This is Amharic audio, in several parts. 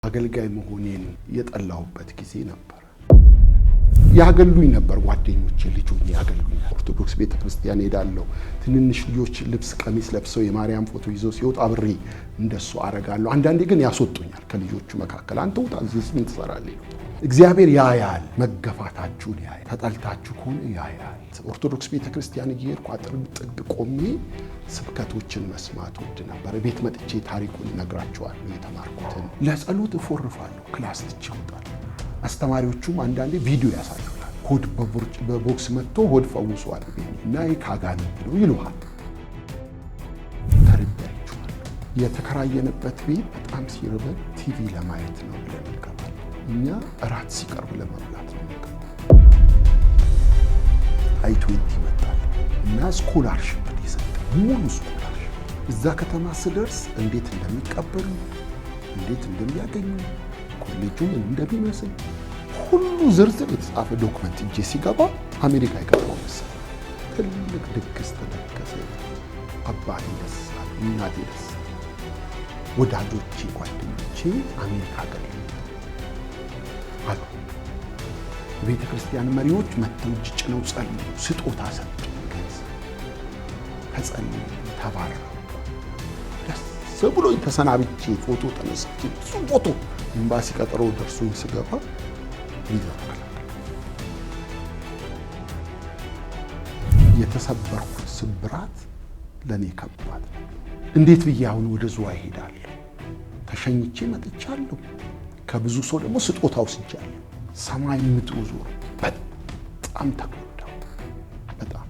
አገልጋይ መሆኔን የጠላሁበት ጊዜ ነበር። ያገሉኝ ነበር ጓደኞቼ ልጆቼ ያገሉኝ። ኦርቶዶክስ ቤተክርስቲያን ሄዳለሁ። ትንንሽ ልጆች ልብስ ቀሚስ ለብሰው የማርያም ፎቶ ይዘው ሲወጡ አብሬ እንደሱ አረጋለሁ። አንዳንዴ ግን ያስወጡኛል ከልጆቹ መካከል። አንተ ውጣ እዚህ ምን ትሰራለህ? እግዚአብሔር ያያል፣ መገፋታችሁን ያያል፣ ተጣልታችሁ ከሆነ ያያል። ኦርቶዶክስ ቤተክርስቲያን እየሄድኩ አጥር ጥግ ቆሜ ስብከቶችን መስማት ወድ ነበር። ቤት መጥቼ ታሪኩን ነግራቸዋለሁ። የተማርኩትን ለጸሎት እፎርፋለሁ። ክላስ ትቼ እወጣለሁ። አስተማሪዎቹም አንዳንዴ ቪዲዮ ያሳዩታል። ሆድ በቦክስ መጥቶ ሆድ ፈውሷል እና ካጋንንት ነው ይሉሃል። ተርቤያችኋለሁ። የተከራየንበት ቤት በጣም ሲርበን ቲቪ ለማየት ነው ብለን እንገባለን። እኛ እራት ሲቀርብ ለመብላት ነው የምንገባው። አይ20 ይመጣል እና ስኮላርሽፕ ይሰጣል። ሙሉ ስኮላርሽፕ። እዛ ከተማ ስደርስ እንዴት እንደሚቀበሉ እንዴት እንደሚያገኙ ኮሌጁን እንደሚመስል ሁሉ ዝርዝር የተጻፈ ዶክመንት እጄ ሲገባ አሜሪካ ይገባው መሰለኝ። ትልቅ ድግስ ተደገሰ። አባቴ ደስ አለ፣ እናቴ ደስ አለ። ወዳጆቼ፣ ጓደኞቼ አሜሪካ ገሉ አሉ። ቤተ ክርስቲያን መሪዎች መጥተው እጅ ጭነው ጸልዩ፣ ስጦታ ሰጡ። ከጸልዩ ተባረሩ። ደስ ብሎኝ ተሰናብቼ ፎቶ ተነስቼ ብዙ ፎቶ ኤምባሲ ቀጠሮ ደርሶኝ ስገባ ቪዛ ተከለከለ። የተሰበርኩት ስብራት ለኔ ከባድ ነው። እንዴት ብዬ አሁን ወደ ዝዋይ እሄዳለሁ? ተሸኝቼ መጥቻለሁ። ከብዙ ሰው ደግሞ ስጦታ ወስጃለሁ። ሰማይ ምድሩ ዞሮ በጣም ተጎዳሁ። በጣም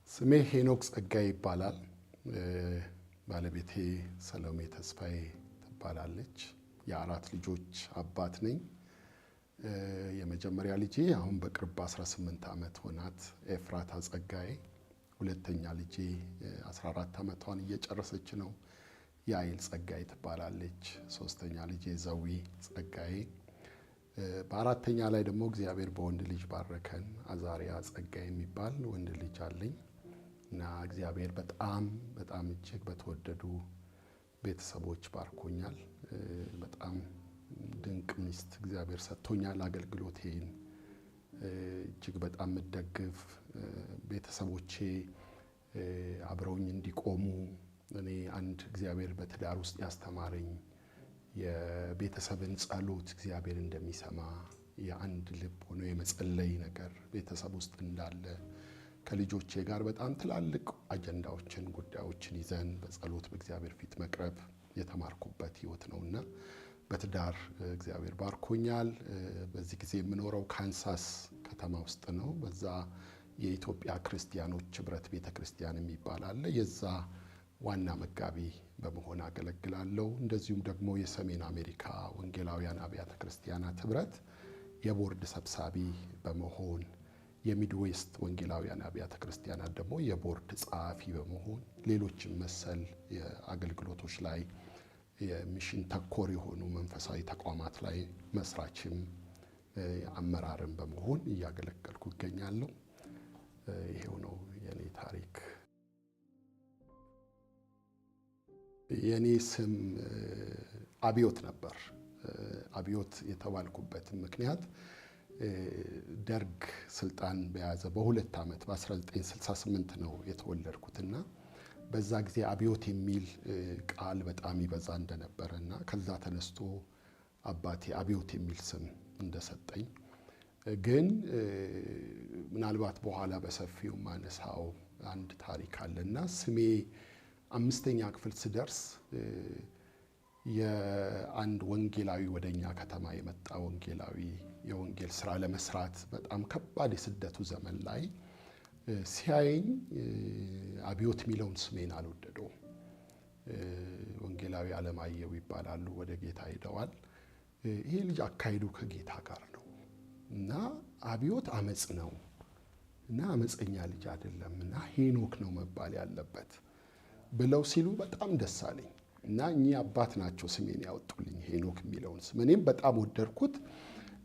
ስሜ ሄኖክ ጸጋይ ይባላል። ባለቤቴ ሰሎሜ ተስፋዬ ትባላለች። የአራት ልጆች አባት ነኝ። የመጀመሪያ ልጄ አሁን በቅርብ 18 ዓመት ሆናት ኤፍራታ ጸጋይ። ሁለተኛ ልጄ 14 ዓመቷን እየጨረሰች ነው፣ ያይል ጸጋይ ትባላለች። ሶስተኛ ልጄ ዘዊ ጸጋይ። በአራተኛ ላይ ደግሞ እግዚአብሔር በወንድ ልጅ ባረከን። አዛሪያ ጸጋይ የሚባል ወንድ ልጅ አለኝ እና እግዚአብሔር በጣም እጅግ በተወደዱ ቤተሰቦች ባርኮኛል። በጣም ድንቅ ሚስት እግዚአብሔር ሰጥቶኛል። አገልግሎቴን እጅግ በጣም የምደግፍ፣ ቤተሰቦቼ አብረውኝ እንዲቆሙ እኔ አንድ እግዚአብሔር በትዳር ውስጥ ያስተማረኝ የቤተሰብን ጸሎት እግዚአብሔር እንደሚሰማ የአንድ ልብ ሆኖ የመጸለይ ነገር ቤተሰብ ውስጥ እንዳለ ከልጆቼ ጋር በጣም ትላልቅ አጀንዳዎችን ጉዳዮችን ይዘን በጸሎት በእግዚአብሔር ፊት መቅረብ የተማርኩበት ህይወት ነውና በትዳር እግዚአብሔር ባርኮኛል። በዚህ ጊዜ የምኖረው ካንሳስ ከተማ ውስጥ ነው። በዛ የኢትዮጵያ ክርስቲያኖች ህብረት ቤተክርስቲያን የሚባል አለ። የዛ ዋና መጋቢ በመሆን አገለግላለሁ። እንደዚሁም ደግሞ የሰሜን አሜሪካ ወንጌላውያን አብያተ ክርስቲያናት ህብረት የቦርድ ሰብሳቢ በመሆን የሚድዌስት ወንጌላውያን አብያተ ክርስቲያናት ደግሞ የቦርድ ጸሐፊ በመሆን ሌሎችም መሰል የአገልግሎቶች ላይ የሚሽን ተኮር የሆኑ መንፈሳዊ ተቋማት ላይ መስራችም አመራርም በመሆን እያገለገልኩ እገኛለሁ። ይሄው ነው የኔ ታሪክ። የኔ ስም አብዮት ነበር። አብዮት የተባልኩበት ምክንያት ደርግ ስልጣን በያዘ በሁለት ዓመት በ1968 ነው የተወለድኩትና በዛ ጊዜ አብዮት የሚል ቃል በጣም ይበዛ እንደነበረና ከዛ ተነስቶ አባቴ አብዮት የሚል ስም እንደሰጠኝ ግን ምናልባት በኋላ በሰፊው ማነሳው አንድ ታሪክ አለና ስሜ 5ኛ ክፍል ስደርስ የአንድ ወንጌላዊ ወደኛ ከተማ የመጣ ወንጌላዊ የወንጌል ስራ ለመስራት በጣም ከባድ የስደቱ ዘመን ላይ ሲያየኝ አብዮት የሚለውን ስሜን አልወደደውም። ወንጌላዊ አለማየሁ ይባላሉ፣ ወደ ጌታ ሄደዋል። ይሄ ልጅ አካሄዱ ከጌታ ጋር ነው እና አብዮት አመጽ ነው እና አመፀኛ ልጅ አይደለም እና ሄኖክ ነው መባል ያለበት ብለው ሲሉ በጣም ደስ አለኝ እና እኚህ አባት ናቸው ስሜን ያወጡልኝ ሄኖክ የሚለውን ስም። እኔም በጣም ወደድኩት።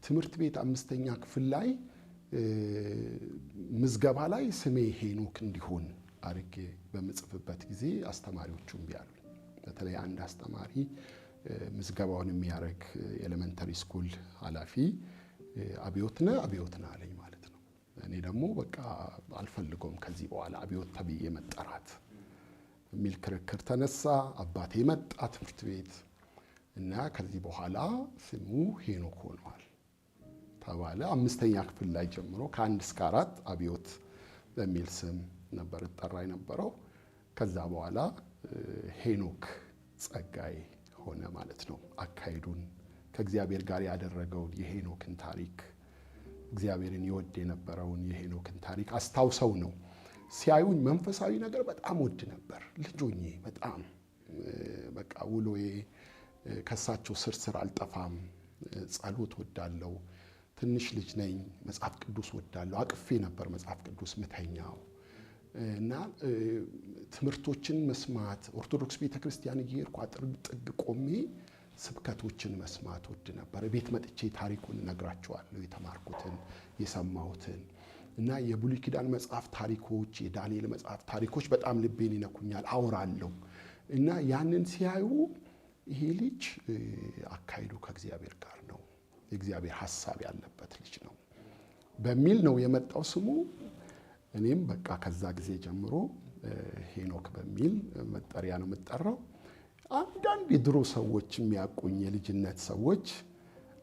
ትምህርት ቤት 5ኛ ክፍል ላይ ምዝገባ ላይ ስሜ ሄኖክ እንዲሆን አድርጌ በምጽፍበት ጊዜ አስተማሪዎቹም ቢያሉ በተለይ አንድ አስተማሪ ምዝገባውን የሚያደርግ ኤሌመንተሪ ስኩል ኃላፊ አብዮትና አለኝ ማለት ነው። እኔ ደግሞ በቃ አልፈልገውም ከዚህ በኋላ አብዮት ተብዬ መጠራት የሚል ክርክር ተነሳ። አባቴ መጣ ትምህርት ቤት እና ከዚህ በኋላ ስሙ ሄኖክ ሆኗል ተባለ። 5ኛ ክፍል ላይ ጀምሮ ከ1 እስከ 4 አብዮት በሚል ስም ነበር እጠራ የነበረው። ከዛ በኋላ ሄኖክ ጸጋዬ ሆነ ማለት ነው። አካሄዱን ከእግዚአብሔር ጋር ያደረገውን የሄኖክን ታሪክ እግዚአብሔርን ይወድ የነበረውን የሄኖክን ታሪክ አስታውሰው ነው ሲያዩኝ። መንፈሳዊ ነገር በጣም ወድ ነበር ልጅ ሆኜ በጣም በቃ ውሎዬ ከሳቸው ስር አልጠፋም። ጸሎት ወዳለው ትንሽ ልጅ ነኝ። መጽሐፍ ቅዱስ ወዳለው አቅፌ ነበር መጽሐፍ ቅዱስ ምተኛው እና ትምህርቶችን መስማት ኦርቶዶክስ ቤተክርስቲያን እየሄድኩ አጥር ጥግ ቆሜ ስብከቶችን መስማት ወድ ነበር። ቤት መጥቼ ታሪኩን እነግራቸዋለሁ የተማርኩትን የሰማሁትን እና የብሉይ ኪዳን መጽሐፍ ታሪኮች የዳንኤል መጽሐፍ ታሪኮች በጣም ልቤን ይነኩኛል አወራለሁ። እና ያንን ሲያዩ ይሄ ልጅ አካሄዱ ከእግዚአብሔር ጋር ነው የእግዚአብሔር ሐሳብ ያለበት ልጅ ነው በሚል ነው የመጣው ስሙ። እኔም በቃ ከዛ ጊዜ ጀምሮ ሄኖክ በሚል መጠሪያ ነው የምጠራው። አንዳንድ የድሮ ሰዎች የሚያውቁኝ የልጅነት ሰዎች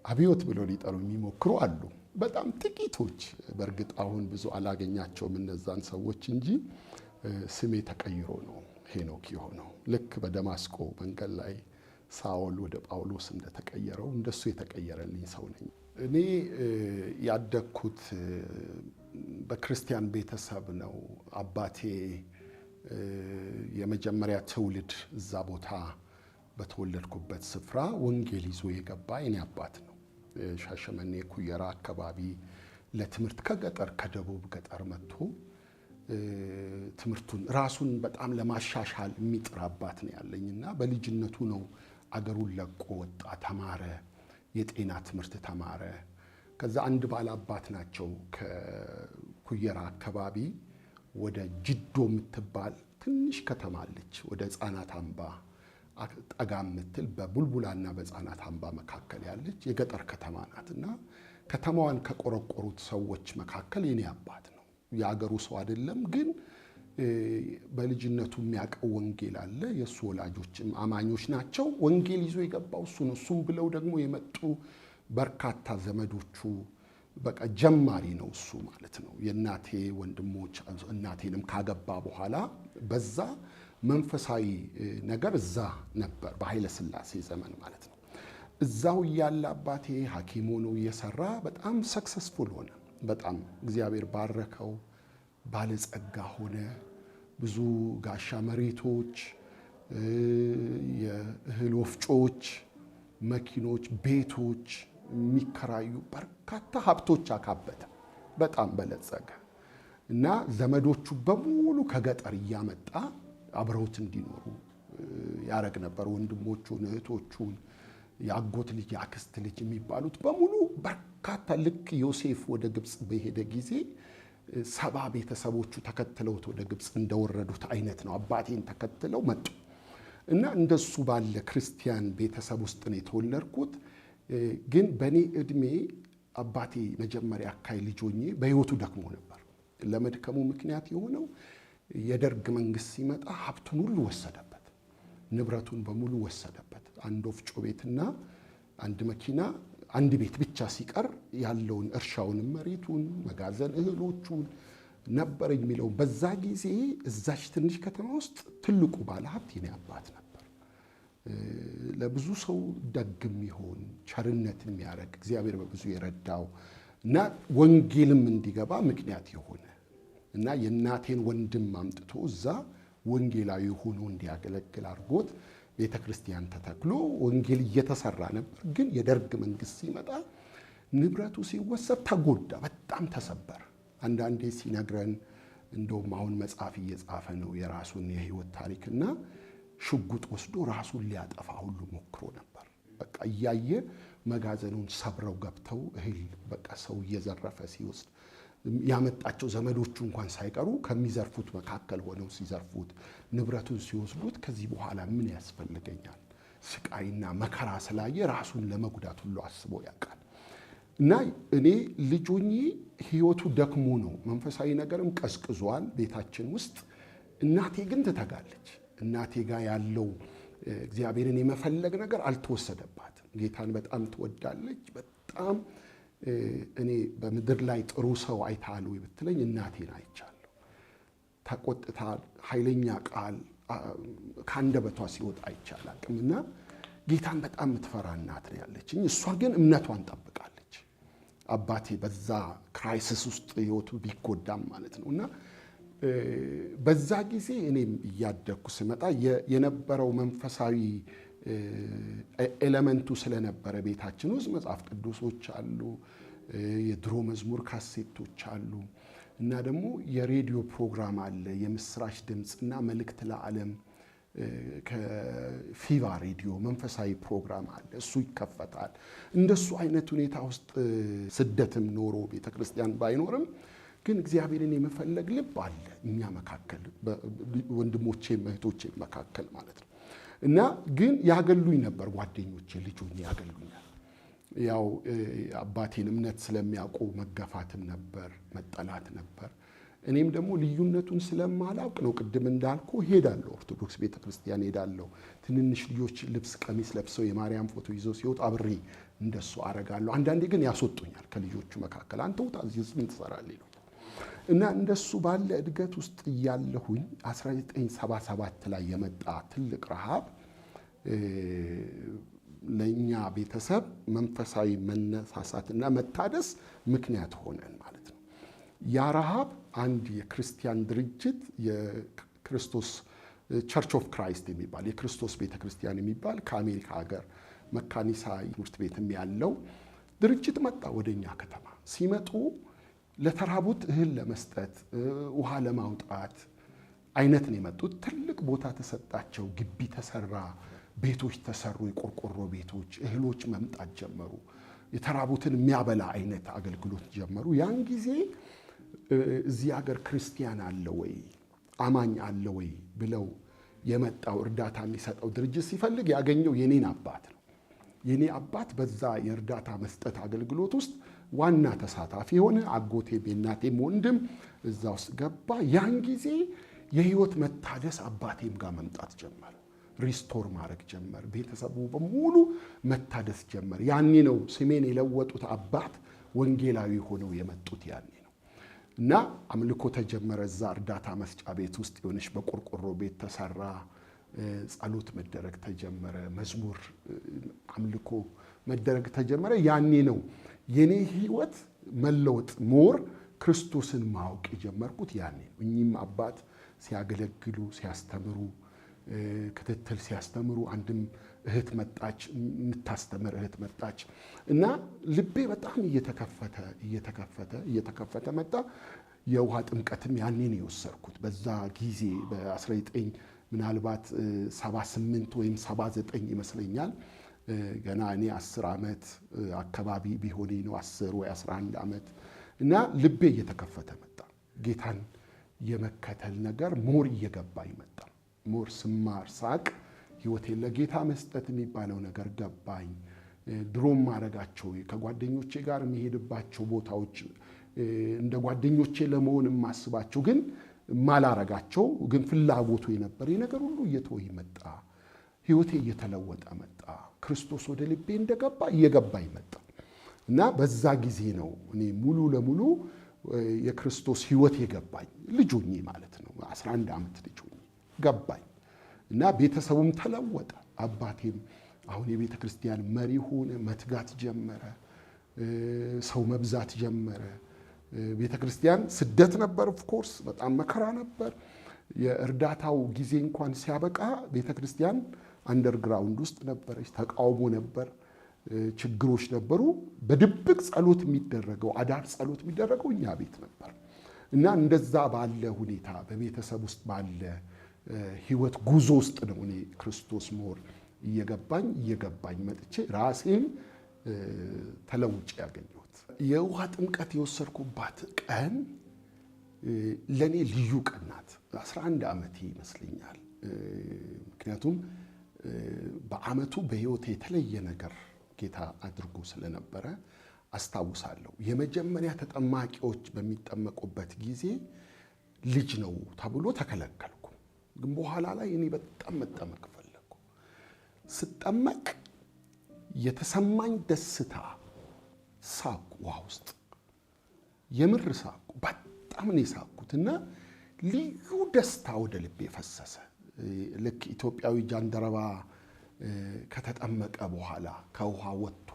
አብዮት ብለው ሊጠሩ የሚሞክሩ አሉ። በጣም ጥቂቶች። በእርግጥ አሁን ብዙ አላገኛቸውም እነዛን ሰዎች እንጂ ስሜ ተቀይሮ ነው ሄኖክ የሆነው። ልክ በደማስቆ መንገድ ላይ ሳኦል ወደ ጳውሎስ እንደተቀየረው እንደሱ የተቀየረልኝ ሰው ነኝ። እኔ ያደግኩት በክርስቲያን ቤተሰብ ነው። አባቴ የመጀመሪያ ትውልድ እዛ ቦታ በተወለድኩበት ስፍራ ወንጌል ይዞ የገባ የኔ አባት ነው። ሻሸመኔ ኩየራ አካባቢ ለትምህርት ከገጠር ከደቡብ ገጠር መጥቶ ትምህርቱን ራሱን በጣም ለማሻሻል የሚጥር አባት ነው ያለኝና በልጅነቱ ነው አገሩን ለቆ ወጣ፣ ተማረ፣ የጤና ትምህርት ተማረ። ከዛ አንድ ባለ አባት ናቸው ከኩየራ አካባቢ ወደ ጅዶ የምትባል ትንሽ ከተማ አለች። ወደ ሕፃናት አምባ ጠጋ የምትል በቡልቡላና በሕፃናት አምባ መካከል ያለች የገጠር ከተማ ናትና ከተማዋን ከቆረቆሩት ሰዎች መካከል የኔ አባት ነው። የአገሩ ሰው አይደለም፣ ግን በልጅነቱ የሚያውቀው ወንጌል አለ። የእሱ ወላጆችም አማኞች ናቸው። ወንጌል ይዞ የገባው እሱ ነው። እሱም ብለው ደግሞ የመጡ በርካታ ዘመዶቹ በቃ ጀማሪ ነው እሱ ማለት ነው። የእናቴ ወንድሞች እናቴንም ካገባ በኋላ በዛ መንፈሳዊ ነገር እዛ ነበር በኃይለ ሥላሴ ዘመን ማለት ነው። እዛው እያለ አባቴ ሐኪም ሆኖ እየሰራ በጣም ሰክሰስፉል ሆነ። በጣም እግዚአብሔር ባረከው፣ ባለጸጋ ሆነ። ብዙ ጋሻ መሬቶች፣ የእህል ወፍጮች፣ መኪኖች፣ ቤቶች የሚከራዩ በርካታ ሀብቶች አካበተ። በጣም በለጸገ እና ዘመዶቹ በሙሉ ከገጠር እያመጣ አብረውት እንዲኖሩ ያረግ ነበር። ወንድሞቹን፣ እህቶቹን፣ የአጎት ልጅ፣ የአክስት ልጅ የሚባሉት በሙሉ በርካታ ልክ ዮሴፍ ወደ ግብፅ በሄደ ጊዜ 70 ቤተሰቦቹ ተከትለውት ወደ ግብፅ እንደወረዱት አይነት ነው። አባቴን ተከትለው መጡ እና እንደሱ ባለ ክርስቲያን ቤተሰብ ውስጥ ነው የተወለድኩት። ግን በእኔ ዕድሜ አባቴ መጀመሪያ አካይ ልጅ ሆኜ በሕይወቱ ደክሞ ነበር። ለመድከሙ ምክንያት የሆነው የደርግ መንግስት ሲመጣ ሀብቱን ሁሉ ወሰደበት፣ ንብረቱን በሙሉ ወሰደበት። አንድ ወፍጮ ቤትና አንድ መኪና፣ አንድ ቤት ብቻ ሲቀር ያለውን እርሻውን፣ መሬቱን፣ መጋዘን እህሎቹን ነበር የሚለው። በዛ ጊዜ እዛች ትንሽ ከተማ ውስጥ ትልቁ ባለሀብት የኔ አባት ነበር። ለብዙ ሰው ደግም ይሆን ቸርነት የሚያደርግ እግዚአብሔር በብዙ የረዳው እና ወንጌልም እንዲገባ ምክንያት የሆነ እና የእናቴን ወንድም አምጥቶ እዛ ወንጌላዊ ሆኖ እንዲያገለግል አድርጎት ቤተ ክርስቲያን ተተክሎ ወንጌል እየተሰራ ነበር። ግን የደርግ መንግስት ሲመጣ ንብረቱ ሲወሰድ ተጎዳ፣ በጣም ተሰበር። አንዳንዴ ሲነግረን እንደውም አሁን መጽሐፍ እየጻፈ ነው የራሱን የህይወት ታሪክና ሽጉጥ ወስዶ ራሱን ሊያጠፋ ሁሉ ሞክሮ ነበር። በቃ እያየ መጋዘኑን ሰብረው ገብተው እህል በቃ ሰው እየዘረፈ ሲወስድ ያመጣቸው ዘመዶቹ እንኳን ሳይቀሩ ከሚዘርፉት መካከል ሆነው ሲዘርፉት ንብረቱን ሲወስዱት ከዚህ በኋላ ምን ያስፈልገኛል ስቃይና መከራ ስላየ ራሱን ለመጉዳት ሁሉ አስቦ ያውቃል። እና እኔ ልጆኜ ህይወቱ ደክሞ ነው መንፈሳዊ ነገርም ቀዝቅዟል ቤታችን ውስጥ። እናቴ ግን ትተጋለች። እናቴ ጋር ያለው እግዚአብሔርን የመፈለግ ነገር አልተወሰደባትም። ጌታን በጣም ትወዳለች። በጣም እኔ በምድር ላይ ጥሩ ሰው አይታሉ ብትለኝ እናቴን አይቻለሁ። ተቆጥታ ኃይለኛ ቃል ካንደበቷ ሲወጣ አይቻላቅምና ጌታን በጣም የምትፈራ እናት ነው ያለችኝ። እሷ ግን እምነቷን ጠብቃለች። አባቴ በዛ ክራይሲስ ውስጥ ህይወቱ ቢጎዳም ማለት ነውና በዛ ጊዜ እኔም እያደኩ ስመጣ የነበረው መንፈሳዊ ኤሌመንቱ ስለነበረ ቤታችን ውስጥ መጽሐፍ ቅዱሶች አሉ፣ የድሮ መዝሙር ካሴቶች አሉ እና ደግሞ የሬዲዮ ፕሮግራም አለ፣ የምስራች ድምጽና መልእክት ለዓለም ከፊቫ ሬዲዮ መንፈሳዊ ፕሮግራም አለ፣ እሱ ይከፈታል። እንደሱ አይነት ሁኔታ ውስጥ ስደትም ኖሮ ቤተክርስቲያን ባይኖርም ግን እግዚአብሔርን የመፈለግ ልብ አለ እኛ መካከል ወንድሞቼ እህቶቼ መካከል ማለት ነው። እና ግን ያገሉኝ ነበር ጓደኞቼ ልጆቼ ያገሉኛል። ያው አባቴን እምነት ስለሚያውቁ መገፋትም ነበር መጠላት ነበር። እኔም ደግሞ ልዩነቱን ስለማላውቅ ነው ቅድም እንዳልኩ ሄዳለሁ ኦርቶዶክስ ቤተክርስቲያን ሄዳለሁ። ትንንሽ ልጆች ልብስ ቀሚስ ለብሰው የማርያም ፎቶ ይዘው ሲወጡ አብሬ እንደሱ አረጋለሁ። አንዳንዴ ግን ያስወጡኛል ከልጆቹ መካከል አንተ ውጣ እዚህ ምን ትሰራለህ ይሉ እና እንደሱ ባለ እድገት ውስጥ ያለሁኝ 1977 ላይ የመጣ ትልቅ ረሃብ ለኛ ቤተሰብ መንፈሳዊ መነሳሳትና መታደስ ምክንያት ሆነን ማለት ነው። ያ ረሃብ አንድ የክርስቲያን ድርጅት የክርስቶስ ቸርች ኦፍ ክራይስት የሚባል የክርስቶስ ቤተክርስቲያን የሚባል ከአሜሪካ ሀገር መካኒሳ ትምህርት ቤትም ያለው ድርጅት መጣ ወደኛ ከተማ። ሲመጡ ለተራቡት እህል ለመስጠት ውሃ ለማውጣት አይነት ነው የመጡት። ትልቅ ቦታ ተሰጣቸው፣ ግቢ ተሰራ፣ ቤቶች ተሰሩ፣ የቆርቆሮ ቤቶች፣ እህሎች መምጣት ጀመሩ። የተራቡትን የሚያበላ አይነት አገልግሎት ጀመሩ። ያን ጊዜ እዚህ ሀገር ክርስቲያን አለ ወይ አማኝ አለ ወይ ብለው የመጣው እርዳታ የሚሰጠው ድርጅት ሲፈልግ ያገኘው የኔን አባት ነው። የኔ አባት በዛ የእርዳታ መስጠት አገልግሎት ውስጥ ዋና ተሳታፊ ሆነ። አጎቴም የእናቴም ወንድም እዛ ውስጥ ገባ። ያን ጊዜ የህይወት መታደስ አባቴም ጋር መምጣት ጀመረ። ሪስቶር ማድረግ ጀመር። ቤተሰቡ በሙሉ መታደስ ጀመር። ያኔ ነው ስሜን የለወጡት አባት ወንጌላዊ ሆነው የመጡት ያኔ ነው። እና አምልኮ ተጀመረ። እዛ እርዳታ መስጫ ቤት ውስጥ የሆነች በቆርቆሮ ቤት ተሰራ። ጸሎት መደረግ ተጀመረ። መዝሙር አምልኮ መደረግ ተጀመረ። ያኔ ነው የኔ ህይወት መለወጥ ሞር ክርስቶስን ማወቅ የጀመርኩት ያኔ ነው። እኚህም አባት ሲያገለግሉ ሲያስተምሩ ክትትል ሲያስተምሩ አንድም እህት መጣች የምታስተምር እህት መጣች እና ልቤ በጣም እየተከፈተ መጣ። የውሃ ጥምቀትም ያኔ ነው የወሰድኩት። በዛ ጊዜ በ19 ምናልባት 78 ወይም 79 ይመስለኛል። ገና እኔ 10 ዓመት አካባቢ ቢሆነኝ ነው 10 ወይ 11 ዓመት እና ልቤ እየተከፈተ መጣ። ጌታን የመከተል ነገር ሞር እየገባኝ መጣ። ሞር ስማር ሳቅ ህይወቴን ለጌታ መስጠት የሚባለው ነገር ገባኝ። ድሮም ማረጋቸው ከጓደኞቼ ጋር የሚሄድባቸው ቦታዎች እንደ ጓደኞቼ ለመሆን ማስባቸው ግን ማላረጋቸው ግን ፍላጎቱ የነበረ ነገር ሁሉ እየተወይ መጣ። ህይወቴ እየተለወጠ መጣ። ክርስቶስ ወደ ልቤ እንደገባ እየገባኝ መጣ እና በዛ ጊዜ ነው እኔ ሙሉ ለሙሉ የክርስቶስ ህይወት የገባኝ። ልጆኜ ማለት ነው 11 ዓመት ልጆኜ ገባኝ እና ቤተሰቡም ተለወጠ። አባቴም አሁን የቤተ ክርስቲያን መሪ ሆነ፣ መትጋት ጀመረ፣ ሰው መብዛት ጀመረ። ቤተ ክርስቲያን ስደት ነበር፣ ኦፍ ኮርስ በጣም መከራ ነበር። የእርዳታው ጊዜ እንኳን ሲያበቃ ቤተ ክርስቲያን አንደርግራውንድ ውስጥ ነበረች። ተቃውሞ ነበር፣ ችግሮች ነበሩ። በድብቅ ጸሎት የሚደረገው አዳር ጸሎት የሚደረገው እኛ ቤት ነበር እና እንደዛ ባለ ሁኔታ በቤተሰብ ውስጥ ባለ ህይወት ጉዞ ውስጥ ነው እኔ ክርስቶስ ሞር እየገባኝ መጥቼ ራሴን ተለውጬ ያገኘሁት። የውሃ ጥምቀት የወሰድኩባት ቀን ለኔ ልዩ ቀን ናት። 11 ዓመቴ ይመስለኛል። ምክንያቱም በአመቱ በህይወቴ የተለየ ነገር ጌታ አድርጎ ስለነበረ አስታውሳለሁ። የመጀመሪያ ተጠማቂዎች በሚጠመቁበት ጊዜ ልጅ ነው ተብሎ ተከለከልኩ። ግን በኋላ ላይ እኔ በጣም መጠመቅ ፈለኩ። ስጠመቅ የተሰማኝ ደስታ ሳቁ፣ ውሃ ውስጥ የምር ሳቁ። በጣም ነው ሳቁትና ልዩ ደስታ ወደ ልቤ ፈሰሰ። ልክ ኢትዮጵያዊ ጃንደረባ ከተጠመቀ በኋላ ከውሃ ወጥቶ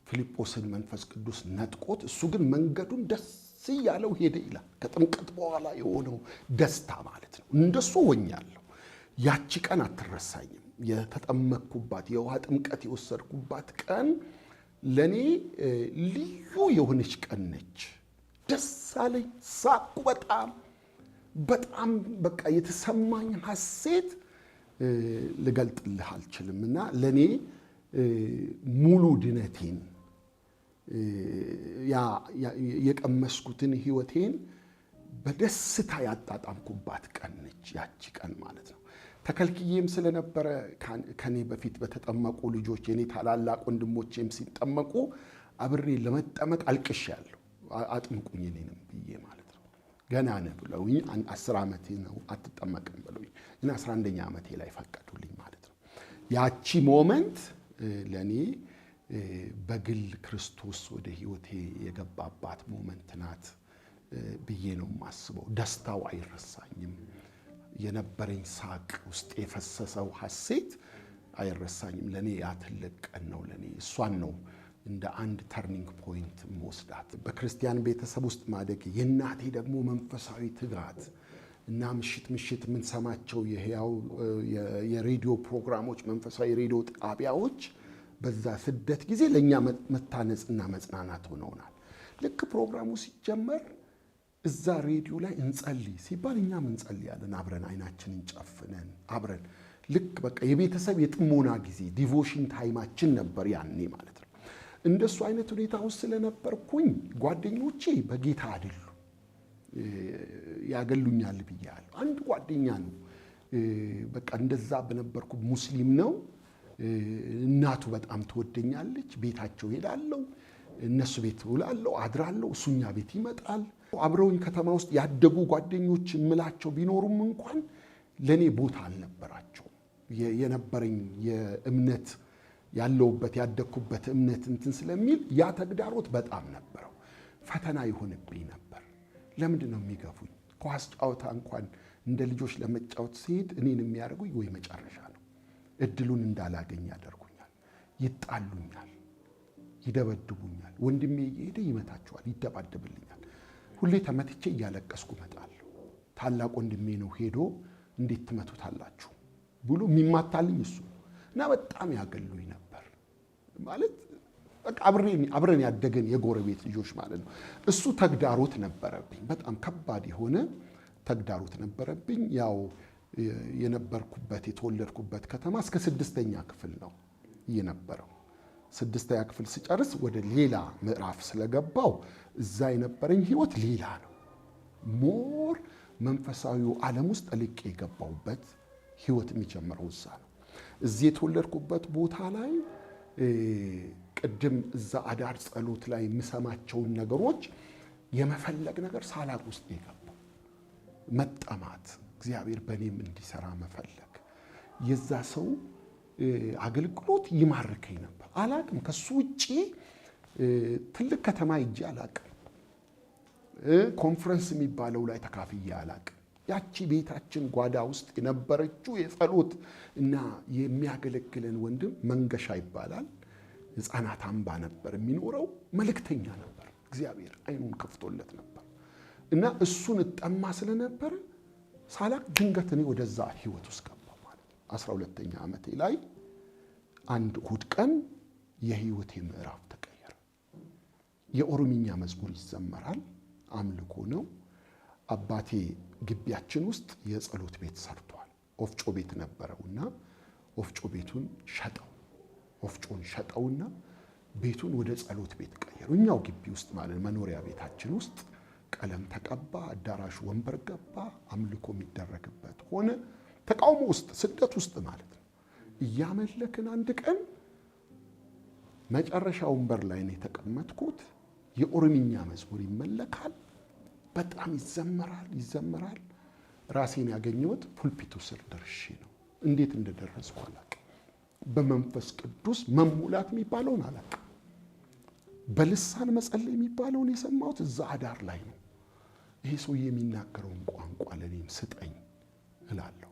ፊልጶስን መንፈስ ቅዱስ ነጥቆት እሱ ግን መንገዱን ደስ ያለው ሄደ ይላል። ከጥምቀት በኋላ የሆነው ደስታ ማለት ነው። እንደሱ ሆኛለሁ። ያቺ ቀን አትረሳኝም። የተጠመቅኩባት የውሃ ጥምቀት የወሰድኩባት ቀን ለኔ ልዩ የሆነች ቀን ነች። ደስ አለኝ፣ ሳቁ። በጣም በቃ የተሰማኝ ሐሴት ልገልጥልህ አልችልምና ለኔ ሙሉ ድነቴን የቀመስኩትን ህይወቴን በደስታ ያጣጣምኩባት ቀን ነች ያቺ ቀን ማለት ነው። ተከልክዬም ስለነበረ ከኔ በፊት በተጠመቁ ልጆች የኔ ታላላቅ ወንድሞቼም ሲጠመቁ አብሬ ለመጠመቅ አልቅሻለሁ። አጥምቁኝ እኔንም ብዬ ማለት ነው። ገና ነህ ብለውኝ 10 ዓመቴ ነው አትጠመቅም ብለውኝ እና 11ኛ ዓመቴ ላይ ፈቀዱልኝ ማለት ነው። ያቺ ሞመንት ለኔ በግል ክርስቶስ ወደ ህይወቴ የገባባት ሞመንት ናት ብዬ ነው የማስበው። ደስታው አይረሳኝም። የነበረኝ ሳቅ ውስጥ የፈሰሰው ሐሴት አይረሳኝም። ለኔ ያ ትልቅ ቀን ነው። ለኔ እሷን ነው እንደ አንድ ተርኒንግ ፖይንት ወስዳት። በክርስቲያን ቤተሰብ ውስጥ ማደግ፣ የእናቴ ደግሞ መንፈሳዊ ትጋት እና ምሽት የምንሰማቸው የህያው የሬዲዮ ፕሮግራሞች፣ መንፈሳዊ ሬዲዮ ጣቢያዎች በዛ ስደት ጊዜ ለኛ መታነጽና መጽናናት ሆነውናል። ልክ ፕሮግራሙ ሲጀመር እዛ ሬዲዮ ላይ እንጸልይ ሲባል እኛም እንጸልያለን አብረን፣ አይናችንን ጨፍነን አብረን። ልክ በቃ የቤተሰብ የጥሞና ጊዜ ዲቮሽን ታይማችን ነበር ያኔ ማለት ነው። እንደሱ አይነት ሁኔታ ውስጥ ስለነበርኩኝ ጓደኞቼ በጌታ አይደሉ፣ ያገሉኛል ብያለሁ። አንድ ጓደኛ ነው በቃ እንደዛ በነበርኩ ሙስሊም ነው። እናቱ በጣም ትወደኛለች። ቤታቸው ሄዳለሁ፣ እነሱ ቤት ውላለሁ፣ አድራለሁ፣ እሱኛ ቤት ይመጣል። አብረውኝ ከተማ ውስጥ ያደጉ ጓደኞች እምላቸው ቢኖሩም እንኳን ለኔ ቦታ አልነበራቸውም። የነበረኝ የእምነት ያለውበት ያደኩበት እምነት እንትን ስለሚል ያ ተግዳሮት በጣም ነበረው። ፈተና ይሆንብኝ ነበር። ለምንድን ነው የሚገፉኝ? ኳስ ጫወታ እንኳን እንደ ልጆች ለመጫወት ሲሄድ እኔን የሚያደርጉኝ ወይ መጨረሻ ነው፣ እድሉን እንዳላገኝ ያደርጉኛል፣ ይጣሉኛል፣ ይደበድቡኛል። ወንድሜ እየሄደ ይመታቸዋል፣ ይደባደብልኛል። ሁሌ ተመትቼ እያለቀስኩ እመጣለሁ። ታላቅ ወንድሜ ነው ሄዶ እንዴት ትመቱታላችሁ ብሎ የሚማታልኝ እሱ እና በጣም ያገሉኝ ነበር ማለት በቃ አብረን ያደገን የጎረቤት ልጆች ማለት ነው። እሱ ተግዳሮት ነበረብኝ፣ በጣም ከባድ የሆነ ተግዳሮት ነበረብኝ። ያው የነበርኩበት የተወለድኩበት ከተማ እስከ 6ኛ ክፍል ነው የነበረው። 6ኛ ክፍል ሲጨርስ ወደ ሌላ ምዕራፍ ስለገባው እዛ የነበረኝ ህይወት ሌላ ነው። ሞር መንፈሳዊው ዓለም ውስጥ ልቄ የገባውበት ህይወት የሚጀምረው እዛ ነው። እዚህ የተወለድኩበት ቦታ ላይ ቅድም እዛ አዳር ጸሎት ላይ የምሰማቸውን ነገሮች የመፈለግ ነገር ሳላቅ ውስጥ የገባው መጠማት፣ እግዚአብሔር በእኔም እንዲሰራ መፈለግ፣ የዛ ሰው አገልግሎት ይማርከኝ ነበር። አላቅም፣ ከሱ ውጪ ትልቅ ከተማ ሂጄ አላቅም። ኮንፈረንስ የሚባለው ላይ ተካፍዬ አላቅም። ያቺ ቤታችን ጓዳ ውስጥ የነበረችው የጸሎት እና የሚያገለግለን ወንድም መንገሻ ይባላል። ሕፃናት አምባ ነበር የሚኖረው። መልእክተኛ ነበር። እግዚአብሔር አይኑን ከፍቶለት ነበር እና እሱን እጠማ ስለነበር ሳላቅ ድንገት እኔ ወደዛ ህይወት ውስጥ ገባሁ ማለት ነው። 12ኛ ዓመቴ ላይ አንድ እሑድ ቀን የህይወቴ ምዕራፍ ተቀየረ። የኦሮምኛ መዝሙር ይዘመራል፣ አምልኮ ነው። አባቴ ግቢያችን ውስጥ የጸሎት ቤት ሰርቷል። ወፍጮ ቤት ነበረውና ወፍጮ ቤቱን ሸጠው። ወፍጮን ሸጠውና ቤቱን ወደ ጸሎት ቤት ቀየሩ። እኛው ግቢ ውስጥ ማለት መኖሪያ ቤታችን ውስጥ ቀለም ተቀባ፣ አዳራሹ ወንበር ገባ፣ አምልኮ የሚደረግበት ሆነ። ተቃውሞ ውስጥ ስደት ውስጥ ማለት ነው። እያመለክን አንድ ቀን መጨረሻ ወንበር ላይ ነው የተቀመጥኩት። የኦሮምኛ መዝሙር ይመለካል፣ በጣም ይዘመራል። ራሴን ያገኘሁት ፑልፒቱ ስር ደርሼ ነው። እንዴት እንደደረስኩ አላውቅም። በመንፈስ ቅዱስ መሙላት የሚባለውን አላውቅም። በልሳን መጸለይ የሚባለውን የሰማሁት እዛ አዳር ላይ ነው። ይሄ ሰው የሚናገረውን ቋንቋ ለኔም ስጠኝ እላለሁ።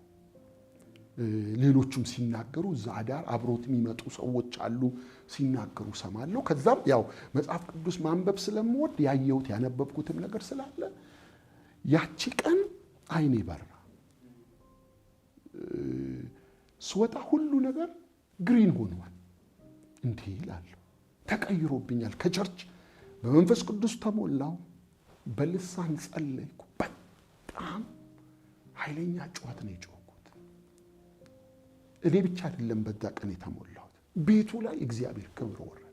ሌሎቹም ሲናገሩ እዛ አዳር አብሮት የሚመጡ ሰዎች አሉ፣ ሲናገሩ ሰማለሁ። ከዛም ያው መጽሐፍ ቅዱስ ማንበብ ስለምወድ ያየሁት ያነበብኩትም ነገር ስላለ ያቺ ቀን አይኔ በራ። ስወጣ ሁሉ ነገር ግሪን ሆኗል። እንዲህ ይላለሁ፣ ተቀይሮብኛል። ከቸርች በመንፈስ ቅዱስ ተሞላው፣ በልሳን ጸለይኩ። በጣም ኃይለኛ ጩኸት ነው የጮህኩት። እኔ ብቻ አይደለም በዛ ቀን የተሞላሁት፣ ቤቱ ላይ እግዚአብሔር ክብር ወረደ።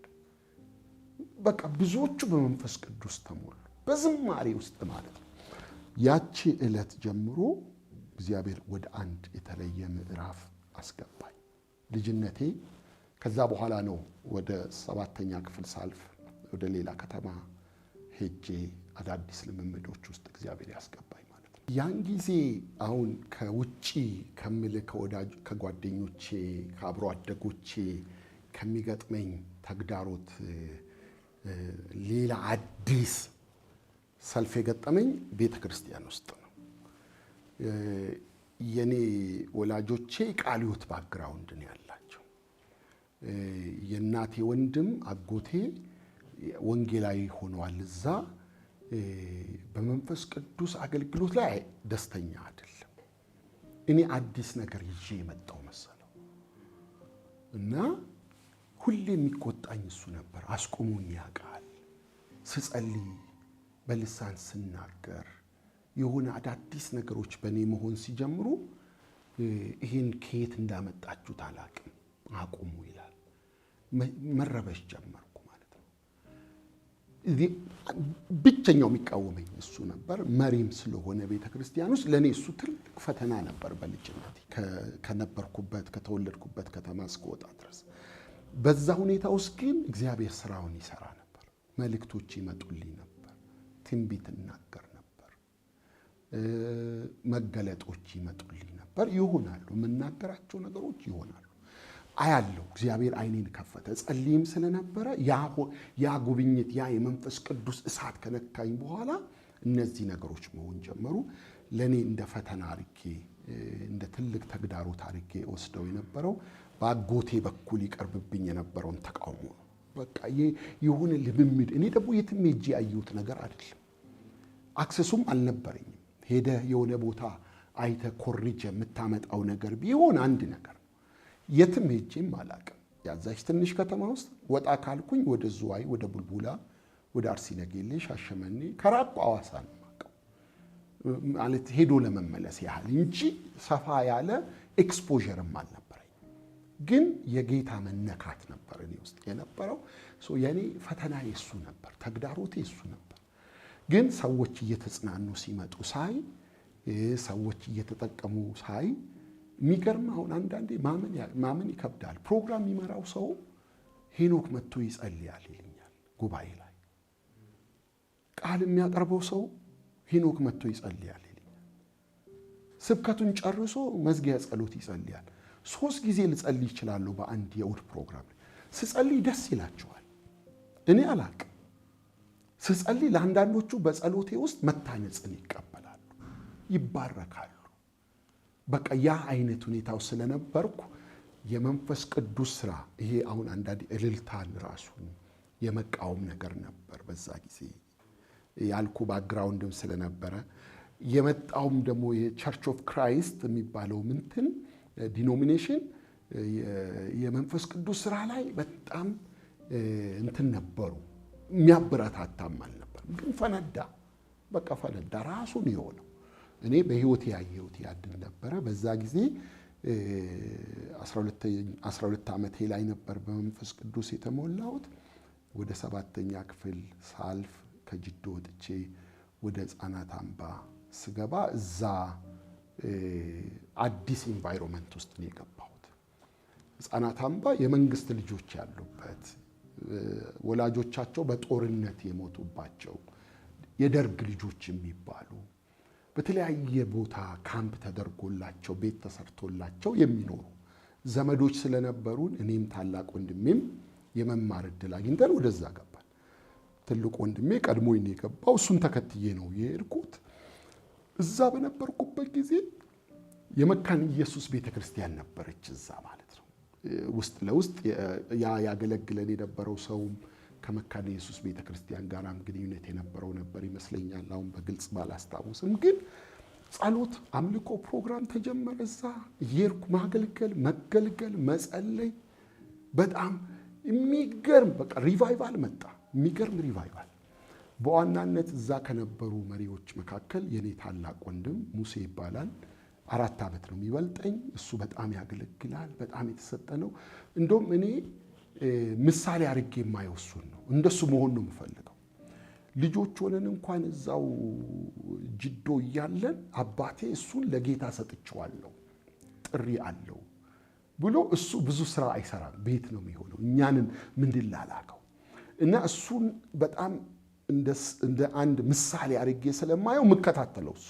በቃ ብዙዎቹ በመንፈስ ቅዱስ ተሞሉ፣ በዝማሬ ውስጥ ማለት ነው። ያቺ ዕለት ጀምሮ እግዚአብሔር ወደ አንድ የተለየ ምዕራፍ አስገባኝ። ልጅነቴ ከዛ በኋላ ነው ወደ 7ኛ ክፍል ሳልፍ ወደ ሌላ ከተማ ሄጄ አዳዲስ ልምምዶች ውስጥ እግዚአብሔር ያስገባኝ ማለት ነው። ያን ጊዜ አሁን ከውጪ ከጓደኞቼ ከአብሮ አደጎቼ ከሚገጥመኝ ተግዳሮት ሌላ አዲስ ሰልፍ የገጠመኝ ቤተ ክርስቲያን ውስጥ ነው። የኔ ወላጆቼ ቃለ ሕይወት ባክግራውንድ ነው ያላቸው። የእናቴ ወንድም አጎቴ ወንጌላዊ ሆነዋል። እዛ በመንፈስ ቅዱስ አገልግሎት ላይ ደስተኛ አይደለም። እኔ አዲስ ነገር ይዤ የመጣው መሰለው እና ሁሌ የሚቆጣኝ እሱ ነበር። አስቆሙኝ ያውቃል። ስጸልይ በልሳን ስናገር የሆነ አዳዲስ ነገሮች በእኔ መሆን ሲጀምሩ ይህን ከየት እንዳመጣችሁት አላውቅም፣ አቁሙ ይላል። መረበሽ ጀመርኩ ማለት ነው። ብቸኛው የሚቃወመኝ እሱ ነበር። መሪም ስለሆነ ቤተ ክርስቲያን ውስጥ ለእኔ እሱ ትልቅ ፈተና ነበር። በልጅነቴ ከነበርኩበት ከተወለድኩበት ከተማ እስከወጣ ድረስ በዛ ሁኔታ ውስጥ ግን እግዚአብሔር ስራውን ይሰራ ነበር። መልእክቶች ይመጡልኝ ነበር። ትንቢት እናገር ነበር። መገለጦች ይመጡልኝ ነበር። ይሆናሉ፣ የምናገራቸው ነገሮች ይሆናሉ። አያለው እግዚአብሔር አይኔን ከፈተ። ጸልይም ስለነበረ ያ ጉብኝት ያ የመንፈስ ቅዱስ እሳት ከነካኝ በኋላ እነዚህ ነገሮች መሆን ጀመሩ። ለኔ እንደ ፈተና አርጌ እንደ ትልቅ ተግዳሮት አርጌ ወስደው የነበረው በአጎቴ በኩል ይቀርብብኝ የነበረውን ተቃውሞ ነው። በቃ የሆነ ልምምድ እኔ ደግሞ የትም ሄጄ ያየሁት ነገር አይደለም። አክሰሱም አልነበረኝም። ሄደ የሆነ ቦታ አይተ ኮርጅ የምታመጣው ነገር ቢሆን አንድ ነገር፣ የትም ሄጄም አላቅም። ያዛች ትንሽ ከተማ ውስጥ ወጣ ካልኩኝ ወደ ዝዋይ፣ ወደ ቡልቡላ፣ ወደ አርሲ ነገሌ፣ ሻሸመኔ ከራቁ አዋሳ ነው የማውቀው ማለት ሄዶ ለመመለስ ያህል እንጂ ሰፋ ያለ ኤክስፖዠርም አልነበረኝ። ግን የጌታ መነካት ነበር እኔ ውስጥ የነበረው። የኔ ፈተና የሱ ነበር፣ ተግዳሮቴ የሱ ነበር። ግን ሰዎች እየተጽናኑ ሲመጡ ሳይ፣ ሰዎች እየተጠቀሙ ሳይ የሚገርም አሁን አንዳንዴ ማመን ይከብዳል። ፕሮግራም የሚመራው ሰው ሄኖክ መጥቶ ይጸልያል ይልኛል። ጉባኤ ላይ ቃል የሚያቀርበው ሰው ሄኖክ መጥቶ ይጸልያል ይልኛል። ስብከቱን ጨርሶ መዝጊያ ጸሎት ይጸልያል። 3 ጊዜ ልጸልይ ይችላል በአንድ የእሑድ ፕሮግራም። ስጸልይ ደስ ይላቸዋል። እኔ አላቅም። ስጸልይ ለአንዳንዶቹ በጸሎቴ ውስጥ መታነጽን ይቀበላሉ፣ ይባረካሉ። በቃ ያ አይነት ሁኔታው ስለነበርኩ የመንፈስ ቅዱስ ስራ ይሄ አሁን አንዳንዴ እልልታን ራሱ የመቃወም ነገር ነበር። በዛ ጊዜ ያልኩ ባክግራውንድም ስለነበረ የመጣውም ደግሞ የቸርች ኦፍ ክራይስት የሚባለው ምንትን ዲኖሚኔሽን የመንፈስ ቅዱስ ስራ ላይ በጣም እንትን ነበሩ። የሚያበረታታም አልነበር። ግን ፈነዳ። በቃ ፈነዳ። ራሱን የሆነው እኔ በህይወት ያየሁት ያድል ነበረ። በዛ ጊዜ 12 ዓመቴ ላይ ነበር በመንፈስ ቅዱስ የተሞላሁት። ወደ 7ኛ ክፍል ሳልፍ ከጅዶ ወጥቼ ወደ ህፃናት አምባ ስገባ እዛ አዲስ ኢንቫይሮንመንት ውስጥ ነው የገባሁት። ህፃናት አምባ የመንግስት ልጆች ያሉበት፣ ወላጆቻቸው በጦርነት የሞቱባቸው የደርግ ልጆች የሚባሉ በተለያየ ቦታ ካምፕ ተደርጎላቸው ቤት ተሰርቶላቸው የሚኖሩ ዘመዶች ስለነበሩን እኔም ታላቅ ወንድሜም የመማር ዕድል አግኝተን ወደዛ ገባን። ትልቁ ወንድሜ ቀድሞኝ ነው የገባው። እሱን ተከትዬ ነው የሄድኩት። እዛ በነበርኩበት ጊዜ የመካነ ኢየሱስ ቤተክርስቲያን ነበረች እዛ ማለት ነው። ውስጥ ለውስጥ ያገለግለን የነበረው ሰውም ከመካነ ኢየሱስ ቤተክርስቲያን ጋራም ግንኙነት የነበረው ነበር ይመስለኛል። አሁን በግልጽ ባላስታውስም፣ ግን ጸሎት አምልኮ ፕሮግራም ተጀመረ። እዛ የርኩ ማገልገል፣ መገልገል፣ መጸለይ በጣም የሚገርም በቃ ሪቫይቫል መጣ። የሚገርም ሪቫይቫል። በዋናነት እዛ ከነበሩ መሪዎች መካከል የኔ ታላቅ ወንድም ሙሴ ይባላል። 4 ዓመት ነው የሚበልጠኝ። እሱ በጣም ያገለግላል። በጣም የተሰጠ ነው። እንደውም እኔ ምሳሌ አድርጌ የማይወሱን ነው። እንደሱ መሆን ነው የምፈልገው። ልጆች ሆነን እንኳን እዛው ጅዶ እያለን አባቴ እሱን ለጌታ ሰጥቼዋለሁ ጥሪ አለው ብሎ እሱ ብዙ ስራ አይሰራም፣ ቤት ነው የሚሆነው። እኛንን ምንድን ላላከው እና እሱን በጣም እንደ አንድ ምሳሌ አድርጌ ስለማየው የምከታተለው እሱ።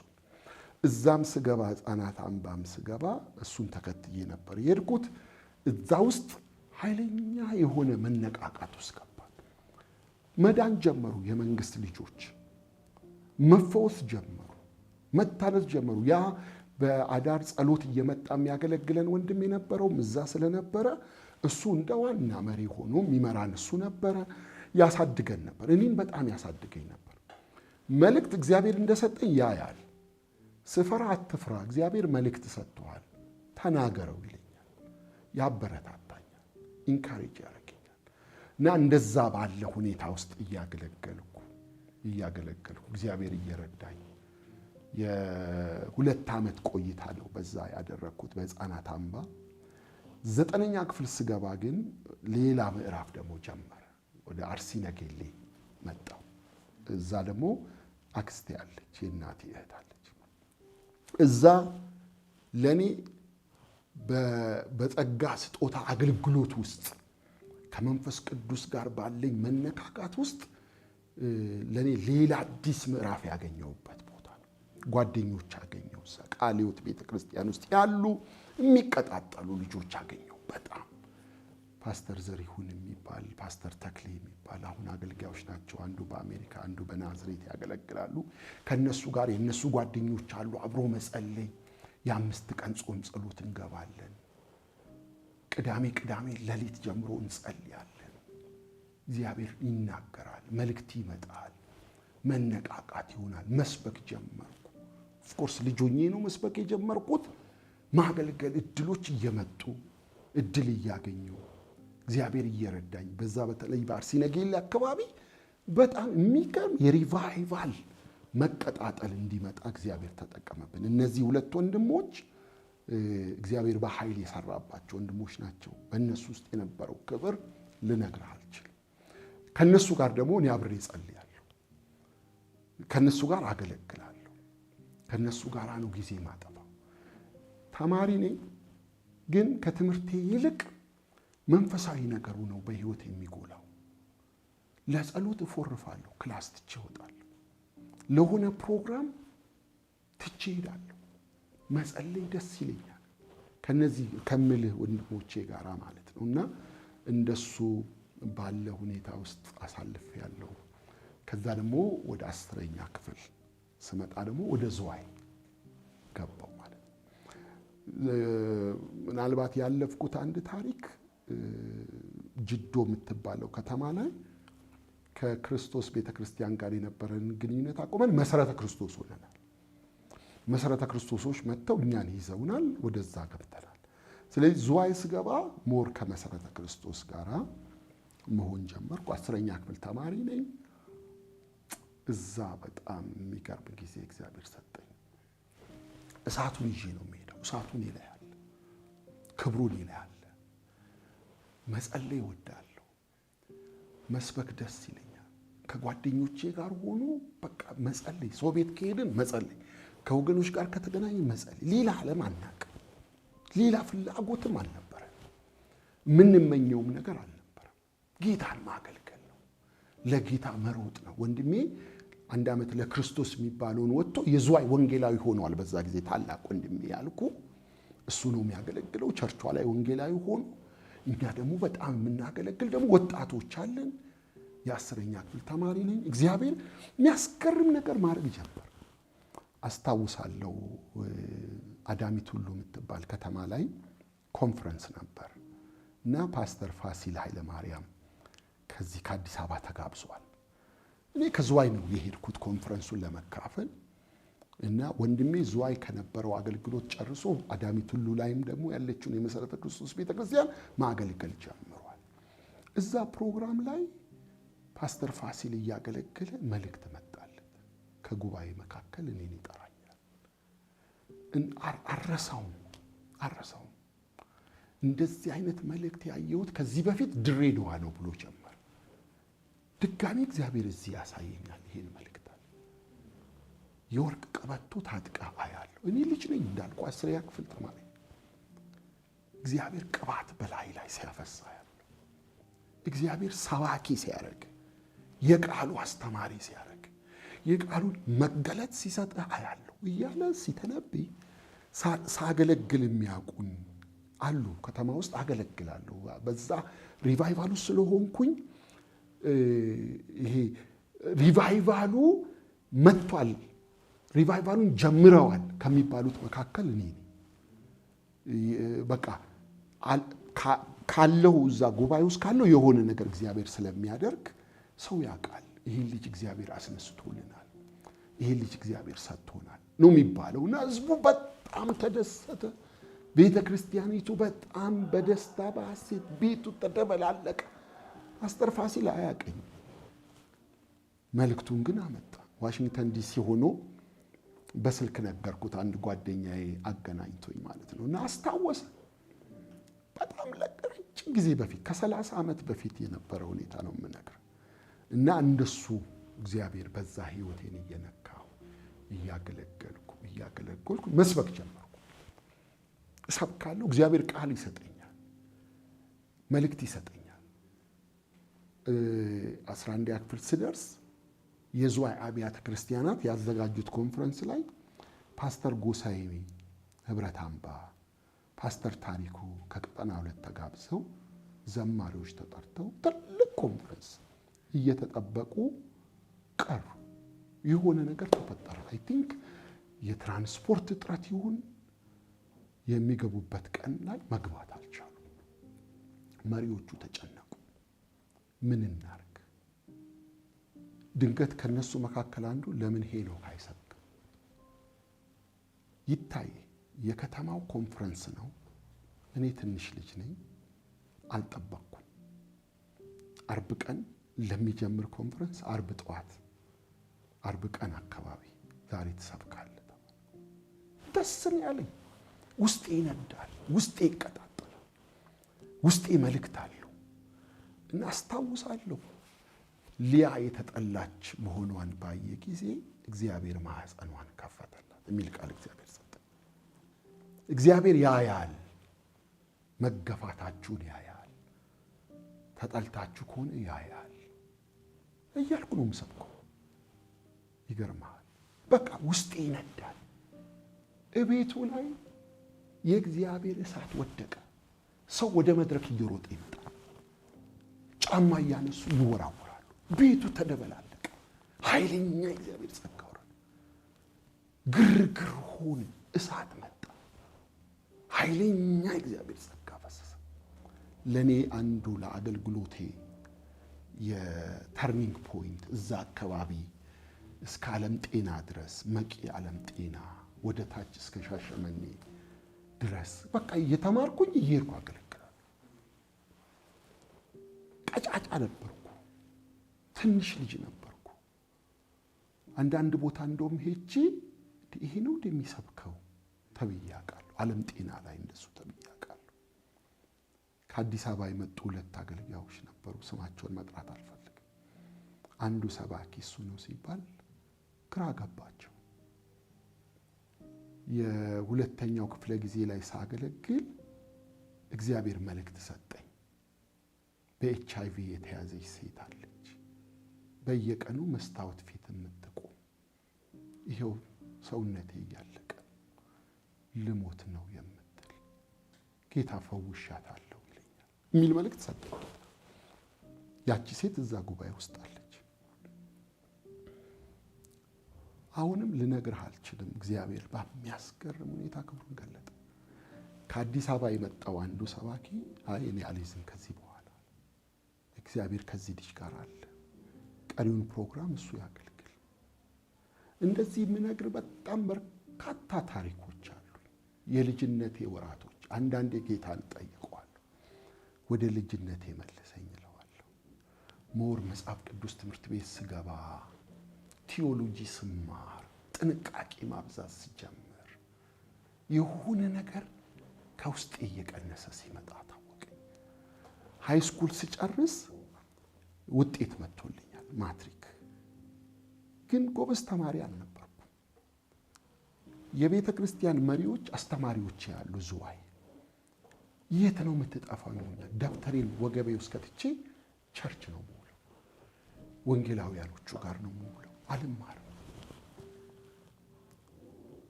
እዛም ስገባ ህፃናት አምባም ስገባ እሱን ተከትዬ ነበር የሄድኩት። እዛ ውስጥ ኃይለኛ የሆነ መነቃቃት ውስጥ ገባን። መዳን ጀመሩ። የመንግስት ልጆች መፈወስ ጀመሩ፣ መታነጽ ጀመሩ። ያ በአዳር ጸሎት እየመጣ የሚያገለግለን ወንድም የነበረውም እዛ ስለነበረ እሱ እንደ ዋና መሪ ሆኖ የሚመራን እሱ ነበረ። ያሳድገን ነበር። እኔን በጣም ያሳድገኝ ነበር። መልእክት እግዚአብሔር እንደሰጠኝ ያያል። ስፈራ አትፍራ፣ እግዚአብሔር መልእክት ሰጥቷል፣ ተናገረው ይለኛል፣ ያበረታታኛል፣ ኢንካሬጅ ያደርገኛል። እና እንደዛ ባለ ሁኔታ ውስጥ እያገለገልኩ እግዚአብሔር እየረዳኝ የ2 ዓመት ቆይታ ነው በዛ ያደረኩት በህፃናት አምባ። 9ኛ ክፍል ስገባ ግን ሌላ ምዕራፍ ደግሞ ጀመረ። ወደ አርሲ ነገሌ መጣሁ። እዛ ደግሞ አክስቴ አለች፣ የእናቴ እህት አለች። እዛ ለኔ በጸጋ ስጦታ አገልግሎት ውስጥ ከመንፈስ ቅዱስ ጋር ባለኝ መነካካት ውስጥ ለኔ ሌላ አዲስ ምዕራፍ ያገኘሁበት ቦታ ነው። ጓደኞች አገኘሁ። እዛ ቃለ ሕይወት ቤተክርስቲያን ውስጥ ያሉ የሚቀጣጠሉ ልጆች አገኘሁ። በጣም ፓስተር ዘሪሁን የሚባል ፓስተር ተክሌ የሚባል አሁን አገልጋዮች ናቸው። አንዱ በአሜሪካ አንዱ በናዝሬት ያገለግላሉ። ከነሱ ጋር የነሱ ጓደኞች አሉ። አብሮ መጸለይ፣ የ5 ቀን ጾም ጸሎት እንገባለን። ቅዳሜ ሌሊት ጀምሮ እንጸልያለን። እግዚአብሔር ይናገራል፣ መልእክት ይመጣል፣ መነቃቃት ይሆናል። መስበክ ጀመርኩ። ኦፍኮርስ ልጆኜ ነው መስበክ የጀመርኩት። ማገልገል እድሎች እየመጡ እድል እያገኘሁ እግዚአብሔር እየረዳኝ በዛ በተለይ በአርሲ ነገሌ አካባቢ በጣም የሚገርም የሪቫይቫል መቀጣጠል እንዲመጣ እግዚአብሔር ተጠቀመብን። እነዚህ 2 ወንድሞች እግዚአብሔር በኃይል የሰራባቸው ወንድሞች ናቸው። በእነሱ ውስጥ የነበረው ክብር ልነግርህ አልችልም። ከነሱ ጋር ደግሞ እኔ አብሬ ጸልያለሁ፣ ከነሱ ጋር አገለግላለሁ፣ ከነሱ ጋር ነው ጊዜ ማጠፋው። ተማሪ ነኝ፣ ግን ከትምህርቴ ይልቅ መንፈሳዊ ነገሩ ነው በህይወት የሚጎላው። ለጸሎት እፎርፋለሁ፣ ክላስ ትቼ እወጣለሁ፣ ለሆነ ፕሮግራም ትቼ እሄዳለሁ። መጸለይ ደስ ይለኛል ከነዚህ ከምልህ ወንድሞቼ ጋር ማለት ነው። እና እንደሱ ባለ ሁኔታ ውስጥ አሳልፌያለሁ። ከዛ ደግሞ ወደ 10ኛ ክፍል ስመጣ ደግሞ ወደ ዝዋይ ገባሁ ማለት ነው። ምናልባት ያለፍኩት አንድ ታሪክ ጅዶ የምትባለው ከተማ ላይ ከክርስቶስ ቤተክርስቲያን ጋር የነበረን ግንኙነት አቆመን። መሰረተ ክርስቶስ ሆነናል። መሰረተ ክርስቶሶች መጥተው እኛን ይዘውናል፣ ወደዛ ገብተናል። ስለዚህ ዝዋይ ስገባ ሞር ከመሰረተ ክርስቶስ ጋር መሆን ጀመርኩ። 10ኛ ክፍል ተማሪ ነኝ። እዛ በጣም የሚገርም ጊዜ እግዚአብሔር ሰጠኝ። እሳቱን ይዤ ነው የምሄደው። እሳቱን ይለያል፣ ክብሩን ይለያል። መጸለይ እወዳለሁ፣ መስበክ ደስ ይለኛል። ከጓደኞቼ ጋር ሆኖ በቃ መጸለይ፣ ሰው ቤት ከሄድን መጸለይ፣ ከወገኖች ጋር ከተገናኘ መጸለይ። ሌላ ዓለም አናውቅም፣ ሌላ ፍላጎትም አልነበረም፣ ምንመኘውም ነገር አልነበረም። ጌታን ማገልገል ነው፣ ለጌታ መሮጥ ነው። ወንድሜ 1 ዓመት ለክርስቶስ የሚባለውን ወጥቶ የዝዋይ ወንጌላዊ ሆኗል። በዛ ጊዜ ታላቅ ወንድሜ ያልኩ እሱ ነው የሚያገለግለው። ቸርቿ ላይ ወንጌላዊ ሆኖ፣ እኛ ደግሞ በጣም የምናገለግል ደግሞ ወጣቶች አለን። የ10ኛ ክፍል ተማሪ ነኝ። እግዚአብሔር የሚያስገርም ነገር ማድረግ ጀመር። አስታውሳለሁ አዳሚት ሁሉ የምትባል ከተማ ላይ ኮንፈረንስ ነበር እና ፓስተር ፋሲል ኃይለ ማርያም ከዚህ ከአዲስ አበባ ተጋብዟል። እኔ ከዝዋይ ነው የሄድኩት ኮንፈረንሱን ለመካፈል እና ወንድሜ ዝዋይ ከነበረው አገልግሎት ጨርሶ አዳሚት ሁሉ ላይም ደግሞ ያለችውን የመሰረተ ክርስቶስ ቤተክርስቲያን ማገልገል ጀምሯል። እዛ ፕሮግራም ላይ ፓስተር ፋሲል እያገለገለ መልእክት መጣለት። ከጉባኤ መካከል እኔን ይጠራኛል። አረሳውም። እንደዚህ አይነት መልእክት ያየሁት ከዚህ በፊት ድሬዳዋ ነው ብሎ ጀመር። ድጋሚ እግዚአብሔር እዚህ ያሳየኛል ይሄን መልእክት። የወርቅ ቀበቶ ታጥቃ አያለሁ። እኔ ልጅ ነኝ እንዳልኩ 10ኛ ክፍል ተማሪ። እግዚአብሔር ቅባት በላይ ላይ ሲያፈሳ ያለው፣ እግዚአብሔር ሰባኪ ሲያደርግ፣ የቃሉ አስተማሪ ሲያደርግ፣ የቃሉን መገለጥ ሲሰጥ አያለሁ እያለ ሲተነብይ ሳገለግል የሚያውቁኝ አሉ። ከተማ ውስጥ አገለግላለሁ። በዛ ሪቫይቫሉ ስለሆንኩኝ ይሄ ሪቫይቫሉ መጥቷል፣ ሪቫይቫሉን ጀምረዋል ከሚባሉት መካከል እኔ በቃ ካለው እዛ ጉባኤ ውስጥ ካለው የሆነ ነገር እግዚአብሔር ስለሚያደርግ ሰው ያውቃል። ይሄን ልጅ እግዚአብሔር አስነስቶልናል፣ ይሄን ልጅ እግዚአብሔር ሰጥቶናል ነው የሚባለው። እና ህዝቡ በጣም ተደሰተ። ቤተ ክርስቲያኒቱ በጣም በደስታ በሐሴት ቤቱ ተደበላለቀ። ፓስተር ፋሲል አያውቅኝ፣ መልእክቱን ግን አመጣ። ዋሽንግተን ዲሲ ሆኖ በስልክ ነገርኩት። አንድ ጓደኛዬ አገናኝቶኝ ማለት ነው። እና አስታወሰ። በጣም ለረጅም ጊዜ በፊት ከ30 ዓመት በፊት የነበረ ሁኔታ ነው የምነግርህ። እና እንደሱ እግዚአብሔር በዛ ህይወቴን እየነካው እያገለገልኩ መስበክ ጀመርኩ። እሰብካለሁ። እግዚአብሔር ቃል ይሰጠኛል፣ መልእክት ይሰጠኛል። 11ኛ ክፍል ስደርስ የዝዋይ አብያተ ክርስቲያናት ያዘጋጁት ኮንፈረንስ ላይ ፓስተር ጎሳዬ ህብረት አምባ፣ ፓስተር ታሪኩ ከቀጠና 2 ተጋብዘው ዘማሪዎች ተጠርተው ትልቅ ኮንፈረንስ እየተጠበቁ ቀሩ። የሆነ ነገር ተፈጠረ። አይ ቲንክ የትራንስፖርት እጥረት ይሁን የሚገቡበት ቀን ላይ መግባት አልቻሉም። መሪዎቹ ተጨነቁ። ምን እናርግ? ድንገት ከነሱ መካከል አንዱ ለምን ሄኖክ አይሰብክም? ይታይ የከተማው ኮንፈረንስ ነው። እኔ ትንሽ ልጅ ነኝ፣ አልጠበቅኩም። አርብ ቀን ለሚጀምር ኮንፈረንስ አርብ ጠዋት፣ አርብ ቀን አካባቢ ዛሬ ትሰብካለህ። ደስ ነው ያለኝ። ውስጤ ይነዳል፣ ውስጤ ይቀጣጠላል፣ ውስጤ መልእክት አለው። እና አስታውሳለሁ ሊያ የተጠላች መሆኗን ባየ ጊዜ እግዚአብሔር ማህፀኗን ከፈተላት የሚል ቃል እግዚአብሔር ሰጠ። እግዚአብሔር ያያል፣ መገፋታችሁን ያያል፣ ተጠልታችሁ ከሆነ ያያል እያልኩ ነው የምሰብከው። ይገርማል። በቃ ውስጤ ይነዳል። እቤቱ ላይ የእግዚአብሔር እሳት ወደቀ። ሰው ወደ መድረክ እየሮጠ ይመጣል፣ ጫማ እያነሱ ይወራወራሉ። ቤቱ ተደበላለቀ። ኃይለኛ እግዚአብሔር ጸጋ ወረደ። ግርግር ሆነ፣ እሳት መጣ፣ ኃይለኛ እግዚአብሔር ጸጋ ፈሰሰ። ለኔ አንዱ ለአገልግሎቴ የተርኒንግ ፖይንት እዛ አካባቢ እስከ ዓለም ጤና ድረስ መቂ ዓለም ጤና ወደ ታች እስከ ሻሸመኔ ድረስ በቃ እየተማርኩኝ እየሄድኩ አገለግላለሁ። ቀጫጫ ነበርኩ፣ ትንሽ ልጅ ነበርኩ። አንዳንድ ቦታ እንደውም ሄጄ ይሄ ነው እንደሚሰብከው ተብያቃለሁ። ዓለም ጤና ላይ እንደሱ ተብያቃለሁ። ከአዲስ አበባ የመጡ ሁለት አገልጋዮች ነበሩ። ስማቸውን መጥራት አልፈልግም። አንዱ ሰባኪ እሱ ነው ሲባል ግራ ገባቸው። የሁለተኛው ክፍለ ጊዜ ላይ ሳገለግል እግዚአብሔር መልእክት ሰጠኝ። በኤችአይቪ የተያዘች ሴት አለች፣ በየቀኑ መስታወት ፊት የምትቆም ይሄው ሰውነቴ እያለቀ ልሞት ነው የምትል ጌታ ፈውሻታለሁ ይለኛል የሚል መልእክት ሰጠኝ። ያቺ ሴት እዛ ጉባኤ ውስጥ አለች። አሁንም ልነግርህ አልችልም። እግዚአብሔር በሚያስገርም ሁኔታ ክብሩን ገለጠ። ከአዲስ አበባ የመጣው አንዱ ሰባኪ አይ እኔ አልይዝም ከዚህ በኋላ እግዚአብሔር ከዚህ ልጅ ጋር አለ፣ ቀሪውን ፕሮግራም እሱ ያገልግል። እንደዚህ የምነግር በጣም በርካታ ታሪኮች አሉ። የልጅነቴ ወራቶች አንዳንዴ ጌታን ጠይቀዋለሁ፣ ወደ ልጅነቴ መልሰኝ እለዋለሁ። ሞር መጽሐፍ ቅዱስ ትምህርት ቤት ስገባ ቲዮሎጂ ስማር ጥንቃቄ ማብዛት ሲጀምር የሆነ ነገር ከውስጥ እየቀነሰ ሲመጣ ታወቀኝ። ሃይ ስኩል ስጨርስ ውጤት መጥቶልኛል ማትሪክ፣ ግን ጎበዝ ተማሪ አልነበርኩም። የቤተ ክርስቲያን መሪዎች አስተማሪዎች ያሉ ዝዋይ የት ነው የምትጠፋው ይሉኛል። ደብተሬን ወገቤ ውስጥ ከትቼ ቸርች ነው የምውለው፣ ወንጌላውያኖቹ ጋር ነው የምውለው። አልማርም።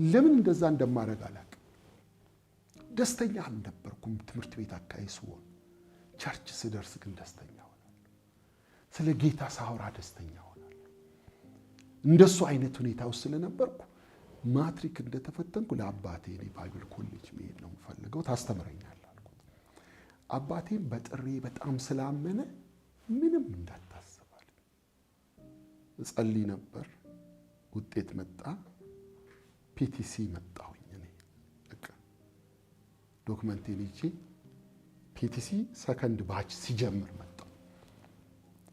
ለምን እንደዛ እንደማደርግ አላውቅም። ደስተኛ አልነበርኩም ትምህርት ቤት አካባቢ ስሆን። ቸርች ስደርስ ግን ደስተኛ ሆናለሁ። ስለ ጌታ ሳወራ ደስተኛ ሆናለሁ። እንደሱ አይነት ሁኔታ ውስጥ ስለነበርኩ ማትሪክ እንደተፈተንኩ ለአባቴ እኔ ባይብል ኮሌጅ መሄድ ነው የምፈልገው ታስተምረኛለህ አልኩት። አባቴም በጥሬ በጣም ስላመነ ምንም እንዳታስባል እጸልይ ነበር። ውጤት መጣ። ፒቲሲ መጣሁኝ። እኔ በቃ ዶክመንቴን ይዤ ፒቲሲ ሰከንድ ባች ሲጀምር መጣሁ።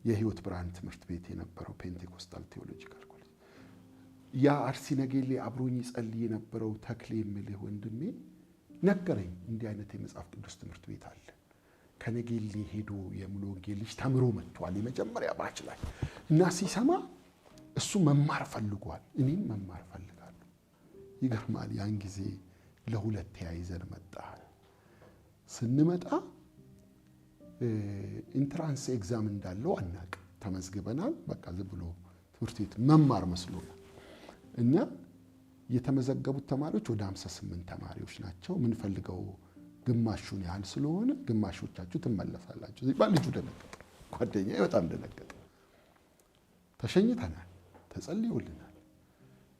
የህይወት ብርሃን ትምህርት ቤት የነበረው ፔንቴኮስታል ቴዎሎጂካል ኮሌጅ ያ አርሲ ነገሌ አብሮኝ ይጸልይ የነበረው ተክሌ የሚልህ ወንድሜ ነገረኝ፣ እንዲህ አይነት የመጽሐፍ ቅዱስ ትምህርት ቤት አለ። ከነገሌ ሄዶ የሙሉ ወንጌል ልጅ ተምሮ መጥቷል የመጀመሪያ ባች ላይ እና ሲሰማ እሱ መማር ፈልጓል፣ እኔም መማር ፈልጋለሁ። ይገርማል። ያን ጊዜ ለሁለት ተያይዘን መጣን። ስንመጣ ኢንትራንስ ኤግዛም እንዳለው አናውቅም። ተመዝግበናል። በቃ ዝም ብሎ ትምህርት ቤት መማር መስሎናል። እና የተመዘገቡት ተማሪዎች ወደ 58 ተማሪዎች ናቸው። ምን ፈልገው ግማሹን ያህል ስለሆነ ግማሾቻችሁ ትመለሳላችሁ ሲባል ልጁ ደነገጠ። ጓደኛዬ በጣም ደነገጠ። ተሸኝተናል፣ ተጸልዮልናል።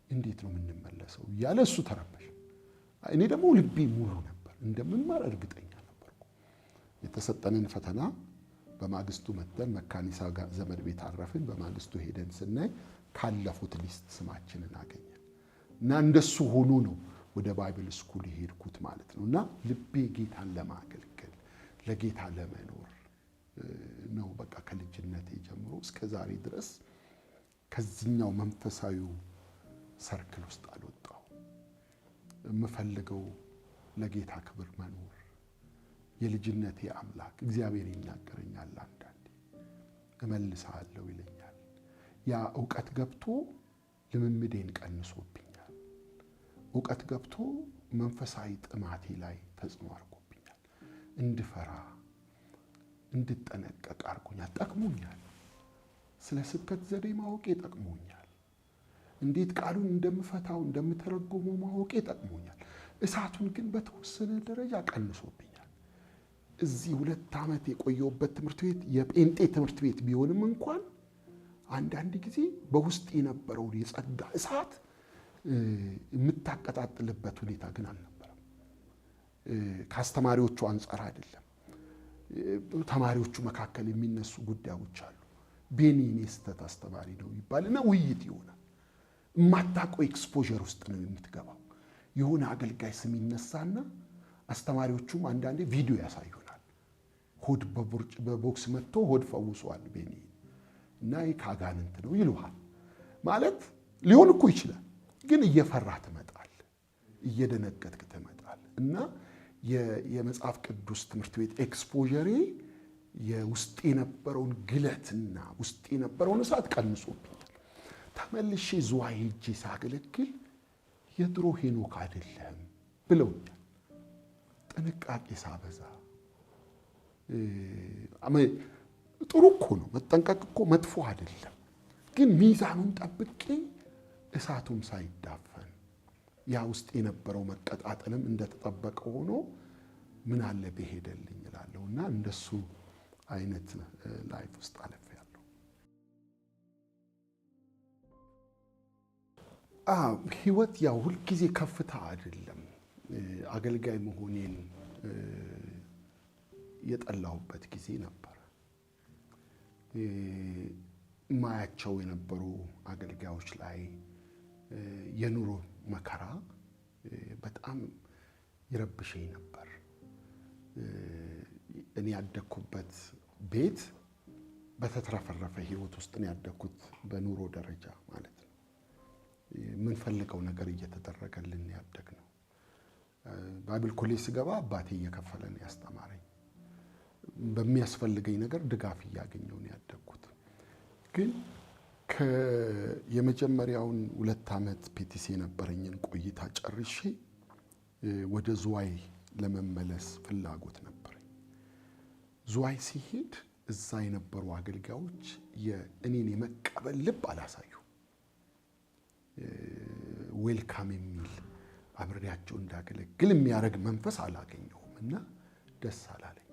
እንዴት ነው የምንመለሰው እያለ እሱ ተረበሸ። እኔ ደግሞ ልቤ ሙሉ ነበር፣ እንደምማር እርግጠኛ ነበርኩ። የተሰጠንን ፈተና በማግስቱ መተን መካኒሳ ጋር ዘመድ ቤት አረፍን። በማግስቱ ሄደን ስናይ ካለፉት ሊስት ስማችንን አገኘን እና እንደሱ ሆኖ ነው ወደ ባይብል ስኩል የሄድኩት ማለት ነው። እና ልቤ ጌታን ለማገልገል ለጌታ ለመኖር ነው። በቃ ከልጅነቴ ጀምሮ እስከ ዛሬ ድረስ ከዚህኛው መንፈሳዊ ሰርክል ውስጥ አልወጣው። የምፈልገው ለጌታ ክብር መኖር። የልጅነቴ አምላክ እግዚአብሔር ይናገረኛል፣ አንዳንዴ እመልሳለሁ ይለኛል። ያ ዕውቀት ገብቶ ልምምዴን ቀንሶብኛል። ዕውቀት ገብቶ መንፈሳዊ ጥማቴ ላይ ተጽዕኖ አድርጎብኛል። እንድፈራ እንድጠነቀቅ አድርጎኛል፣ ጠቅሞኛል። ስለ ስብከት ዘዴ ማወቄ ጠቅሞኛል። እንዴት ቃሉን እንደምፈታው እንደምተረጎመው ማወቄ ጠቅሞኛል። እሳቱን ግን በተወሰነ ደረጃ ቀንሶብኛል። እዚህ 2 ዓመት የቆየሁበት ትምህርት ቤት የጴንጤ ትምህርት ቤት ቢሆንም እንኳን አንዳንድ ጊዜ በውስጥ የነበረውን የጸጋ እሳት የምታቀጣጥልበት ሁኔታ ግን አልነበረም። ከአስተማሪዎቹ አንጻር አይደለም። ተማሪዎቹ መካከል የሚነሱ ጉዳዮች አሉ። ቤኒኔ ስተት አስተማሪ ነው ይባልና ውይይት ይሆናል። የማታውቀው ኤክስፖዠር ውስጥ ነው የምትገባው። የሆነ አገልጋይ ስም ይነሳና አስተማሪዎቹም አንዳንዴ ቪዲዮ ያሳዩናል። ሆድ በቦክስ መጥቶ ሆድ ፈውሷል ቤኒ እና ይካጋንንት ነው ይሉሃል። ማለት ሊሆን እኮ ይችላል። ግን እየፈራህ ትመጣለህ፣ እየደነገጥክ ትመጣለህ። እና የመጽሐፍ ቅዱስ ትምህርት ቤት ኤክስፖዠሬ የውስጥ የነበረውን ግለትና ውስጥ የነበረውን እሳት ቀንሶብኛል። ተመልሼ ዝዋይ ሄጄ ሳገለግል የድሮ ሄኖክ አይደለም ብለውኛል። ጥንቃቄ ሳበዛ ጥሩ እኮ ነው፣ መጠንቀቅ እኮ መጥፎ አይደለም። ግን ሚዛኑን ጠብቄ እሳቱም ሳይዳፈን ያ ውስጥ የነበረው መቀጣጠልም እንደተጠበቀ ሆኖ ምን አለ በሄደልኝ እላለሁ። እና እንደሱ አይነት ላይፍ ውስጥ አልፌያለሁ። ህይወት ያው ሁልጊዜ ከፍታ አይደለም። አገልጋይ መሆኔን የጠላሁበት ጊዜ ነበር። ማያቸው የነበሩ አገልጋዮች ላይ የኑሮ መከራ በጣም ይረብሸኝ ነበር። እኔ ያደኩበት ቤት በተትረፈረፈ ህይወት ውስጥ ነው ያደኩት፣ በኑሮ ደረጃ ማለት ነው። ምን ፈልገው ነገር እየተደረገልን ያደግነው። ባይብል ኮሌጅ ስገባ አባቴ እየከፈለ ነው ያስተማረኝ። በሚያስፈልገኝ ነገር ድጋፍ እያገኘው ነው ያደግኩት። ግን የመጀመሪያውን 2 ዓመት ፒቲሲ የነበረኝን ቆይታ ጨርሼ ወደ ዝዋይ ለመመለስ ፍላጎት ነበረኝ። ዝዋይ ሲሄድ እዛ የነበሩ አገልጋዮች የእኔን የመቀበል ልብ አላሳዩ። ዌልካም የሚል አብሬያቸው እንዳገለግል የሚያደርግ መንፈስ አላገኘሁም እና ደስ አላለኝ።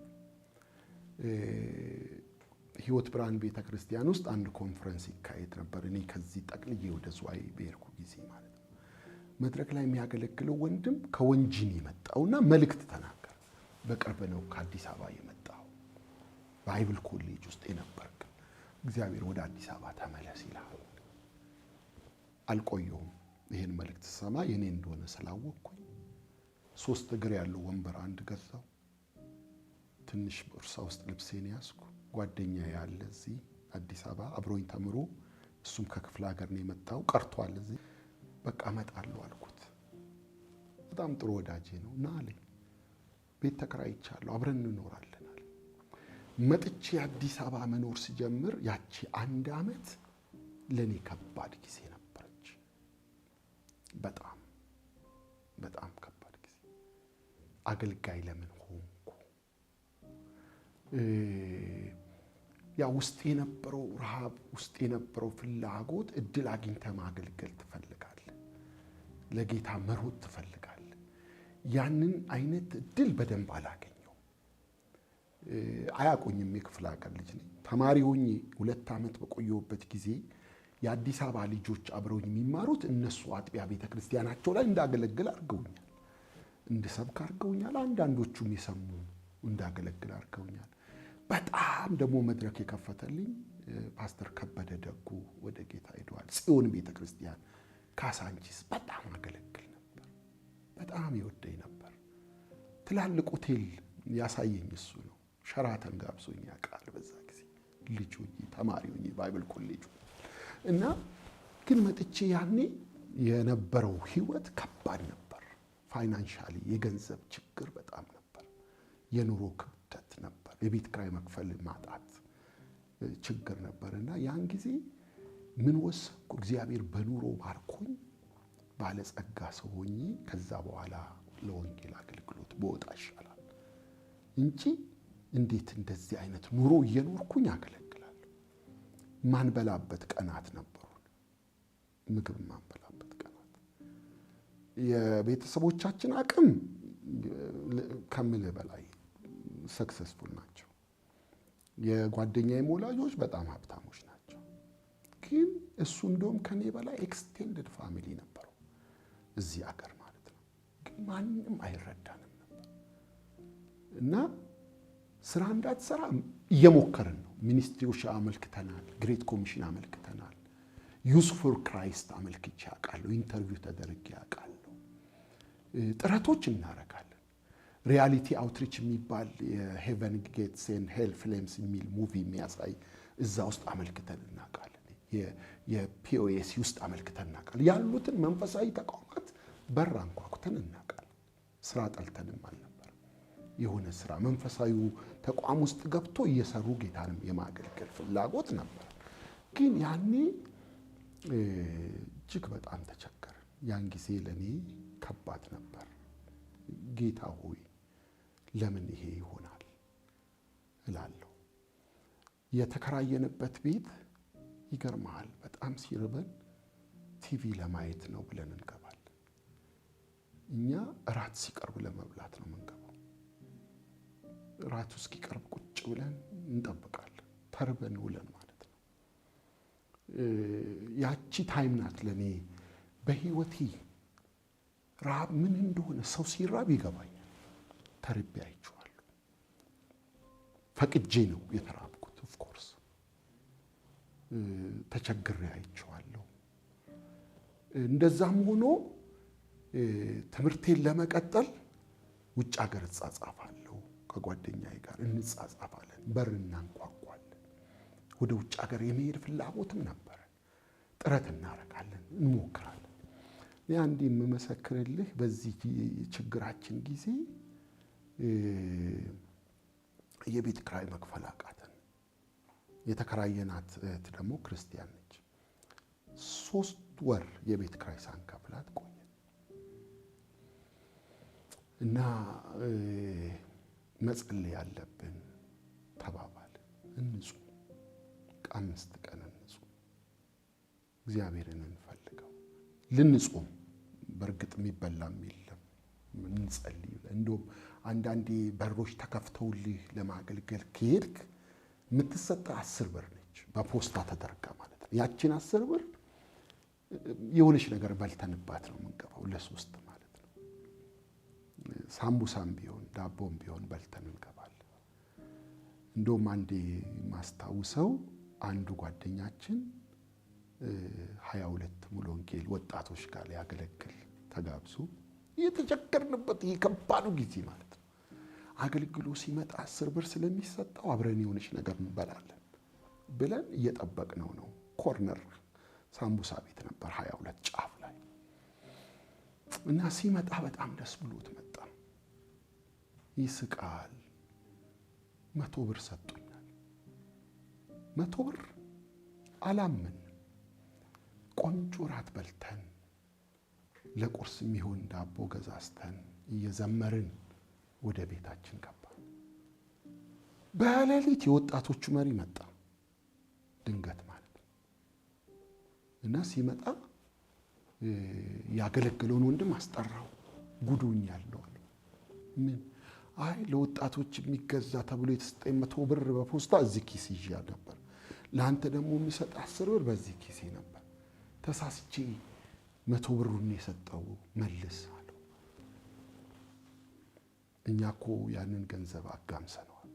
ህይወት ብርሃን ቤተክርስቲያን ውስጥ አንድ ኮንፈረንስ ይካሄድ ነበር። እኔ ከዚህ ጠቅልዬ ወደ ዝዋይ በሄድኩ ጊዜ ማለት ነው። መድረክ ላይ የሚያገለግለው ወንድም ከወንጂ ነው የመጣውና መልእክት ተናገረ። በቅርብ ነው ከአዲስ አበባ የመጣው፣ ባይብል ኮሌጅ ውስጥ የነበርክ፣ እግዚአብሔር ወደ አዲስ አበባ ተመለስ ይላል። አልቆየሁም። ይሄን መልእክት ሰማ የኔ እንደሆነ ስላወቅኩኝ 3 እግር ያለው ወንበር አንድ ገዛው። ትንሽ ቦርሳ ውስጥ ልብሴን ያዝኩ። ጓደኛ ያለ እዚህ አዲስ አበባ አብሮኝ ተምሮ እሱም ከክፍለ ሀገር ነው የመጣው፣ ቀርቷል እዚህ። በቃ እመጣለሁ አልኩት። በጣም ጥሩ ወዳጄ ነው እና አለኝ ቤት ተከራይቻለሁ አብረን እንኖራለን አለ። መጥቼ አዲስ አበባ መኖር ሲጀምር ያቺ 1 ዓመት ለኔ ከባድ ጊዜ ነበረች። በጣም በጣም ከባድ ጊዜ። አገልጋይ ለምን ሆንኩ? ያ ውስጥ የነበረው ረሃብ፣ ውስጥ የነበረው ፍላጎት፣ እድል አግኝተ ማገልገል ትፈልጋለህ፣ ለጌታ መሮጥ ትፈልጋለህ። ያንን አይነት እድል በደንብ አላገኘው። አያቆኝም። የክፍለ ሀገር ልጅ ነኝ። ተማሪ ሆኜ 2 ዓመት በቆየሁበት ጊዜ የአዲስ አበባ ልጆች አብረውኝ የሚማሩት እነሱ አጥቢያ ቤተክርስቲያናቸው ላይ እንዳገለግል አድርገውኛል፣ እንድሰብክ አድርገውኛል። አንዳንዶቹም የሰሙ እንዳገለግል አድርገውኛል። በጣም ደግሞ መድረክ የከፈተልኝ ፓስተር ከበደ ደጉ ወደ ጌታ ሄዷል። ጽዮን ቤተክርስቲያን ካሳንቺስ በጣም አገለግል ነበር። በጣም ይወደኝ ነበር። ትላልቅ ሆቴል ያሳየኝ እሱ ነው። ሸራተን ጋብዞኝ ያውቃል። በዛ ጊዜ ልጅ ሆኜ ተማሪ ሆኜ ባይብል ኮሌጅ እና ግን መጥቼ ያኔ የነበረው ህይወት ከባድ ነበር። ፋይናንሻሊ የገንዘብ ችግር በጣም ነበር። የኑሮ ክብደት ነበር። የቤት ኪራይ መክፈል ማጣት ችግር ነበርና ያን ጊዜ ምን ወሰንኩ? እግዚአብሔር በኑሮ ባርኮኝ ባለጸጋ ሰው ሆኜ ከዛ በኋላ ለወንጌል አገልግሎት በወጣ ይሻላል እንጂ እንዴት እንደዚህ አይነት ኑሮ እየኖርኩኝ አገለግላለሁ። ማንበላበት ቀናት ነበሩን። ምግብ ማንበላበት ቀናት። የቤተሰቦቻችን አቅም ከምልህ በላይ ሰክሰስፉል ናቸው። የጓደኛዬ ወላጆች በጣም ሀብታሞች ናቸው። ግን እሱ እንደውም ከኔ በላይ ኤክስቴንድድ ፋሚሊ ነበሩ እዚህ አገር ማለት ነው። ግን ማንንም አይረዳንም ነበር እና ስራ እንዳትሰራ እየሞከርን ነው። ሚኒስትሪዎች አመልክተናል፣ ግሬት ኮሚሽን አመልክተናል፣ ዩዝ ፎር ክራይስት አመልክቼ አውቃለሁ፣ ኢንተርቪው ተደርጌ አውቃለሁ። ጥረቶች እናደርጋለን። ሪያሊቲ አውትሪች የሚባል የሄቨን ጌትስ ኤንድ ሄል ፍሌምስ የሚል ሙቪ የሚያሳይ እዛ ውስጥ አመልክተን እናውቃለን። የፒኦኤስ ውስጥ አመልክተን እናውቃለን። ያሉትን መንፈሳዊ ተቋማት በር አንኳኩተን እናውቃለን። ስራ ጠልተንም አልነበረም። የሆነ ስራ መንፈሳዊ ተቋም ውስጥ ገብቶ እየሰሩ ጌታንም የማገልገል ፍላጎት ነበር። ግን ያኔ እጅግ በጣም ተቸገርን። ያን ጊዜ ለኔ ከባድ ነበር። ጌታ ሆይ ለምን ይሄ ይሆናል እላለሁ። የተከራየንበት ቤት ይገርማል፣ በጣም ሲርበን ቲቪ ለማየት ነው ብለን እንገባለን። እኛ እራት ሲቀርብ ለመብላት ነው የምንገባው። እራቱ እስኪቀርብ ቁጭ ብለን እንጠብቃለን፣ ተርበን ውለን ማለት ነው። ያቺ ታይም ናት ለኔ በህይወቴ ራብ ምን እንደሆነ። ሰው ሲራብ ይገባኛል። ተርቤ አይቼዋለሁ። ፈቅጄ ነው የተራብኩት። ኦፍ ኮርስ ተቸግሬ አይቼዋለሁ። እንደዛም ሆኖ ትምህርቴን ለመቀጠል ውጭ ሀገር እጻጻፋለሁ። ከጓደኛዬ ጋር እንጻጻፋለን፣ በር እናንኳኳለን። ወደ ውጭ ሀገር የመሄድ ፍላጎትም ነበረ። ጥረት እናደርጋለን፣ እንሞክራለን። አንዴ የምመሰክርልህ በዚህ ችግራችን ጊዜ የቤት ክራይ መክፈል አቃተን። የተከራየናት እህት ደግሞ ክርስቲያን ነች። 3 ወር የቤት ክራይ ሳንከፍላት ቆየን እና መጸለይ ያለብን ተባባልን። እንጹም፣ 5 ቀን እንጹም፣ እግዚአብሔርን እንፈልገው። ልንጾም በእርግጥ የሚበላም የለም፣ እንጸልይ። እንደውም አንዳንዴ በሮች ተከፍተውልህ ለማገልገል ከሄድክ የምትሰጠ 10 ብር ነች፣ በፖስታ ተደርጋ ማለት ነው። ያችን 10 ብር የሆነች ነገር በልተንባት ነው የምንገባው፣ ለ3 ማለት ነው። ሳምቡሳም ቢሆን ዳቦም ቢሆን በልተን እንገባለን። እንደውም አንዴ ማስታውሰው አንዱ ጓደኛችን 22 ሙሉ ወንጌል ወጣቶች ጋር ሊያገለግል ተጋብዞ የተቸገርንበት የከባዱ ጊዜ ማለት ነው። አገልግሎ ሲመጣ 10 ብር ስለሚሰጠው አብረን የሆነች ነገር እንበላለን ብለን እየጠበቅነው ነው። ኮርነር ሳምቡሳ ቤት ነበር 22 ጫፍ ላይ እና ሲመጣ በጣም ደስ ብሎት መጣ። ይስቃል። 100 ብር ሰጡኛል። 100 ብር አላምን። ቆንጆ ራት በልተን ለቁርስ የሚሆን ዳቦ ገዛዝተን እየዘመርን ወደ ቤታችን ገባን። በሌሊት የወጣቶቹ መሪ መጣ፣ ድንገት ማለት ነው። እና ሲመጣ ያገለገለውን ወንድም አስጠራው። ጉዱኛለሁ አለ። ምን? አይ ለወጣቶች የሚገዛ ተብሎ የተሰጠኝ 100 ብር በፖስታ እዚህ ኪስ ይዤ ነበር፣ ለአንተ ደግሞ የሚሰጥ 10 ብር በዚህ ኪስ ነበር፣ ተሳስቼ 100 ብሩን የሰጠው መልስ አለው። እኛ እኮ ያንን ገንዘብ አጋምሰነዋል።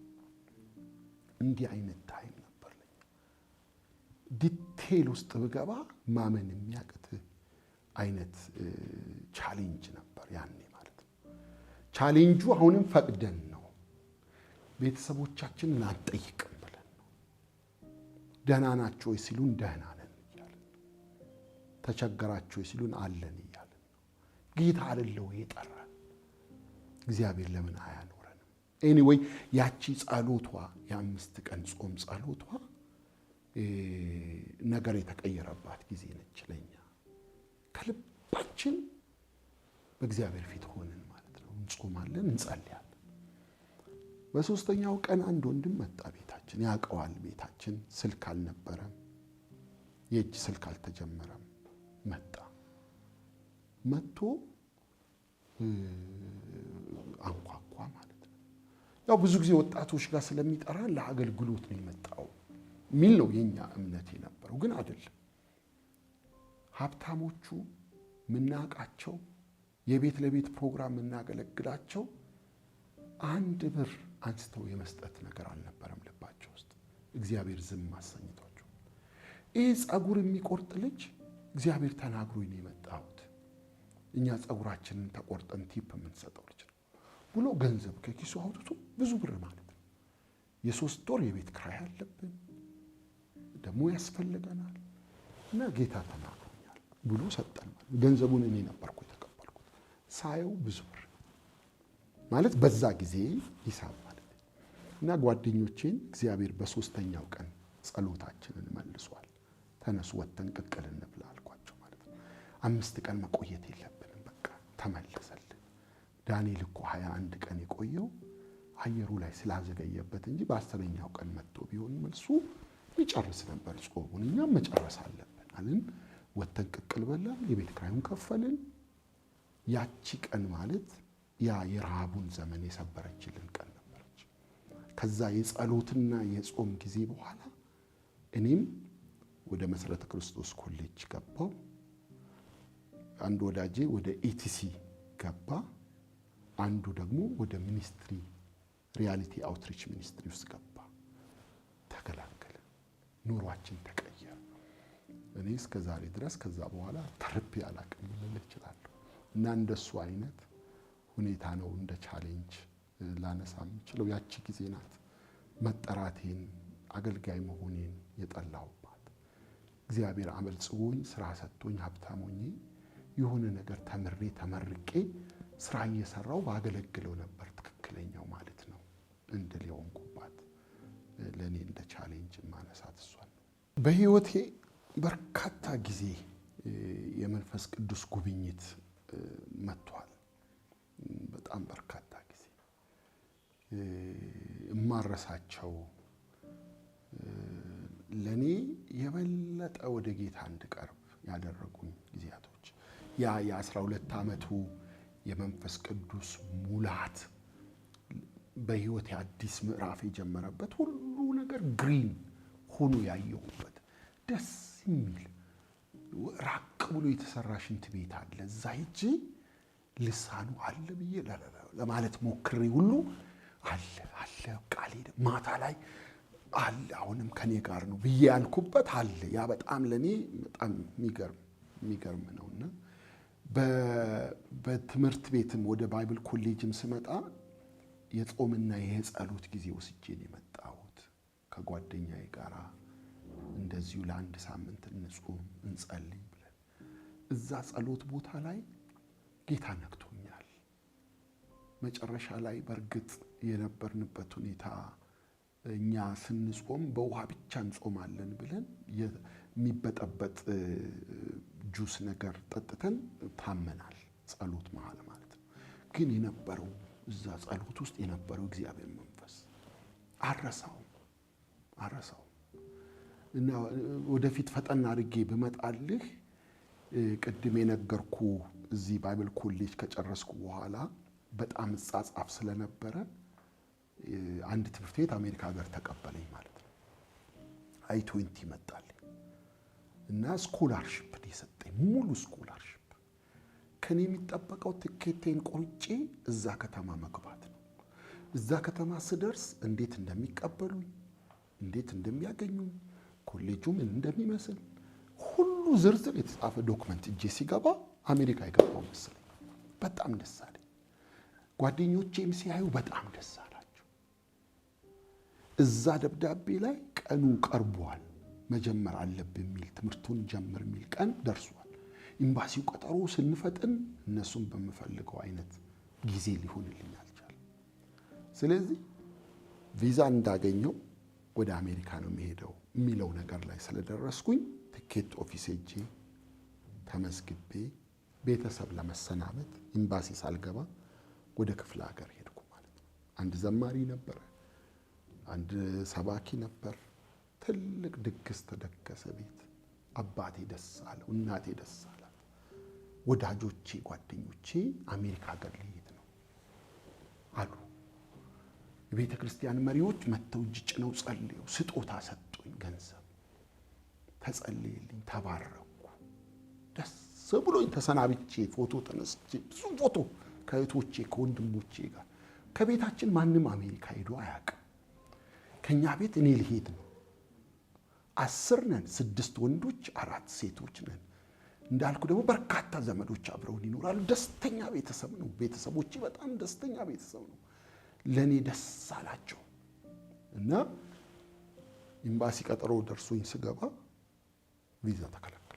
እንዲህ አይነት ታይም ነበር ለኛ። ዲቴል ውስጥ ብገባ ማመን የሚያቅት አይነት ቻሌንጅ ነበር ያኔ ማለት ነው። ቻሌንጁ አሁንም ፈቅደን ነው፣ ቤተሰቦቻችንን አንጠይቅም ብለን ነው። ደህና ናቸው ሲሉን ደህና ነን እያልን ነው። ተቸገራቸው ሲሉን አለን እያልን ነው። ጌታ አይደለው የጠራን? እግዚአብሔር ለምን አያኖረንም? ኤኒዌይ ያቺ ጸሎቷ የ5 ቀን ጾም ጸሎቷ ነገር የተቀየረባት ጊዜ ነች ለኛ። ከልባችን በእግዚአብሔር ፊት ሆነን ማለት ነው እንጾማለን፣ እንጸልያለን። በ3ኛው ቀን አንድ ወንድም መጣ ቤታችን። ያውቀዋል ቤታችን ስልክ አልነበረም፣ የእጅ ስልክ አልተጀመረም። መጥቶ አንኳኳ ማለት ነው። ያው ብዙ ጊዜ ወጣቶች ጋር ስለሚጠራ ለአገልግሎት ነው የመጣው ሚል ነው የኛ እምነት የነበረው። ግን አይደለም። ሀብታሞቹ ምናቃቸው የቤት ለቤት ፕሮግራም ምናገለግላቸው 1 ብር አንስተው የመስጠት ነገር አልነበረም ልባቸው ውስጥ። እግዚአብሔር ዝም አሰኝቷቸው። ይህ ጸጉር የሚቆርጥ ልጅ እግዚአብሔር ተናግሮኝ ነው የመጣሁት፣ እኛ ጸጉራችንን ተቆርጠን ቲፕ የምንሰጠው ልጅ ነው ብሎ ገንዘብ ከኪሱ አውጥቶ ብዙ ብር ማለት ነው። የ3 ወር የቤት ክራይ አለብን፣ ደግሞ ያስፈልገናል። እና ጌታ ተናግሮኛል ብሎ ሰጠን። ገንዘቡን እኔ ነበርኩ የተቀበልኩት። ሳየው ብዙ ብር ማለት በዛ ጊዜ ሂሳብ ማለት እና ጓደኞቼን እግዚአብሔር በሶስተኛው ቀን ጸሎታችንን መልሷል። ተነሱ ወተን ቅቅል እንብላ አልኳቸው ማለት ነው። 5 ቀን መቆየት የለብንም በቃ ተመለሰልን። ዳንኤል እኮ 21 ቀን የቆየው አየሩ ላይ ስላዘገየበት እንጂ በ10ኛው ቀን መጥቶ ቢሆን መልሱ ይጨርስ ነበር ጾሙን። እኛም መጨረስ አለብን አልን። ወተን ቅቅል በላን፣ የቤት ኪራዩን ከፈልን። ያቺ ቀን ማለት ያ የረሃቡን ዘመን የሰበረችልን ቀን ነበረች። ከዛ የጸሎትና የጾም ጊዜ በኋላ እኔም ወደ መሰረተ ክርስቶስ ኮሌጅ ገባው። አንዱ ወዳጄ ወደ ኢቲሲ ገባ፣ አንዱ ደግሞ ወደ ሚኒስትሪ ሪያሊቲ አውትሪች ሚኒስትሪ ውስጥ ገባ። ተገላገለ፣ ኑሯችን ተቀየረ። እኔ እስከ ዛሬ ድረስ ከዛ በኋላ ተርቤ አላቅም ልል እችላለሁ። እና እንደሱ አይነት ሁኔታ ነው እንደ ቻሌንጅ ላነሳ የምችለው። ያቺ ጊዜ ናት መጠራቴን አገልጋይ መሆኔን የጠላሁባት። እግዚአብሔር አበልጽጎኝ ስራ ሰጥቶኝ ሀብታም ሆኜ የሆነ ነገር ተመርቄ ስራ እየሰራው ባገለግለው ነበር ትክክለኛው ማለት ነው እንድል የሆንኩባት። ለእኔ እንደ ቻሌንጅ ማነሳት እሷን ነው። በህይወቴ በርካታ ጊዜ የመንፈስ ቅዱስ ጉብኝት መጥቷል። በጣም በርካታ ጊዜ እማረሳቸው ለኔ የበለጠ ወደ ጌታ እንድቀርብ ያደረጉኝ ጊዜያቶች ያ የ12 ዓመቱ የመንፈስ ቅዱስ ሙላት በህይወቴ አዲስ ምዕራፍ የጀመረበት ሁሉ ነገር ግሪን ሆኖ ያየሁበት ደስ የሚል ራቅ ብሎ የተሰራ ሽንት ቤት አለ። እዛ ሂጄ ልሳኑ አለ ብዬ ለማለት ሞክሬ ሁሉ አለ ቃሌ ማታ ላይ አለ አሁንም ከኔ ጋር ነው ብዬ ያልኩበት አለ። ያ በጣም ለኔ በጣም የሚገርም ነውና በትምህርት ቤትም ወደ ባይብል ኮሌጅም ስመጣ የጾምና የጸሎት ጊዜ ወስጄ ነው የመጣሁት። ከጓደኛዬ ጋር እንደዚሁ ለአንድ ሳምንት እንጾም እንጸልይ ብለን እዛ ጸሎት ቦታ ላይ ጌታ ነክቶኛል። መጨረሻ ላይ በርግጥ የነበርንበት ሁኔታ እኛ ስንጾም በውሃ ብቻ እንጾማለን ብለን የሚበጠበጥ ጁስ ነገር ጠጥተን ታመናል። ጸሎት መሃል ማለት ነው። ግን የነበረው እዛ ጸሎት ውስጥ የነበረው እግዚአብሔር መንፈስ አረሳው እና ወደፊት ፈጠን አድርጌ በመጣልህ ቅድም የነገርኩ እዚህ ባይብል ኮሌጅ ከጨረስኩ በኋላ በጣም ጻጻፍ ስለነበረ አንድ ትምህርት ቤት አሜሪካ ሀገር ተቀበለኝ ማለት ነው። I-20 መጣልኝ እና ስኮላርሺፕ የሰጠኝ ሙሉ ስኮላርሺፕ። ከኔ የሚጠበቀው ትኬቴን ቆርጬ እዛ ከተማ መግባት ነው። እዛ ከተማ ስደርስ እንዴት እንደሚቀበሉኝ፣ እንዴት እንደሚያገኙኝ፣ ኮሌጁ ምን እንደሚመስል ሁሉ ዝርዝር የተጻፈ ዶክመንት እጄ ሲገባ አሜሪካ የገባው መሰለኝ። በጣም ደስ አለኝ። ጓደኞቼም ሲያዩ በጣም ደስ አላቸው። እዛ ደብዳቤ ላይ ቀኑ ቀርቧል፣ መጀመር አለብን የሚል ትምህርቱን ጀምር የሚል ቀን ደርሷል። ኤምባሲው ቀጠሮ ስንፈጥን እነሱም በመፈልገው አይነት ጊዜ ሊሆንልኝ አልቻለም። ስለዚህ ቪዛ እንዳገኘው ወደ አሜሪካ ነው የሚሄደው የሚለው ነገር ላይ ስለደረስኩኝ ትኬት ኦፊስ ሄጄ ተመዝግቤ ቤተሰብ ለመሰናበት ኤምባሲ ሳልገባ ወደ ክፍለ ሀገር ሄድኩ ማለት ነው። አንድ ዘማሪ ነበር፣ አንድ ሰባኪ ነበር። ትልቅ ድግስ ተደገሰ ቤት። አባቴ ደስ አለው፣ እናቴ ደስ አላት። ወዳጆቼ ጓደኞቼ አሜሪካ ሀገር ሊሄድ ነው አሉ። የቤተ ክርስቲያን መሪዎች መጥተው እጅ ጭነው ጸልየው ስጦታ ሰጡኝ፣ ገንዘብ ተጸልየልኝ፣ ተባረኩ። ደስ ብሎኝ ተሰናብቼ ፎቶ ተነስቼ ብዙ ፎቶ ከእህቶቼ ከወንድሞቼ ጋር። ከቤታችን ማንም አሜሪካ ሄዶ አያውቅም። ከኛ ቤት እኔ ልሄድ ነው። 10 ነን፣ 6 ወንዶች 4 ሴቶች ነን። እንዳልኩ ደግሞ በርካታ ዘመዶች አብረውን ይኖራሉ። ደስተኛ ቤተሰብ ነው። ቤተሰቦቼ በጣም ደስተኛ ቤተሰብ ነው። ለኔ ደስ አላቸው እና ኤምባሲ ቀጠሮ ደርሶኝ ስገባ ቪዛ ተከለከልኩ።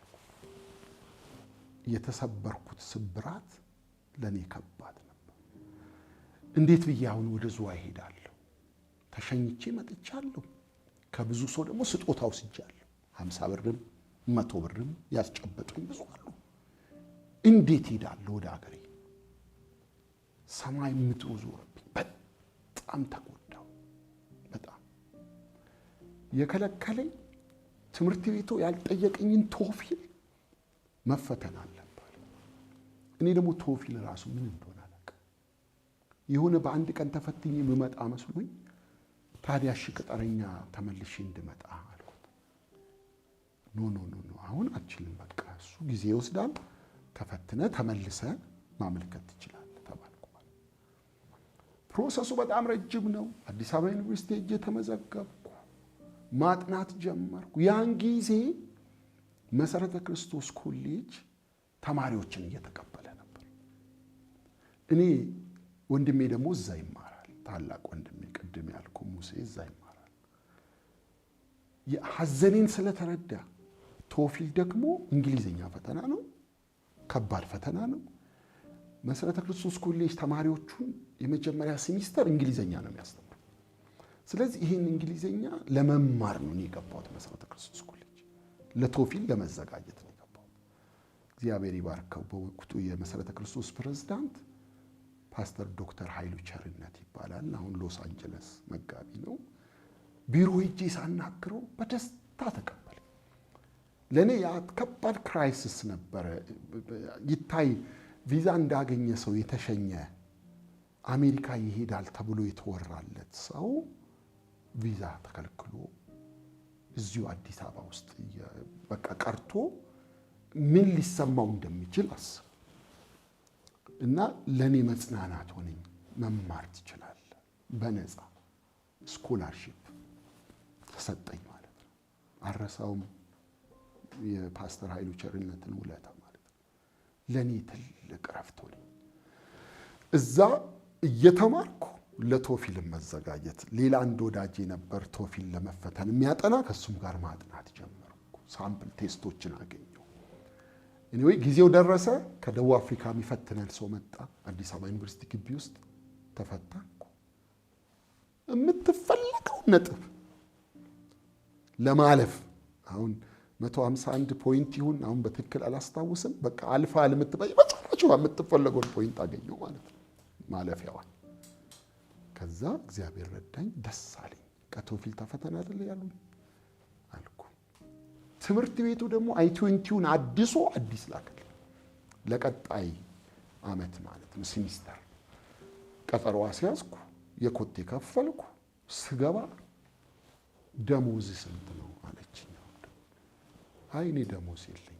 የተሰበርኩት ስብራት ለኔ ከባድ ነበር። እንዴት ብዬ አሁን ወደ ዝዋይ ሄዳለሁ? ተሸኝቼ መጥቻለሁ። ከብዙ ሰው ደግሞ ስጦታ ወስጃለሁ። 50 ብርም 100 ብርም ያስጨበጡኝ ብዙ አሉ። እንዴት ሄዳለሁ ወደ ሀገሬ? ሰማይ ምድሩ ዞረብኝ። በጣም ተጎዳው። በጣም የከለከለኝ ትምህርት ቤቱ ያልጠየቀኝን ቶፊል መፈተን አለበት። እኔ ደግሞ ቶፊል ራሱ ምን እንደሆነ አላውቅም። የሆነ በአንድ ቀን ተፈትኜ የምመጣ መስሎኝ ታዲያ እሺ ቅጠረኛ ተመልሼ እንድመጣ አልኩት። ኖ አሁን አልችልም፣ በቃ እሱ ጊዜ ይወስዳል፣ ተፈትነ ተመልሰ ማመልከት ትችላለህ ተባልኩ። ፕሮሰሱ በጣም ረጅም ነው። አዲስ አበባ ዩኒቨርሲቲ ሄጄ ተመዘገብኩ፣ ማጥናት ጀመርኩ። ያን ጊዜ መሰረተ ክርስቶስ ኮሌጅ ተማሪዎችን እየተቀበለ ነበር። እኔ ወንድሜ ደግሞ እዛ ይማራል። ታላቅ ወንድሜ ቅድም ያልኩ ሙሴ እዛ ይማራል። የሐዘኔን ስለተረዳ ቶፊል ደግሞ እንግሊዘኛ ፈተና ነው፣ ከባድ ፈተና ነው። መሰረተ ክርስቶስ ኮሌጅ ተማሪዎቹን የመጀመሪያ ሴሚስተር እንግሊዘኛ ነው የሚያስተምሩ። ስለዚህ ይሄን እንግሊዘኛ ለመማር ነው የገባሁት መሰረተ ክርስቶስ ኮሌጅ፣ ለቶፊል ለመዘጋጀት ነው የገባሁት። እግዚአብሔር ይባርከው። በወቅቱ የመሰረተ ክርስቶስ ፕሬዝዳንት ፓስተር ዶክተር ኃይሉ ቸርነት ይባላል። አሁን ሎስ አንጀለስ መጋቢ ነው። ቢሮ ሄጄ ሳናግረው በደስታ ተቀበለ። ለኔ ያ ከባድ ክራይሲስ ነበረ። ይታይ ቪዛ እንዳገኘ ሰው የተሸኘ አሜሪካ ይሄዳል ተብሎ የተወራለት ሰው ቪዛ ተከልክሎ እዚሁ አዲስ አበባ ውስጥ በቃ ቀርቶ ምን ሊሰማው እንደሚችል አስብ። እና ለኔ መጽናናት ሆነኝ። መማር ትችላለህ በነፃ ስኮላርሺፕ ተሰጠኝ ማለት ነው። አረሳውም የፓስተር ኃይሉ ቸርነትን ውለታ ማለት ነው። ለኔ ትልቅ ረፍት ሆነኝ። እዛ እየተማርኩ ለቶፊል መዘጋጀት። ሌላ አንድ ወዳጄ ነበር ቶፊል ለመፈተን የሚያጠና፣ ከሱም ጋር ማጥናት ጀመርኩ። ሳምፕል ቴስቶችን አገኘሁ። ኤኒዌይ ጊዜው ደረሰ። ከደቡብ አፍሪካ የሚፈትነን ሰው መጣ። አዲስ አበባ ዩኒቨርሲቲ ግቢ ውስጥ ተፈተንኩ። የምትፈልገው ነጥብ ለማለፍ አሁን 151 ፖይንት ይሁን አሁን በትክክል አላስታውስም። በቃ አልፋ የምትፈልገውን ፖይንት አገኘው ማለት ነው፣ ማለፊያዋን። ከዛ እግዚአብሔር ረዳኝ፣ ደስ አለኝ። ከቶፊል ተፈተና አይደል ያሉኝ አልኩ። ትምህርት ቤቱ ደግሞ i20ን አዲስ ላከል ለቀጣይ አመት ማለት ነው ሴሚስተር። ቀጠሮ አስያዝኩ፣ የኮቴ ከፈልኩ። ስገባ ደሞዝ ስንት ነው አለችኝ። አይ እኔ ደሞዝ የለኝም፣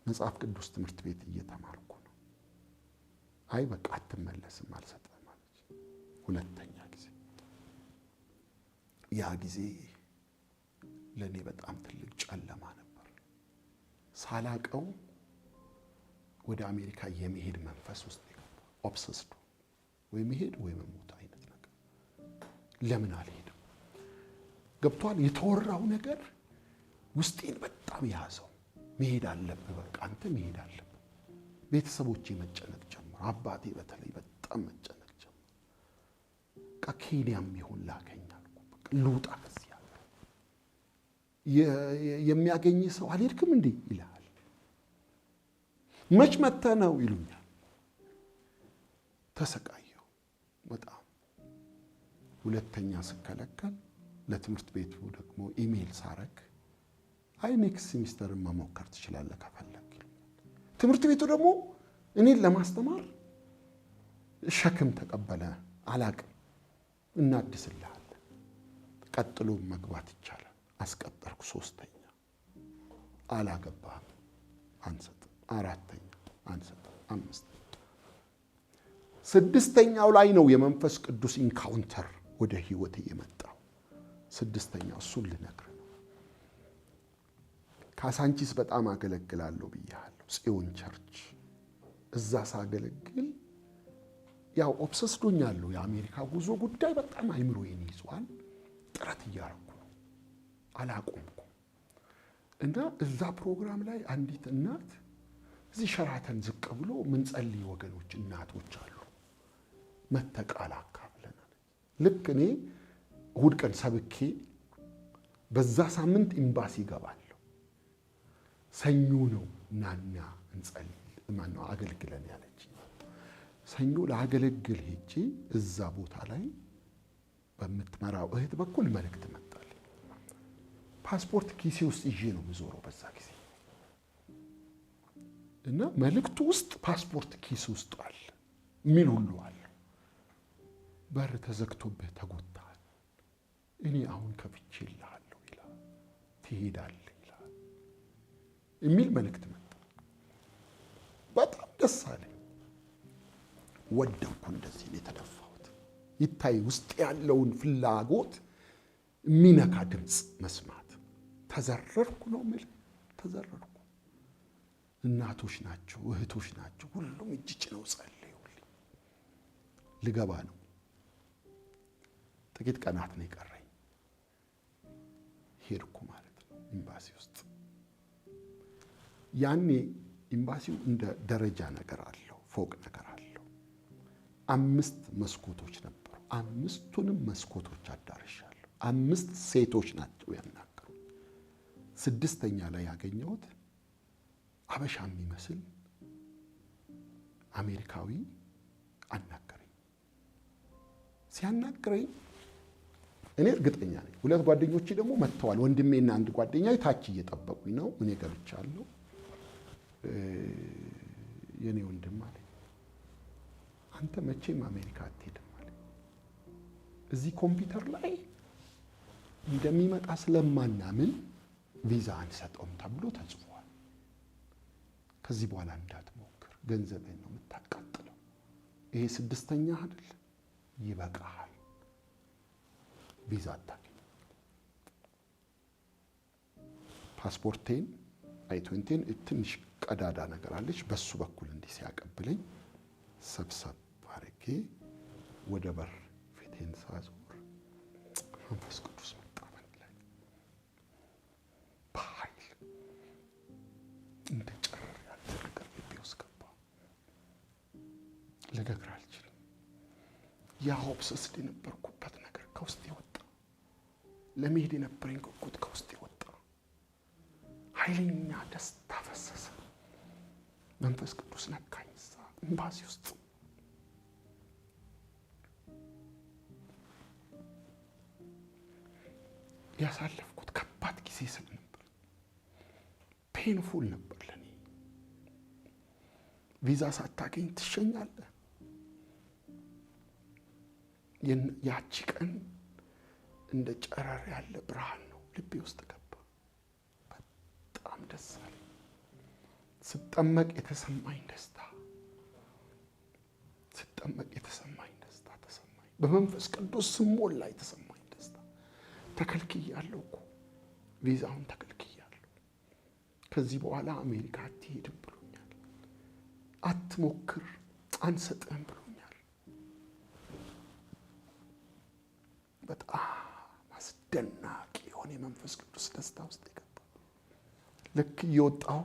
መጽሐፍ ቅዱስ ትምህርት ቤት እየተማርኩ ነው። አይ በቃ አትመለስም፣ አልሰጠም አለች። ሁለተኛ ጊዜ። ያ ጊዜ ለኔ በጣም ትልቅ ጨለማ ነበር። ሳላቀው ወደ አሜሪካ የመሄድ መንፈስ ውስጥ የገባው ኦብሰስድ፣ ወይ መሄድ ወይ መሞት አይነት ነገር። ለምን አልሄድም? ገብቷል። የተወራው ነገር ውስጤን በጣም ያዘው። መሄድ አለብህ፣ በቃ አንተ መሄድ አለብህ። ቤተሰቦቼ መጨነቅ ጀመሩ። አባቴ በተለይ በጣም መጨነቅ ጀመሩ። በቃ ኬንያም ይሁን ላገኝ አልኩ። በቃ ልውጣ ከዚህ የሚያገኝ ሰው አልሄድክም እንዴ ይላል። መች መጥተህ ነው ይሉኛል። ተሰቃየሁ በጣም። ሁለተኛ ስከለከል ለትምህርት ቤቱ ደግሞ ኢሜል ሳረግ አይ ኔክስት ሴሚስተር መሞከር ትችላለህ ከፈለክ ይሉኛል። ትምህርት ቤቱ ደግሞ እኔን ለማስተማር ሸክም ተቀበለ። አላቅም፣ እናድስልሃለን፣ ቀጥሎ መግባት ይቻላል። አስቀጠርኩ። ሶስተኛ አላገባህም፣ አንሰጥም። አራተኛ አንሰጥም። አምስተኛ፣ ስድስተኛው ላይ ነው የመንፈስ ቅዱስ ኢንካውንተር ወደ ህይወቴ የመጣው። ስድስተኛው እሱን ልነግር ነው። ካሳንቺስ በጣም አገለግላለሁ ብያለሁ፣ ጽዮን ቸርች። እዛ ሳገለግል ያው ኦብሰስዶኛለሁ። የአሜሪካ ጉዞ ጉዳይ በጣም አይምሮዬን ይዟል። ጥረት እያደረኩ ነው፣ አላቆምኩም። እና እዛ ፕሮግራም ላይ አንዲት እናት እዚህ ሸራተን ዝቅ ብሎ ምን ጸልይ ወገኖች እናቶች አሉ መተቃል አካፍለናል። ልክ እኔ እሑድ ቀን ሰብኬ በዛ ሳምንት ኤምባሲ ገባለሁ። ሰኞ ነው ናና እንጸልይ ማነው አገልግለን ያለች። ሰኞ ላገለግል ሄጄ እዛ ቦታ ላይ በምትመራው እህት በኩል መልእክት መጣል። ፓስፖርት ኪሴ ውስጥ ይዤ ነው የምዞረው በዛ ጊዜ እና መልእክቱ ውስጥ ፓስፖርት ኪስ ውስጥ አለ የሚል ሁሉ አለ። በር ተዘግቶብህ ተጎታል፣ እኔ አሁን ከፍቼልሃለሁ ይላል፣ ትሄዳለህ ይላል የሚል መልእክት መጣ። በጣም ደስ አለኝ። ወደኩ። እንደዚህ ነው የተደፋሁት። ይታይ ውስጥ ያለውን ፍላጎት የሚነካ ድምፅ መስማት። ተዘረርኩ ነው የምልህ፣ ተዘረርኩ። እናቶች ናቸው፣ እህቶች ናቸው፣ ሁሉም እጅ ጭነው ጸለዩልኝ። ልገባ ነው። ጥቂት ቀናት ነው የቀረኝ። ሄድኩ ማለት ነው ኤምባሲ ውስጥ። ያኔ ኤምባሲው እንደ ደረጃ ነገር አለው፣ ፎቅ ነገር አለው። 5 መስኮቶች ነበሩ። 5ቱንም መስኮቶች አዳርሻለሁ። 5 ሴቶች ናቸው ያናገሩኝ። 6ኛ ላይ ያገኘሁት አበሻ የሚመስል አሜሪካዊ አናገረኝ። ሲያናገረኝ እኔ እርግጠኛ ነኝ 2 ጓደኞቼ ደግሞ መጥተዋል። ወንድሜና አንድ ጓደኛዬ ታች እየጠበቁኝ ነው። እኔ ገብቻለሁ። የኔ ወንድም አለኝ፣ አንተ መቼም አሜሪካ አትሄድም አለኝ። እዚህ ኮምፒውተር ላይ እንደሚመጣ ስለማናምን ቪዛ አንሰጠውም ተብሎ ተጽፏል። ከዚህ በኋላ እንዳትሞክር፣ ገንዘብህን ነው የምታቃጥለው። ይሄ 6ኛ አይደል? ይበቃሃል፣ ቪዛ አታገኝ። ፓስፖርቴን አይ20ን ትንሽ ቀዳዳ ነገር አለች፣ በሱ በኩል እንዲህ ሲያቀብለኝ ሰብሰብ አድርጌ ወደ በር ፊቴን ሳዞር መንፈስ ቅዱስ መጣ ላይ በኃይል እንደ ጨረር ያለ ነገር ልቤ ውስጥ ገባ። ልነግርህ አልችልም። ያ ኦብሰስድ የነበርኩበት ነገር ከውስጤ ወጣ። ለመሄድ የነበረኝ ጉጉት ከውስጤ ወጣ። ኃይለኛ ደስታ ፈሰሰ። መንፈስ ቅዱስ ነካኝ። እዛ ኤምባሲ ውስጥ ያሳለፍኩት ከባድ ጊዜ ስለነበር ፔንፉል ነበር ለኔ። ቪዛ ሳታገኝ ትሸኛለህ። ያቺ ቀን እንደ ጨረር ያለ ብርሃን ነው ልቤ ውስጥ ገባ። በጣም ደስ አለኝ። ስጠመቅ የተሰማኝ ደስታ ተሰማኝ። በመንፈስ ቅዱስ ስሞላ የተሰማኝ ደስታ። ተከልክያለሁ እኮ ቪዛውን ተከልክያለሁ። ከዚህ በኋላ አሜሪካ አትሄድም ብሎኛል። አትሞክር፣ አንሰጥህም ብሎኛል። በጣም አስደናቂ የሆነ የመንፈስ ቅዱስ ደስታ ውስጥ የገባ። ልክ እየወጣሁ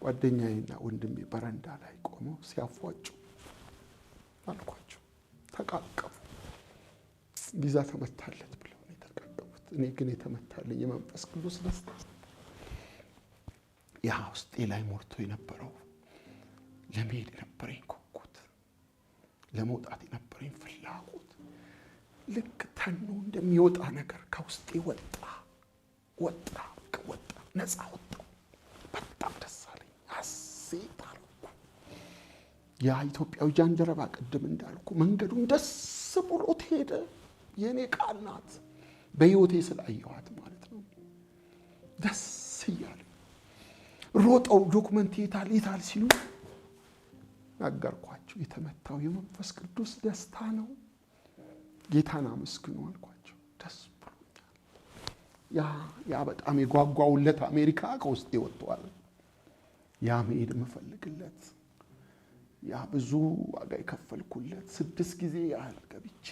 ጓደኛዬና ወንድሜ በረንዳ ላይ ቆመው ሲያፏጩ አልኳቸው። ተቃቀፉ። ቪዛ ተመታለት ብለው ነው የተቃቀፉት። እኔ ግን የተመታልኝ የመንፈስ ቅዱስ ደስታ፣ ያ ውስጤ ላይ ሞልቶ የነበረው ለመሄድ የነበረኝ ጉጉት፣ ለመውጣት የነበረኝ ፍላጎት ልክ ተኖ እንደሚወጣ ነገር ከውስጤ ወጣ፣ ነፃ ወጣ። በጣም ደስ አለኝ። ሐሴት አልኩ። ያ ኢትዮጵያዊ ጃንደረባ ቅድም እንዳልኩ መንገዱን ደስ ብሎት ሄደ። የኔ ቃል ናት፣ በህይወቴ ስላየኋት ማለት ነው። ደስ እያለ ሮጠው ዶክመንት ይታል ሲሉ ነገርኳቸው። የተመታው የመንፈስ ቅዱስ ደስታ ነው፣ ጌታን አመስግኑ አልኳቸው። ደስ ብሎኛል። ያ በጣም የጓጓውለት አሜሪካ ከውስጤ ወጥቷል። ያ መሄድ የምፈልግለት፣ ያ ብዙ ዋጋ የከፈልኩለት 6 ጊዜ ያህል ገብቼ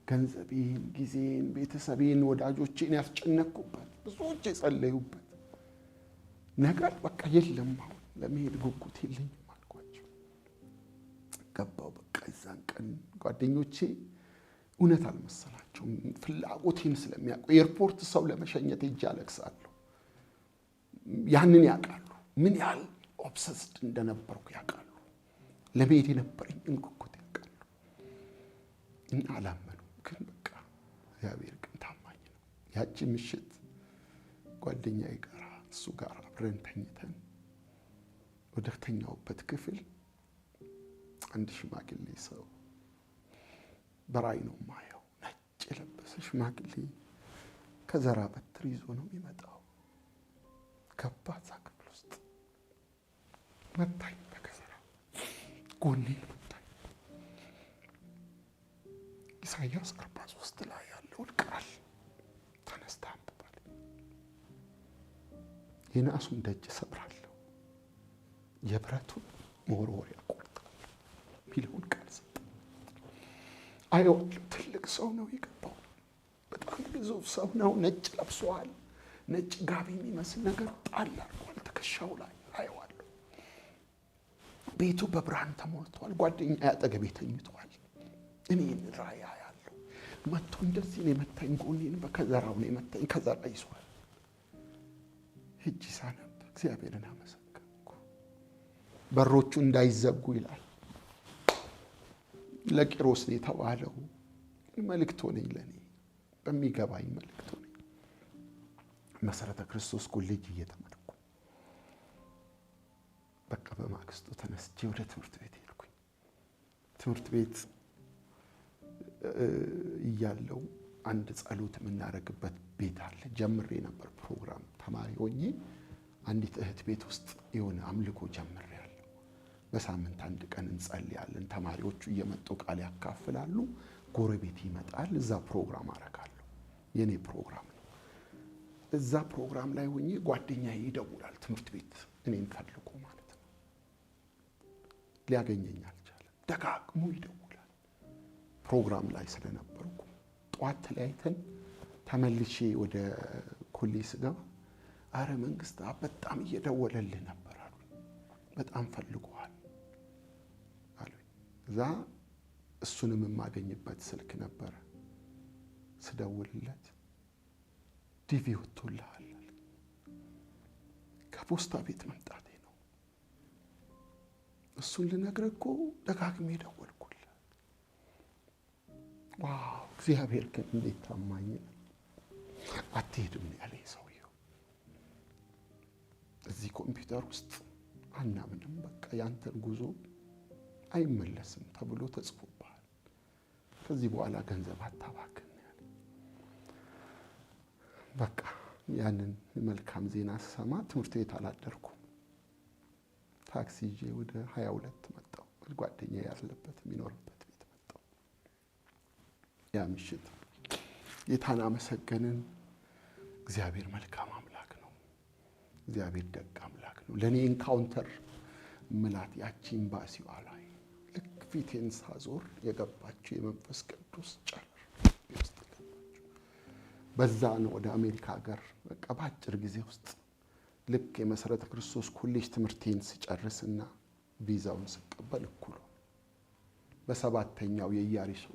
ገንዘቤን፣ ጊዜን፣ ቤተሰቤን፣ ወዳጆቼን ያስጨነቅኩበት፣ ብዙዎች የጸለዩበት ነገር በቃ የለም አሁን ለመሄድ ጉጉት የለኝም አልኳቸው። ገባው በቃ የዛን ቀን ጓደኞቼ እውነት አልመሰላቸውም። ፍላጎቴን ስለሚያውቁ ኤርፖርት ሰው ለመሸኘት ሄጄ አለቅሳለሁ። ያንን ያውቃሉ፣ ምን ያህል ኦብሰስድ እንደነበርኩ ያውቃሉ። ለመሄድ የነበረኝን ጉጉት ያውቃሉ። እና አላመኑ። ግን በቃ እግዚአብሔር ግን ታማኝ ነው። ያቺ ምሽት ጓደኛዬ ጋር እሱ ጋር አብረን ተኝተን ወደ ተኛውበት ክፍል አንድ ሽማግሌ ሰው በራእይ ነው የማየው። ነጭ የለበሰ ሽማግሌ ከዘራ በትር ይዞ ነው የሚመጣው። ከባድ ክፍል ውስጥ መታኝ። በከዘራ ጎኔን መታኝ። ኢሳይያስ 43 ላይ ያለውን ቃል ተነስታ አንብባል። የናሱን ደጅ ሰብራለሁ፣ የብረቱን መወርወሪያ ቆርጣለሁ የሚለውን ቃል ሰጠ። አየዋለሁ። ትልቅ ሰው ነው የገባው። በጣም ግዙፍ ሰው ነው። ነጭ ለብሷል። ነጭ ጋቢ የሚመስል ነገር ጣል አድርጓል ትከሻው ላይ። አየዋለሁ። ቤቱ በብርሃን ተሞልቷል። ጓደኛ አጠገቤ ተኝቷል። እኔ ራእይ አያለሁ። መጥቶ እንደዚህ ነው የመታኝ። ጎኔን በከዘራው ነው የመታኝ። ከዘራ ይዟል። ሂጂ ሳነብ እግዚአብሔርን አመሰገንኩ። በሮቹ እንዳይዘጉ ይላል። ለቂሮስ ነው የተባለው። መልእክት ሆነኝ፣ ለኔ በሚገባኝ መልእክት ሆነኝ። መሰረተ ክርስቶስ ኮሌጅ እየተማርኩ በቃ በማግስቱ ተነስቼ ወደ ትምህርት ቤት ሄድኩኝ። ትምህርት ቤት እያለው አንድ ጸሎት የምናደርግበት ቤት አለ። ጀምሬ ነበር ፕሮግራም ተማሪ ሆኜ አንዲት እህት ቤት ውስጥ የሆነ አምልኮ ጀምሬያለሁ። በሳምንት አንድ ቀን እንጸልያለን። ተማሪዎቹ እየመጡ ቃል ያካፍላሉ። ጎረቤት ይመጣል። እዛ ፕሮግራም አደርጋለሁ። የኔ ፕሮግራም ነው። እዛ ፕሮግራም ላይ ሆኜ ጓደኛዬ ይደውላል። ትምህርት ቤት እኔን ፈልጎ ማለት ነው። ሊያገኘኝ አልቻለም። ደጋግሞ ይደውላል። ፕሮግራም ላይ ስለነበርኩ ጠዋት ተለያይተን ተመልሼ ወደ ኮሌጅ ስገባ አረ መንግስት በጣም እየደወለልህ ነበር አሉኝ። በጣም ፈልጓል አሉኝ። እዛ እሱንም የማገኝበት ስልክ ነበረ። ስደውልለት ዲቪ ወጥቶልሃል አለ። ከፖስታ ቤት መምጣቴ ነው። እሱን ልነግርህ እኮ ደጋግሜ ደወልኩልህ። ዋው! እግዚአብሔር ግን እንዴት ታማኝ ነው። አትሄድም ያለኝ ሰውየው እዚህ ኮምፒውተር ውስጥ አናምንም፣ በቃ ያንተን ጉዞ አይመለስም ተብሎ ተጽፎብሃል። ከዚህ በኋላ ገንዘብ አታባክን ያለ። በቃ ያንን መልካም ዜና ስሰማ ትምህርት ቤት አላደርኩም። ታክሲ ይዤ ወደ 22 መጣሁ። ጓደኛዬ ያለበት የሚኖርበት ቤት መጣሁ። ያ ምሽት ጌታን አመሰገንን። እግዚአብሔር መልካም አምላክ ነው። እግዚአብሔር ደግ አምላክ ነው። ለኔ ኢንካውንተር ምላት ያቺ ኤምባሲዋ ላይ ልክ ፊቴን ሳዞር የገባችው የመንፈስ ቅዱስ ጨረር ውስጥ ገባችሁ። በዛ ነው ወደ አሜሪካ ሀገር በቃ በአጭር ጊዜ ውስጥ ልክ የመሰረተ ክርስቶስ ኮሌጅ ትምህርቴን ስጨርስና ቪዛውን ስቀበል እኩል በሰባተኛው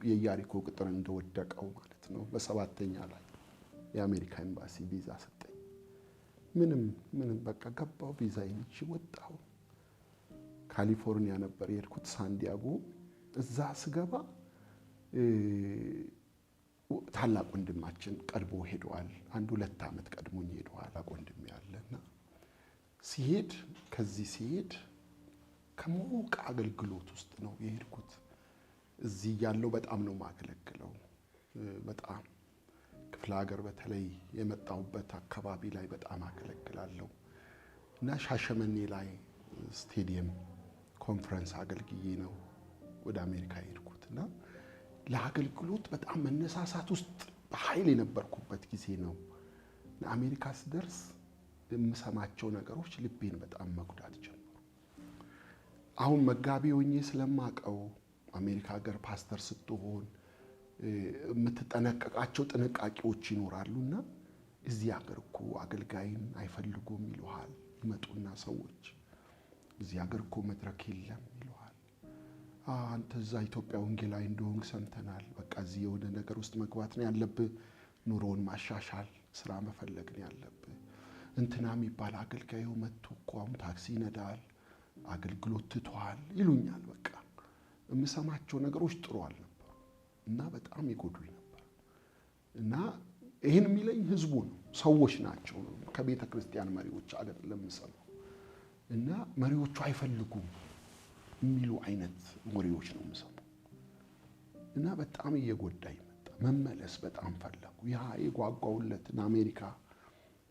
የኢያሪኮ ቅጥር እንደወደቀው ማለት ነው። በሰባተኛ ላይ የአሜሪካ ኤምባሲ ቪዛ ሰጠኝ። ምንም በቃ ገባው። ቪዛዬን ይዤ ወጣሁ። ካሊፎርኒያ ነበር የሄድኩት፣ ሳንዲያጎ። እዛ ስገባ ታላቅ ወንድማችን ቀድሞ ሄዷል። 1-2 ዓመት ቀድሞኝ ሄዷል። ወንድሜ ያለና ሲሄድ ከዚህ ሲሄድ ከሞቀ አገልግሎት ውስጥ ነው የሄድኩት። እዚህ ያለው በጣም ነው ማገለግለው። በጣም ክፍለ ሀገር በተለይ የመጣሁበት አካባቢ ላይ በጣም አገለግላለሁ እና ሻሸመኔ ላይ ስቴዲየም ኮንፈረንስ አገልግዬ ነው ወደ አሜሪካ የሄድኩትና ለአገልግሎት በጣም መነሳሳት ውስጥ በኃይል የነበርኩበት ጊዜ ነው። ለአሜሪካ ስደርስ የምሰማቸው ነገሮች ልቤን በጣም መጉዳት ጀመሩ። አሁን መጋቢ ሆኜ ስለማቀው አሜሪካ ሀገር ፓስተር ስትሆን የምትጠነቀቃቸው ጥንቃቄዎች ይኖራሉና እዚህ ሀገር እኮ አገልጋይን አይፈልጉም ይሉሃል፣ ይመጡና ሰዎች እዚህ ሀገር እኮ መድረክ የለም ይለዋል። አንተ እዛ ኢትዮጵያ ወንጌላዊ እንደሆንክ ሰምተናል። በቃ እዚህ የሆነ ነገር ውስጥ መግባት ነው ያለብህ፣ ኑሮን ማሻሻል፣ ስራ መፈለግ ነው ያለብህ። እንትና የሚባል አገልጋዩ መጥቶ እኮ አሁን ታክሲ ይነዳል፣ አገልግሎት ትቷል ይሉኛል። በቃ የምሰማቸው ነገሮች ጥሩ አልነበሩ እና በጣም ይጎዱኝ ነበር። እና ይህን የሚለኝ ህዝቡ ነው፣ ሰዎች ናቸው። ከቤተ ክርስቲያን መሪዎች አይደለም የምሰማው። እና መሪዎቹ አይፈልጉም የሚሉ አይነት ወሬዎች ነው የምሰማው። እና በጣም እየጎዳኝ መጣ። መመለስ በጣም ፈለጉ። ያ የጓጓውለትን አሜሪካ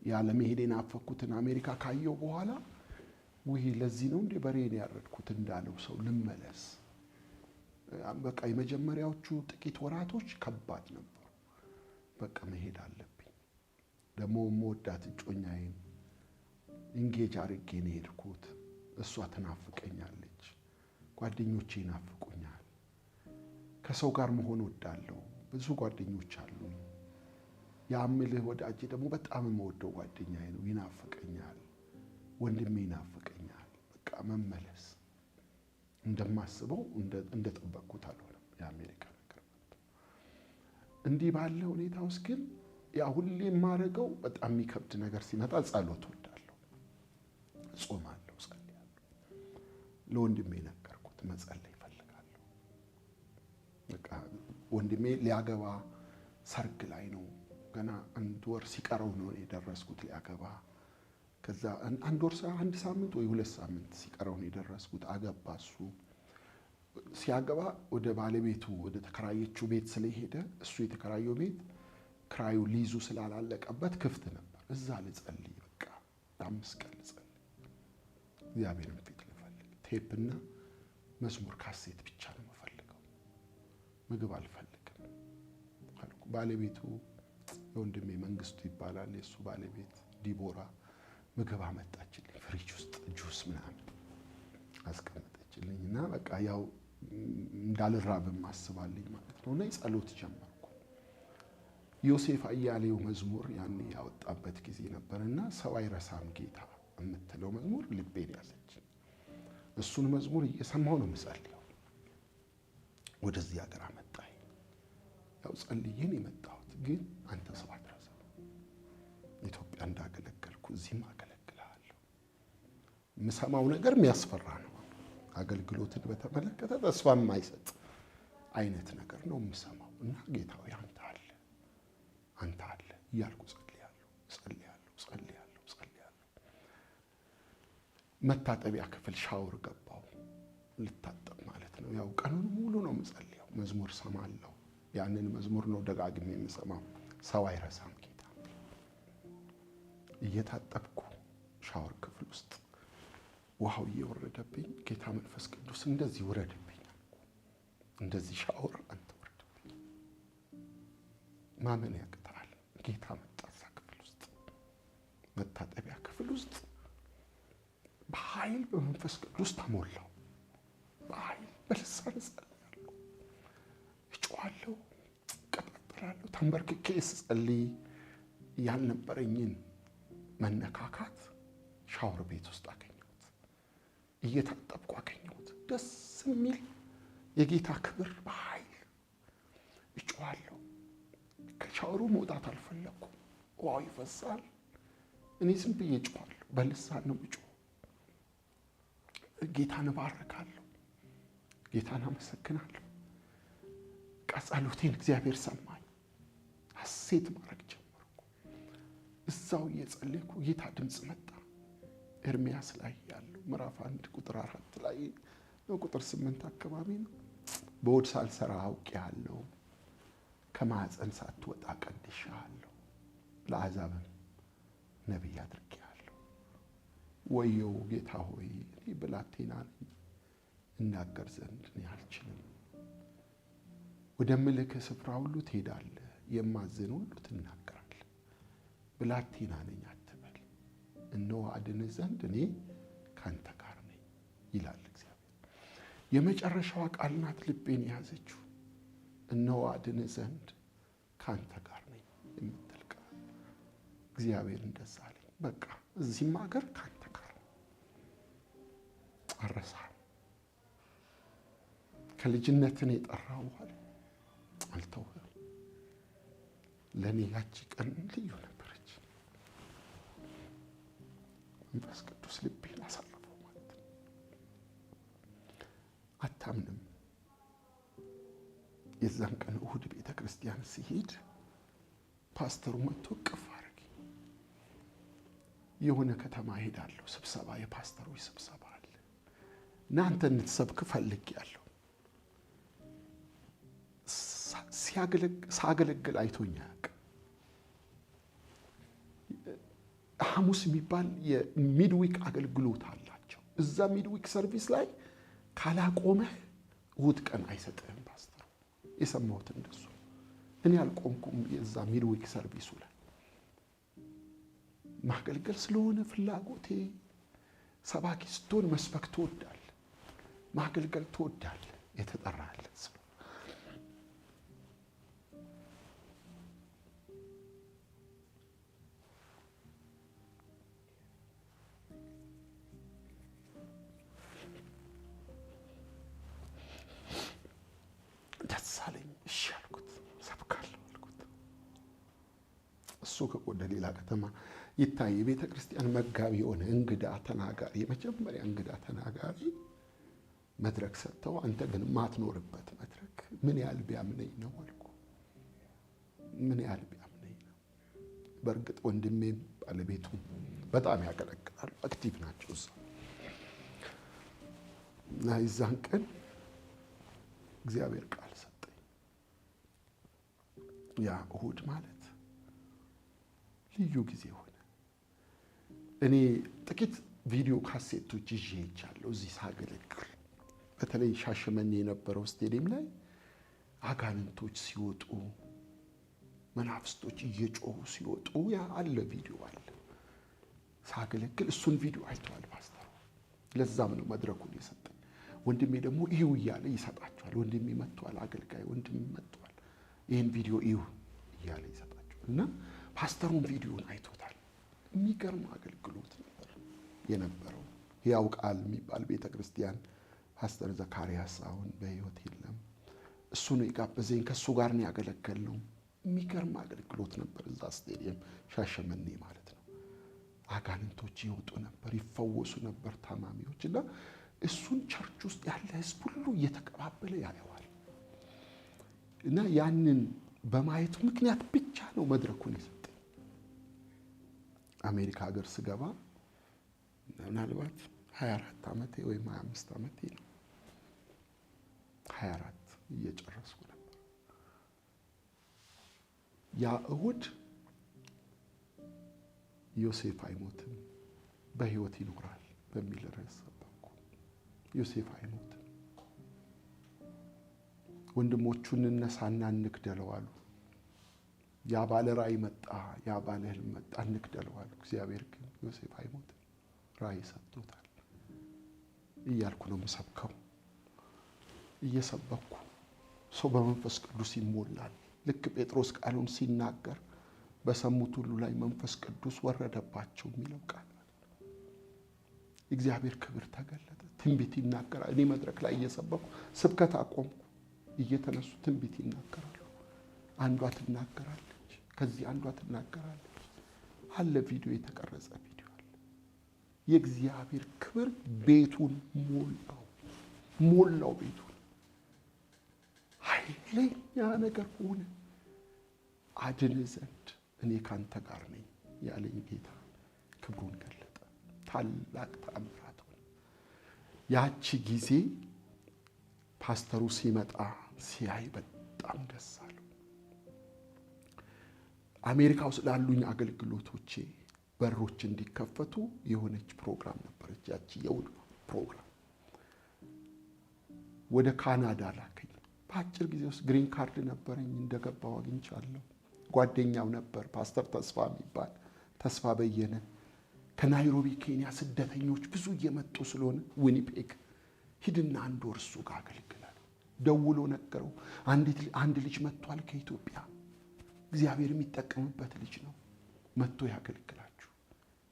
ያለመሄዴን አፈኩትን አሜሪካ ካየው በኋላ ወይ ለዚህ ነው እንዴ በሬን ያረድኩት እንዳለው ሰው ልመለስ። በቃ የመጀመሪያዎቹ ጥቂት ወራቶች ከባድ ነበሩ። በቃ መሄድ አለብኝ። ደግሞ የምወዳት እጮኛዬን ኢንጌጅ አድርጌ ነው የሄድኩት። እሷ ትናፍቀኛለች፣ ጓደኞቼ ይናፍቁኛል። ከሰው ጋር መሆን ወዳለሁ፣ ብዙ ጓደኞች አሉኝ። ያምልህ ወዳጄ ደግሞ በጣም የምወደው ጓደኛዬ ነው፣ ይናፍቀኛል። ወንድሜ ይናፍቀኛል። በቃ መመለስ እንደማስበው እንደጠበቅኩት አልሆነም። የአሜሪካ ነገር እንዲህ ባለ ሁኔታ ውስጥ ግን ያ ሁሌ የማደርገው በጣም የሚከብድ ነገር ሲመጣ ጸሎት ወዳለሁ፣ ጾማለሁ፣ ጸልያለሁ። ለወንድሜ ነገርኩት፣ መጸለይ እፈልጋለሁ። በቃ ወንድሜ ሊያገባ ሰርግ ላይ ነው፣ ገና 1 ወር ሲቀረው ነው የደረስኩት ሊያገባ። ከዛ 1 ወር 1 ሳምንት ወይ 2 ሳምንት ሲቀረው ነው የደረስኩት። አገባ። እሱ ሲያገባ ወደ ባለቤቱ ወደ ተከራየችው ቤት ስለሄደ እሱ የተከራየው ቤት ክራዩ ሊዙ ስላላለቀበት ክፍት ነበር። እዛ ልጸልይ፣ በቃ 5 ቀን ልጸልይ፣ እግዚአብሔርን ፊት ልፈልግ። ቴፕና መዝሙር ካሴት ብቻ ነው የምፈልገው፣ ምግብ አልፈልግም አልኩ። ባለቤቱ የወንድሜ መንግስቱ ይባላል፣ የእሱ ባለቤት ዲቦራ ምግብ አመጣችልኝ። ፍሪጅ ውስጥ ጁስ ምናምን አስቀመጠችልኝ እና በቃ ያው እንዳልራብም አስባልኝ ማለት ነው። እና ጸሎት ጀመርኩ። ዮሴፍ አያሌው መዝሙር ያኔ ያወጣበት ጊዜ ነበርና ሰው አይረሳም ጌታ የምትለው መዝሙር ልቤን ያዘች። እሱን መዝሙር እየሰማሁ ነው የምጸልየው። ወደዚህ ሀገር አመጣኝ። ያው ጸልዬን የመጣሁት ግን አንተ ሰው አትረሳም፣ ኢትዮጵያ እንዳገለገልኩ እዚህም አገለግልሃለሁ። የምሰማው ነገር የሚያስፈራ ነው። አገልግሎትን በተመለከተ ተስፋ የማይሰጥ አይነት ነገር ነው የምሰማው። እና ጌታዊ አንተ አለ፣ አንተ አለ እያልኩ ጸልያለሁ። መታጠቢያ ክፍል ሻወር ገባው፣ ልታጠብ ማለት ነው። ያው ቀኑን ሙሉ ነው የምጸልየው፣ መዝሙር ሰማለሁ። ያንን መዝሙር ነው ደጋግሜ የምሰማው፣ ሰው አይረሳም ጌታ። እየታጠብኩ ሻወር ክፍል ውስጥ ውሃው እየወረደብኝ ጌታ መንፈስ ቅዱስ እንደዚህ ውረድብኝ አልኩ። እንደዚህ ሻወር አንተ ውረድብኝ። ማመን ያቅታል። ጌታ መጣ እዛ ክፍል ውስጥ፣ መታጠቢያ ክፍል ውስጥ በኃይል በመንፈስ ቅዱስ ተሞላው። በኃይል በልሳን እጸልያለሁ፣ እጮሃለሁ፣ እቀጣጠላለሁ። ተንበርክኬ ስጸልይ ያልነበረኝን መነካካት ሻወር ቤት ውስጥ አገኘሁት። እየታጠብኩ አገኘሁት። ደስ የሚል የጌታ ክብር በኃይል እጮሃለሁ። ከሻወሩ መውጣት አልፈለኩም። ውሃው ይፈሳል። እኔ ዝም ብዬ እጮሃለሁ። በልሳን ነው እጮህ። ጌታን እባርካለሁ፣ ጌታን አመሰግናለሁ። ጸሎቴን እግዚአብሔር ሰማኝ። ሐሴት ማድረግ ጀመርኩ። እዛው እየጸለይኩ ጌታ ድምፅ መጣ። ኤርምያስ ላይ ያለው ምዕራፍ 1 ቁጥር 4 ላይ ነው፣ ቁጥር 8 አካባቢ ነው። በሆድ ሳልሰራ አውቄሃለሁ፣ ከማኅፀን ሳትወጣ ቀድሼሃለሁ፣ ለአሕዛብም ነቢይ አድርጌሃለሁ። ወየው ጌታ ሆይ እኔ ብላቴና ነኝ፣ እናገር ዘንድ እኔ አልችልም። ወደምልክህ ስፍራ ሁሉ ትሄዳለህ፣ የማዝን ሁሉ ትናገራለህ። ብላቴና ነኝ አትበል፣ እነሆ አድንህ ዘንድ እኔ ካንተ ጋር ነኝ ይላል እግዚአብሔር። የመጨረሻዋ ቃል ናት ልቤን የያዘችው። እነሆ አድንህ ዘንድ ካንተ ጋር ነኝ የምትል ቃል። እግዚአብሔር እንደዛ አለኝ። በቃ እዚህም ሀገር ካንተ ጋር አልረሳም። ከልጅነትን የጠራው በኋላ አልተውህም። ለእኔ ያቺ ቀን ልዩ ነበረች። መንፈስ ቅዱስ ልቤን አሳረፈው ማለት ነው። አታምንም። የዛን ቀን እሁድ ቤተ ክርስቲያን ሲሄድ ፓስተሩ መጥቶ ቅፍ አረገኝ። የሆነ ከተማ ሄዳለሁ፣ ስብሰባ፣ የፓስተሮች ስብሰባ አለ እና አንተ እንድትሰብክ ፈልጌያለሁ። ሳገለግል አይቶኝ አያውቅም። ሐሙስ የሚባል የሚድዊክ አገልግሎት አላቸው። እዛ ሚድዊክ ሰርቪስ ላይ ካላቆመህ እሁድ ቀን አይሰጥህም ፓስተሩ። የሰማሁት እንደሱ። እኔ አልቆምኩም። የዛ ሚድዊክ ሰርቪሱ ላይ ማገልገል ስለሆነ ፍላጎቴ። ሰባኪ ስትሆን መስበክ ትወዳለህ፣ ማገልገል ትወዳለህ፣ የተጠራህለት ስለሆነ ደስ አለኝ። እሺ አልኩት፣ ሰብካለሁ አልኩት። እሱ ወደ ሌላ ከተማ ይታይ የቤተ ክርስቲያን መጋቢ የሆነ እንግዳ ተናጋሪ፣ የመጀመሪያ እንግዳ ተናጋሪ መድረክ ሰጥተው አንተ ግን ማትኖርበት መድረክ ምን ያህል ቢያምነኝ ነው አልኩ። ምን ያህል ቢያምነኝ ነው። በእርግጥ ወንድሜም ባለቤቱ በጣም ያገለግላሉ፣ አክቲቭ ናቸው እዛ። እና የዛን ቀን እግዚአብሔር ቃል ሰጠኝ። ያ እሁድ ማለት ልዩ ጊዜ ሆነ። እኔ ጥቂት ቪዲዮ ካሴቶች ይዤ ሄጃለሁ እዚህ ሳገለግል። በተለይ ሻሸመኔ የነበረው ስቴዲየም ላይ አጋንንቶች ሲወጡ፣ መናፍስቶች እየጮሁ ሲወጡ ያ አለ፣ ቪዲዮ አለ። ሳገለግል እሱን ቪዲዮ አይተዋል ፓስተሩ። ለዛም ነው መድረኩን የሰጠኝ። ወንድሜ ደግሞ ይሁ እያለ ይሰጣቸዋል። ወንድሜ መጥቷል፣ አገልጋይ ወንድሜ መጥቷል፣ ይህን ቪዲዮ ይሁ እያለ ይሰጣቸዋል። እና ፓስተሩን ቪዲዮን አይቶታል። የሚገርም አገልግሎት ነበር የነበረው። ሕያው ቃል የሚባል ቤተ ክርስቲያን ፓስተር ዘካርያስ አሁን በሕይወት የለም። እሱ ነው የጋበዘኝ። ከእሱ ጋር ነው ያገለገልነው። የሚገርም አገልግሎት ነበር እዛ ስቴዲየም ሻሸመኔ ማለት ነው። አጋንንቶች ይወጡ ነበር፣ ይፈወሱ ነበር ታማሚዎች። እና እሱን ቸርች ውስጥ ያለ ህዝብ ሁሉ እየተቀባበለ ያየዋል። እና ያንን በማየቱ ምክንያት ብቻ ነው መድረኩን የሰጠኝ። አሜሪካ ሀገር ስገባ ምናልባት 24 ዓመቴ ወይም 25 ዓመቴ ነው። 24 እየጨረስኩ ነበር። ያ እሁድ ዮሴፍ አይሞትም በህይወት ይኖራል በሚል ርዕስ ሰበኩ። ዮሴፍ አይሞትም፣ ወንድሞቹን እነሳና እንግደለው አሉ። ያ ባለ ራእይ መጣ፣ ያ ባለ ህልም መጣ፣ እንግደለው አሉ። እግዚአብሔር ግን ዮሴፍ አይሞትም ራእይ ሰጥቶታል እያልኩ ነው የምሰብከው። እየሰበኩ ሰው በመንፈስ ቅዱስ ይሞላል። ልክ ጴጥሮስ ቃሉን ሲናገር በሰሙት ሁሉ ላይ መንፈስ ቅዱስ ወረደባቸው የሚለው ቃል እግዚአብሔር ክብር ተገለጠ። ትንቢት ይናገራል። እኔ መድረክ ላይ እየሰበኩ ስብከት አቆምኩ። እየተነሱ ትንቢት ይናገራሉ። አንዷ ትናገራለች፣ ከዚህ አንዷ ትናገራለች። አለ ቪዲዮ፣ የተቀረጸ ቪዲዮ አለ። የእግዚአብሔር ክብር ቤቱን ሞላው ቤቱን። ኃይለኛ ነገር ሆነ። አድን ዘንድ እኔ ካንተ ጋር ነኝ ያለኝ ጌታ ክብሩን ገለጠ። ታላቅ ተአምራት ሆነ። ያቺ ጊዜ ፓስተሩ ሲመጣ ሲያይ በጣም ደስ አለው። አሜሪካ ውስጥ ላሉኝ አገልግሎቶቼ በሮች እንዲከፈቱ የሆነች ፕሮግራም ነበረች። ያቺ የውድ ፕሮግራም ወደ ካናዳ ላከኝ። በአጭር ጊዜ ውስጥ ግሪን ካርድ ነበረኝ። እንደገባው አግኝቻለሁ። ጓደኛው ነበር ፓስተር ተስፋ የሚባል ተስፋ በየነ። ከናይሮቢ ኬንያ ስደተኞች ብዙ እየመጡ ስለሆነ ዊኒፔግ ሂድና አንድ ወር እሱ ጋር አገልግላል። ደውሎ ነገረው። አንድ ልጅ መጥቷል ከኢትዮጵያ፣ እግዚአብሔር የሚጠቀምበት ልጅ ነው፣ መጥቶ ያገልግላችሁ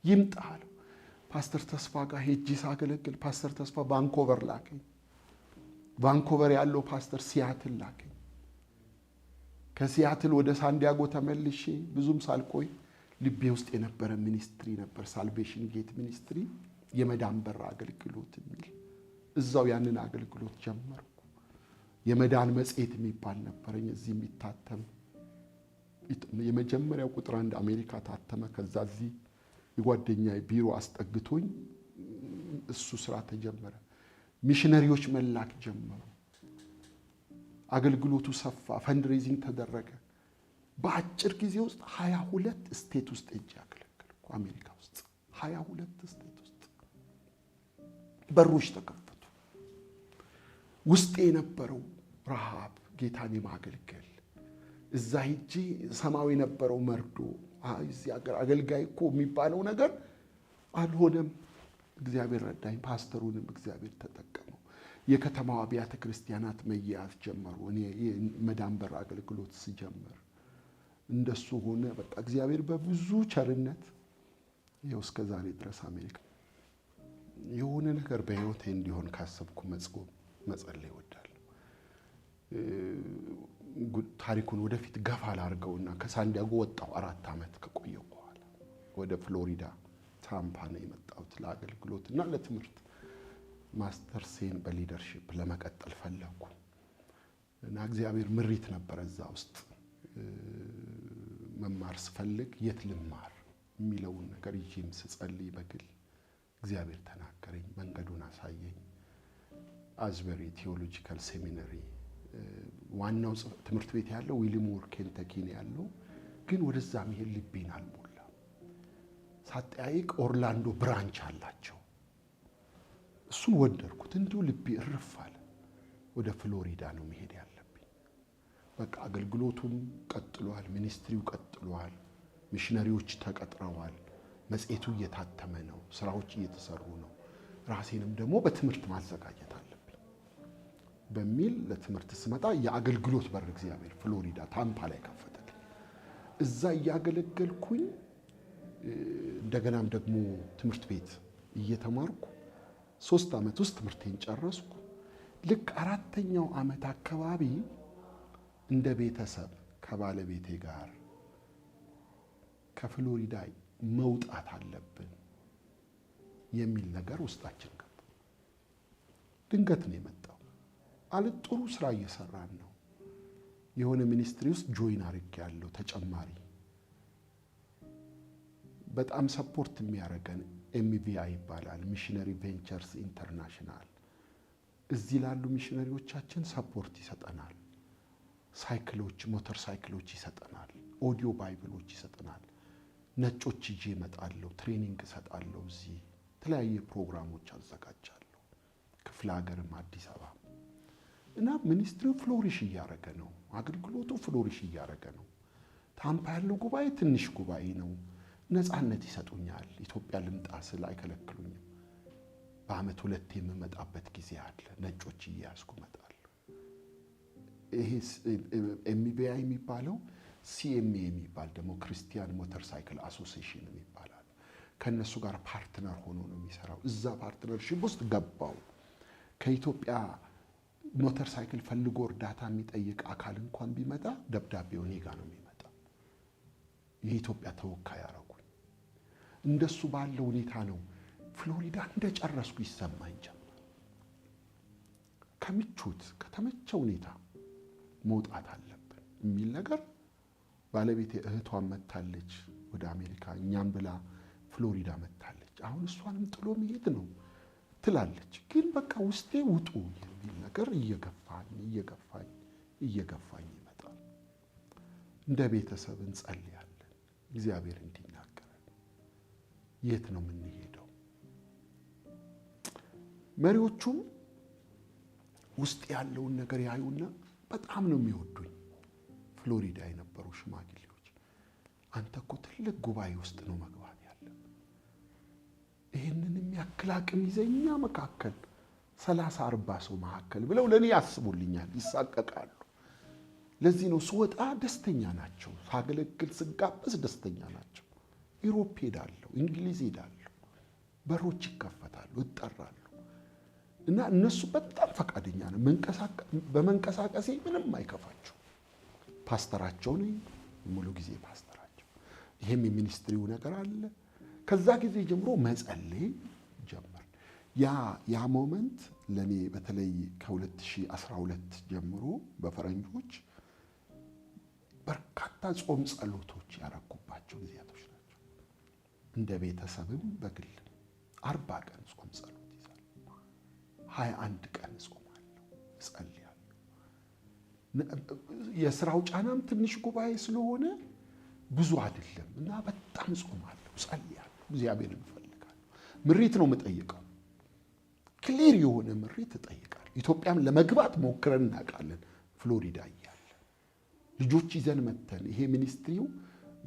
ይምጣ አለው። ፓስተር ተስፋ ጋር ሄጄ ሳገለግል ፓስተር ተስፋ ቫንኮቨር ላከኝ። ቫንኮቨር ያለው ፓስተር ሲያትል ላከኝ። ከሲያትል ወደ ሳንዲያጎ ተመልሼ ብዙም ሳልቆይ ልቤ ውስጥ የነበረ ሚኒስትሪ ነበር፣ ሳልቬሽን ጌት ሚኒስትሪ የመዳን በር አገልግሎት የሚል። እዛው ያንን አገልግሎት ጀመርኩ። የመዳን መጽሔት የሚባል ነበረኝ እዚህ የሚታተም። የመጀመሪያው ቁጥር 1 አሜሪካ ታተመ። ከዛ እዚህ የጓደኛዬ ቢሮ አስጠግቶኝ እሱ ስራ ተጀመረ። ሚሽነሪዎች መላክ ጀመሩ። አገልግሎቱ ሰፋ፣ ፈንድሬዚንግ ተደረገ። በአጭር ጊዜ ውስጥ 22 ስቴት ውስጥ እጅ አገለገልኩ። አሜሪካ ውስጥ 22 ስቴት ውስጥ በሮች ተከፈቱ። ውስጥ የነበረው ረሃብ፣ ጌታን የማገልገል እዛ ሄጄ ሰማዊ የነበረው መርዶ፣ እዚህ ሀገር አገልጋይ እኮ የሚባለው ነገር አልሆነም። እግዚአብሔር ረዳኝ። ፓስተሩንም እግዚአብሔር ተጠቀመው። የከተማዋ አብያተ ክርስቲያናት መያዝ ጀመሩ። እኔ የመዳን በር አገልግሎት ስጀምር እንደሱ ሆነ። በቃ እግዚአብሔር በብዙ ቸርነት ይኸው እስከ ዛሬ ድረስ አሜሪካ የሆነ ነገር በህይወቴ እንዲሆን ካሰብኩ መጸለይ እወዳለሁ። ታሪኩን ወደፊት ገፋ ላድርገውና ከሳንዲያጎ ወጣሁ። 4 ዓመት ከቆየሁ በኋላ ወደ ፍሎሪዳ ታምፓ ነው የመጣሁት ለአገልግሎትና ለትምህርት። ማስተርሴን በሊደርሺፕ ለመቀጠል ፈለኩ እና እግዚአብሔር ምሪት ነበር እዛ ውስጥ መማር ስፈልግ የት ልማር የሚለውን ነገር ይዤም ስጸልይ በግል እግዚአብሔር ተናገረኝ፣ መንገዱን አሳየኝ። አዝበሪ ቴዎሎጂካል ሴሚናሪ ዋናው ትምህርት ቤት ያለው ዊሊሞር ኬንታኪ ነው ያለው፣ ግን ወደዛ መሄድ ልቤን አልሞላም። ሳጠያይቅ ኦርላንዶ ብራንች አላቸው። እሱን ወደድኩት። እንዲሁ ልቤ እርፍ አለ። ወደ ፍሎሪዳ ነው መሄድ ያለብኝ። በቃ አገልግሎቱም ቀጥሏል፣ ሚኒስትሪው ቀጥሏል፣ ሚሽነሪዎች ተቀጥረዋል፣ መጽሔቱ እየታተመ ነው፣ ስራዎች እየተሰሩ ነው። ራሴንም ደግሞ በትምህርት ማዘጋጀት አለብኝ በሚል ለትምህርት ስመጣ የአገልግሎት በር እግዚአብሔር ፍሎሪዳ ታምፓ ላይ ከፈተልኝ። እዛ እያገለገልኩኝ እንደገናም ደግሞ ትምህርት ቤት እየተማርኩ 3 ዓመት ውስጥ ትምህርቴን ጨረስኩ። ልክ 4ኛው ዓመት አካባቢ እንደ ቤተሰብ ከባለቤቴ ጋር ከፍሎሪዳ መውጣት አለብን የሚል ነገር ውስጣችን ገባ። ድንገት ነው የመጣው። ጥሩ ስራ እየሰራን ነው። የሆነ ሚኒስትሪ ውስጥ ጆይን አድርጌያለሁ ተጨማሪ። በጣም ሰፖርት የሚያደርገን ኤምቪአይ ይባላል፣ ሚሽነሪ ቬንቸርስ ኢንተርናሽናል። እዚህ ላሉ ሚሽነሪዎቻችን ሰፖርት ይሰጠናል። ሳይክሎች፣ ሞተር ሳይክሎች ይሰጠናል። ኦዲዮ ባይብሎች ይሰጠናል። ነጮች ይዤ እመጣለሁ፣ ትሬኒንግ እሰጣለሁ። እዚህ የተለያየ ፕሮግራሞች አዘጋጃለሁ፣ ክፍለ ሀገርም አዲስ አበባ እና ሚኒስትሪው ፍሎሪሽ እያደረገ ነው። አገልግሎቱ ፍሎሪሽ እያደረገ ነው። ታምፓ ያለው ጉባኤ ትንሽ ጉባኤ ነው። ነፃነት ይሰጡኛል። ኢትዮጵያ ልምጣ ስል አይከለክሉኝም። በአመት 2 የምመጣበት ጊዜ አለ። ነጮች እያያዝኩ እመጣለሁ። ይሄ ኤምቢአይ የሚባለው ሲኤምኤ የሚባል ደግሞ ክርስቲያን ሞተር ሳይክል አሶሲዬሽን ይባላል። ከነሱ ጋር ፓርትነር ሆኖ ነው የሚሰራው። እዛ ፓርትነርሺፕ ውስጥ ገባው። ከኢትዮጵያ ሞተር ሳይክል ፈልጎ እርዳታ የሚጠይቅ አካል እንኳን ቢመጣ ደብዳቤው እኔ ጋር ነው የሚመጣው። የኢትዮጵያ ተወካይ አረጉኝ። እንደሱ ባለው ሁኔታ ነው ፍሎሪዳ እንደጨረስኩ ይሰማኝ ጀመር። ከምቾት ከተመቸ ሁኔታ መውጣት አለብን የሚል ነገር ባለቤቴ እህቷን መታለች ወደ አሜሪካ፣ እኛም ብላ ፍሎሪዳ መታለች። አሁን እሷንም ጥሎ መሄድ ነው ትላለች። ግን በቃ ውስጤ ውጡ የሚል ነገር እየገፋኝ ይመጣል። እንደ ቤተሰብ እንጸልያለን፣ እግዚአብሔር እንዲናገረን። የት ነው የምንሄደው? መሪዎቹም ውስጥ ያለውን ነገር ያዩና በጣም ነው የሚወዱኝ። ፍሎሪዳ የነበሩ ሽማግሌዎች አንተ እኮ ትልቅ ጉባኤ ውስጥ ነው መግባት ያለብህ፣ ይሄንን የሚያክል አቅም ይዘኛ መካከል 30-40 ሰው መካከል ብለው ለኔ ያስቡልኛል፣ ይሳቀቃሉ። ለዚህ ነው ስወጣ ደስተኛ ናቸው፣ ሳገለግል ስጋበዝ ደስተኛ ናቸው። ዩሮፕ ሄዳለሁ፣ እንግሊዝ ሄዳለሁ፣ በሮች ይከፈታሉ፣ እጠራሉ እና እነሱ በጣም ፈቃደኛ ነው። በመንቀሳቀሴ ምንም አይከፋቸው። ፓስተራቸው ነኝ፣ ሙሉ ጊዜ ፓስተራቸው። ይሄም የሚኒስትሪው ነገር አለ። ከዛ ጊዜ ጀምሮ መጸለይ ጀመር። ያ ሞመንት ለኔ በተለይ ከ2012 ጀምሮ በፈረንጆች በርካታ ጾም ጸሎቶች ያረኩባቸው ጊዜያቶች ናቸው። እንደ ቤተሰብም በግል 40 ቀን ጾም ጸሎት ይዛል። 21 ቀን ጾማለሁ፣ እጸልያለሁ። የሥራው ጫናም ትንሽ ጉባኤ ስለሆነ ብዙ አይደለም እና በጣም ጾማለሁ፣ ጸልያለሁ፣ እግዚአብሔርን እፈልጋለሁ። ምሪት ነው የምጠይቀው፣ ክሊር የሆነ ምሪት እጠይቃለሁ። ኢትዮጵያም ለመግባት ሞክረን እናውቃለን። ፍሎሪዳ እያለ ልጆች ይዘን መተን ይሄ ሚኒስትሪው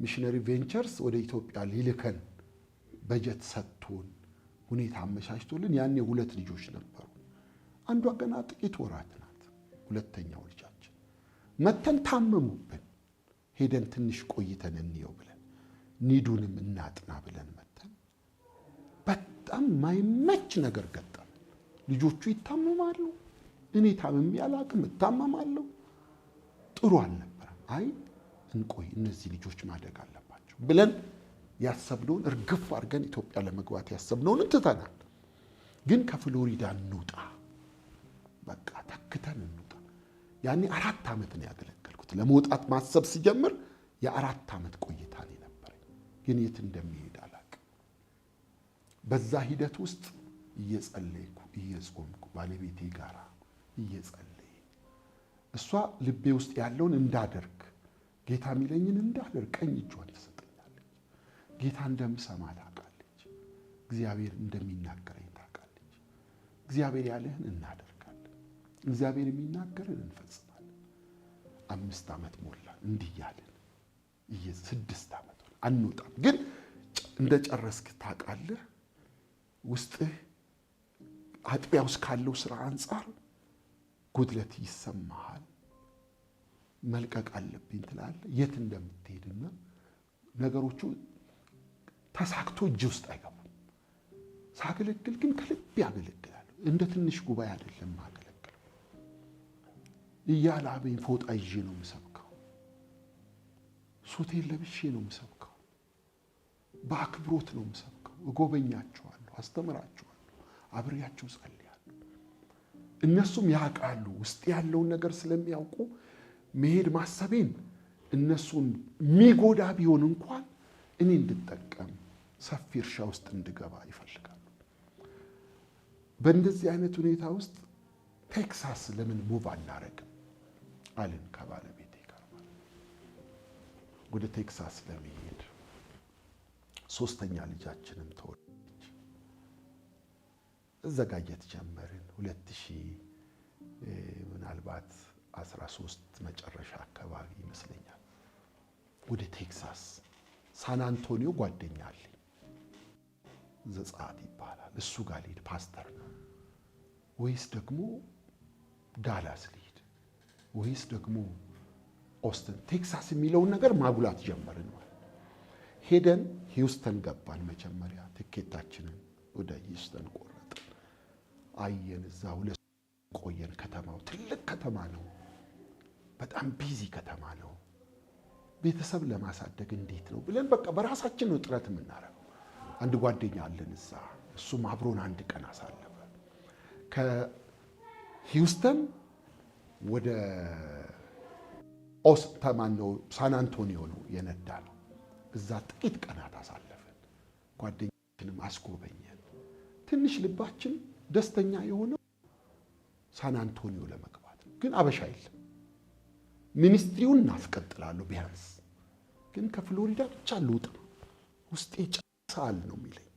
ሚሽነሪ ቬንቸርስ ወደ ኢትዮጵያ ሊልከን በጀት ሰጥቶን ሁኔታ አመቻችቶልን ያኔ 2 ልጆች ነበሩ። አንዷ ገና ጥቂት ወራት ናት። ሁለተኛው ልጃችን መተን ታመሙብን። ሄደን ትንሽ ቆይተን እንየው ብለን ኒዱንም እናጥና ብለን መተን በጣም ማይመች ነገር ገጠመን። ልጆቹ ይታመማሉ፣ እኔ ታምሜ አላቅም፣ እታመማለሁ። ጥሩ አልነበረም። አይ እንቆይ፣ እነዚህ ልጆች ማደግ አለባቸው ብለን ያሰብነውን እርግፍ አድርገን ኢትዮጵያ ለመግባት ያሰብነውን ትተናል። ግን ከፍሎሪዳ እንውጣ፣ በቃ ተክተን እንውጣ። ያኔ 4 ዓመት ነው ያገለገልኩት። ለመውጣት ማሰብ ሲጀምር የ4 ዓመት ቆይታ ነው የነበረኝ። ግን የት እንደሚሄድ አላቅም። በዛ ሂደት ውስጥ እየጸለይኩ እየጾምኩ ባለቤቴ ጋራ እየጸለይ እሷ ልቤ ውስጥ ያለውን እንዳደርግ ጌታ የሚለኝን እንዳደርግ ቀኝ እጇን ትሰጠኛለች። ጌታ እንደምሰማ ታውቃለች። እግዚአብሔር እንደሚናገረኝ ታውቃለች። እግዚአብሔር ያለህን እናደርጋለን፣ እግዚአብሔር የሚናገርን እንፈጽማለን። 5 ዓመት ሞላ እንዲህ ያለን 6 ዓመት ሆነ። አንወጣም። ግን እንደጨረስክ ታውቃለህ። ውስጥህ አጥቢያ ውስጥ ካለው ስራ አንጻር ጉድለት ይሰማሃል። መልቀቅ አለብኝ ትላለህ። የት እንደምትሄድና ነገሮቹ ተሳክቶ እጅ ውስጥ አይገቡም። ሳገለግል ግን ከልብ ያገለግላለሁ። እንደ ትንሽ ጉባኤ አይደለም ማገለግለው። እያላበኝ ፎጣ ይዤ ነው የምሰብከው። ሱቴን ለብሼ ነው የምሰብከው። በአክብሮት ነው የምሰብከው። እጎበኛቸዋለሁ፣ አስተምራቸዋለሁ፣ አብሬያቸው ጸልያለሁ። እነሱም ያውቃሉ። ውስጥ ያለውን ነገር ስለሚያውቁ መሄድ ማሰቤን እነሱን የሚጎዳ ቢሆን እንኳን እኔ እንድጠቀም ሰፊ እርሻ ውስጥ እንድገባ ይፈልጋሉ። በእንደዚህ አይነት ሁኔታ ውስጥ ቴክሳስ ለምን ሙቭ አናረግም አልን ከባለቤቴ ጋር ማለት ወደ ቴክሳስ ለመሄድ። 3ኛ ልጃችንም ተወለደች። እዘጋጀት ጀመርን። 2000 ምናልባት 13 መጨረሻ አካባቢ ይመስለኛል ወደ ቴክሳስ ሳን አንቶኒዮ ጓደኛ አለኝ፣ ዘጸአት ይባላል። እሱ ጋር ልሂድ ፓስተር ነው ወይስ ደግሞ ዳላስ ልሂድ ወይስ ደግሞ ኦስትን? ቴክሳስ የሚለውን ነገር ማጉላት ጀመርን። ሄደን ሂውስተን ገባን። መጀመሪያ ትኬታችንን ወደ ሂውስተን ቆረጥን። አየን፣ እዛ 2 ቆየን። ከተማው ትልቅ ከተማ ነው፣ በጣም ቢዚ ከተማ ነው። ቤተሰብ ለማሳደግ እንዴት ነው ብለን በቃ በራሳችን ነው ጥረት የምናረገው። አንድ ጓደኛ አለን እዛ፣ እሱም አብሮን 1 ቀን አሳለፈ። ከሂውስተን ወደ ነው ሳን አንቶኒዮ ነው የነዳ ነው። እዛ ጥቂት ቀናት አሳለፈን። ጓደኛችንም አስጎበኘን። ትንሽ ልባችን ደስተኛ የሆነው ሳን አንቶኒዮ ለመግባት ነው። ግን አበሻ የለም። ሚኒስትሪውን እናስቀጥላለሁ ቢያንስ፣ ግን ከፍሎሪዳ ብቻ ልውጣ፣ ውስጤ ጨሳል ነው የሚለኝ።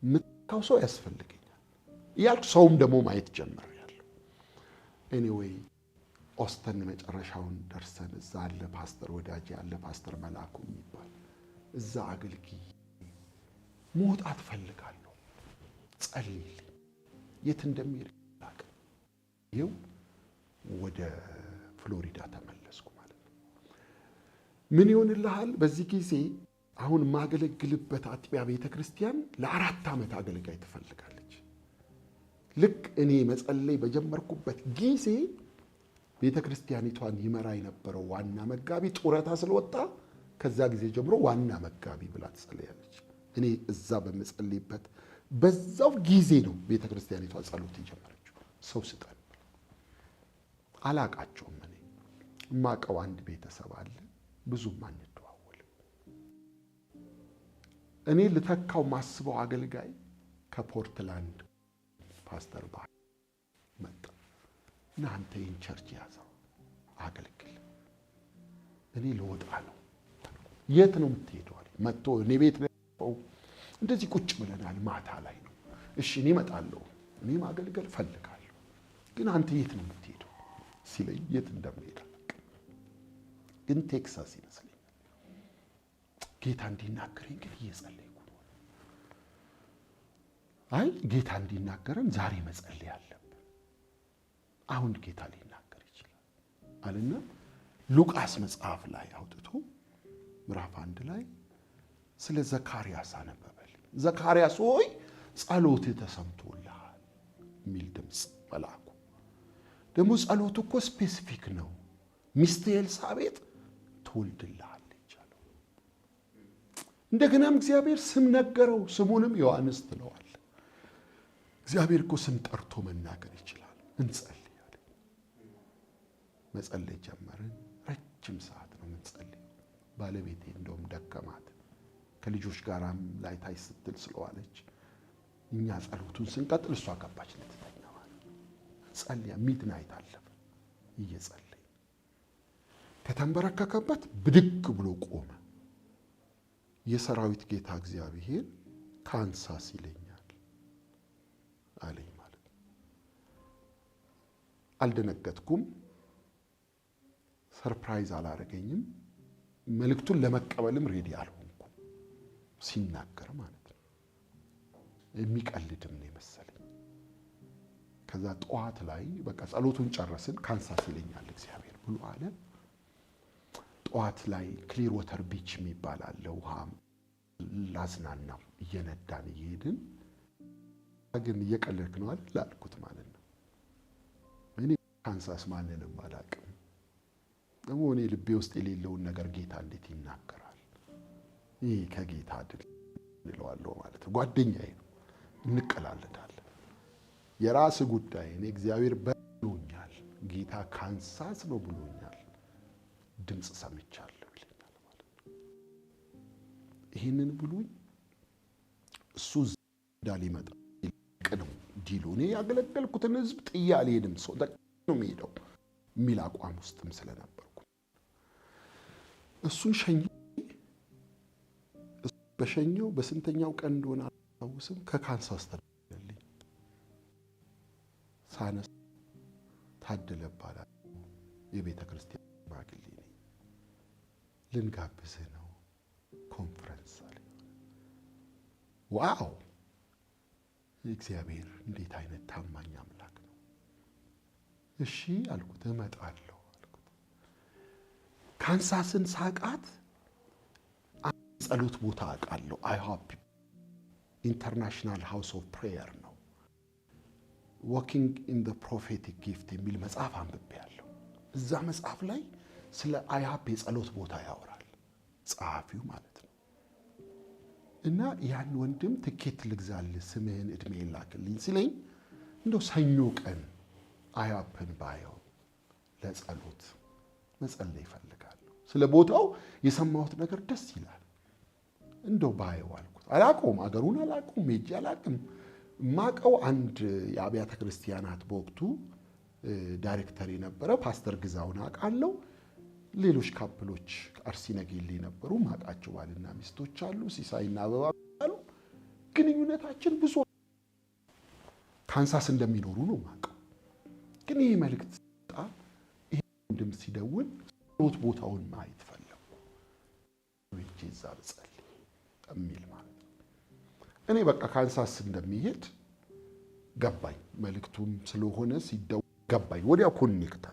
የምታው ሰው ያስፈልገኛል እያልኩ ሰውም ደግሞ ማየት ጀምሬያለሁ። ኤኒዌይ ኦስተን መጨረሻውን ደርሰን እዛ አለ ፓስተር ወዳጅ ያለ ፓስተር መላኩ የሚባል እዛ አገልግዬ መውጣት ፈልጋለሁ። ጸልይልኝ፣ የት እንደሚሄድ አላውቅም። ይኸው ወደ ፍሎሪዳ ተመለስኩ ማለት ነው። ምን ይሆንልሃል? በዚህ ጊዜ አሁን ማገለግልበት አጥቢያ ቤተክርስቲያን ለ4 ዓመት አገልጋይ ትፈልጋለች። ልክ እኔ መጸለይ በጀመርኩበት ጊዜ ቤተክርስቲያኒቷን ይመራ የነበረው ዋና መጋቢ ጡረታ ስለወጣ ከዛ ጊዜ ጀምሮ ዋና መጋቢ ብላ ትጸልያለች። እኔ እዛ በመጸልይበት በዛው ጊዜ ነው ቤተክርስቲያኒቷ ጸሎት የጀመረችው። ሰው ስጠን አላቃቸውም። እኔ ማቀው አንድ ቤተሰብ አለ፣ ብዙም አንደዋወልም። እኔ ልተካው ማስበው አገልጋይ ከፖርትላንድ ፓስተር ባይ መጣ እና አንተ ይህን ቸርች ያዘው አገልግል፣ እኔ ልወጣ ነው። የት ነው የምትሄደው? መጥቶ እኔ ቤት ነው እንደዚህ ቁጭ ብለናል፣ ማታ ላይ ነው። እሺ እኔ እመጣለሁ፣ እኔ ማገልገል ፈልጋለሁ፣ ግን አንተ የት ነው የምትሄደው ሲለኝ የት እንደምሄድ ግን ቴክሳስ ይመስለኛል። ጌታ እንዲናገረኝ ግን እየጸለይኩ ነው። አይ ጌታ እንዲናገረን ዛሬ መጸለይ አለብን። አሁን ጌታ ሊናገር ይችላል አለና ሉቃስ መጽሐፍ ላይ አውጥቶ ምዕራፍ 1 ላይ ስለ ዘካርያስ አነበበልኝ። ዘካርያስ ሆይ ጸሎትህ ተሰምቶልሃል የሚል ድምፅ መልአኩ። ደግሞ ጸሎቱ እኮ ስፔሲፊክ ነው። ሚስት ኤልሳቤጥ ትወልድልሃለች አለው። እንደገናም እግዚአብሔር ስም ነገረው። ስሙንም ዮሐንስ ትለዋል። እግዚአብሔር እኮ ስም ጠርቶ መናገር ይችላል። እንጸልይ አለ። መጸለይ ጀመርን። ረጅም ሰዓት ነው የምንጸልየው። ባለቤቴ እንደውም ደከማት። ከልጆች ጋራም ላይታይ ስትል ስለዋለች እኛ ጸሎቱን ስንቀጥል እሷ ገባች ልትተኛ ማለት ጸልያ ሚድናይት አለፈ። እየጸለየ ከተንበረከከበት ብድግ ብሎ ቆመ። የሰራዊት ጌታ እግዚአብሔር ካንሳስ ይለኛል አለኝ ማለት ነው። አልደነገጥኩም። ሰርፕራይዝ አላረገኝም። መልእክቱን ለመቀበልም ሬዲ አልሆንኩም። ሲናገር ማለት ነው የሚቀልድም ነው የመሰለኝ። ከዛ ጠዋት ላይ በቃ ጸሎቱን ጨረስን። ካንሳስ ይለኛል እግዚአብሔር ብሎ አለ። ጠዋት ላይ ክሊር ወተር ቢች የሚባል አለ። ውሃ ላዝናናው እየነዳን እየሄድን ግን እየቀለድክ ነው አይደል አልኩት ማለት ነው። እኔ ካንሳስ ማንንም አላውቅም። ደግሞ እኔ ልቤ ውስጥ የሌለውን ነገር ጌታ እንዴት ይናገራል? ይሄ ከጌታ አይደል እለዋለሁ ማለት ነው። ጓደኛዬ ነው፣ እንቀላለዳለን። የራስ ጉዳይ። እኔ እግዚአብሔር ብሎኛል፣ ጌታ ካንሳስ ነው ብሎኛል፣ ድምፅ ሰምቻለሁ ይለኛል ማለት ነው። ይህንን ብሎኝ እሱ እንዳሊመጣ ነው ዲሉ። እኔ ያገለገልኩትን ህዝብ ጥዬ አልሄድም፣ ሰው ነው የሚሄደው የሚል አቋም ውስጥም ስለነበርኩ እሱን በሸኘው በስንተኛው ቀን እንደሆነ አላውቅም። ከካንሳስ ተደወለልኝ። ሳነስ ታደለ እባላለሁ፣ የቤተ ክርስቲያን ሽማግሌ ነኝ፣ ልንጋብዝህ ነው ኮንፈረንስ አለ። ዋው! እግዚአብሔር እንዴት አይነት ታማኝ አምላክ ነው። እሺ አልኩት፣ እመጣለሁ አልኩት። ካንሳስን ሳቃት ጸሎት ቦታ አውቃለሁ። አይሆፕ ኢንተርናሽናል ሃውስ ኦፍ ፕሬየር ነው። ዋኪንግ ኢን ዘ ፕሮፌቲክ ጊፍት የሚል መጽሐፍ አንብቤያለሁ። እዛ መጽሐፍ ላይ ስለ አይሆፕ የጸሎት ቦታ ያወራል ጸሐፊው ማለት ነው። እና ያን ወንድም ትኬት ልግዛልህ ስምህን እድሜን ላክልኝ ሲለኝ እንደው ሰኞ ቀን አይሆፕን ባየው ለጸሎት መጸለይ ይፈልጋለሁ። ስለ ቦታው የሰማሁት ነገር ደስ ይላል። እንደው ባየው አልኩት። አላውቀውም፣ አገሩን አላውቀውም፣ ሄጄ አላውቅም። ማቀው አንድ የአብያተ ክርስቲያናት በወቅቱ ዳይሬክተር የነበረ ፓስተር ግዛውን አውቃለሁ። ሌሎች ካፕሎች አርሲ ነገሌ ነበሩ፣ ማቃቸው ባልና ሚስቶች አሉ፣ ሲሳይና አበባ አሉ። ግንኙነታችን ብዙ ካንሳስ እንደሚኖሩ ነው ማቀው። ግን ይሄ መልእክት ሲጣ ይሄ ወንድም ሲደውል ጸሎት ቦታውን ማየት ፈለኩ። ወይጄ እዛ ብጸልይ የሚል ማለት ነው። እኔ በቃ ካንሳስ እንደሚሄድ ገባኝ። መልእክቱም ስለሆነ ሲደውል ገባኝ። ወዲያው ኮኔክት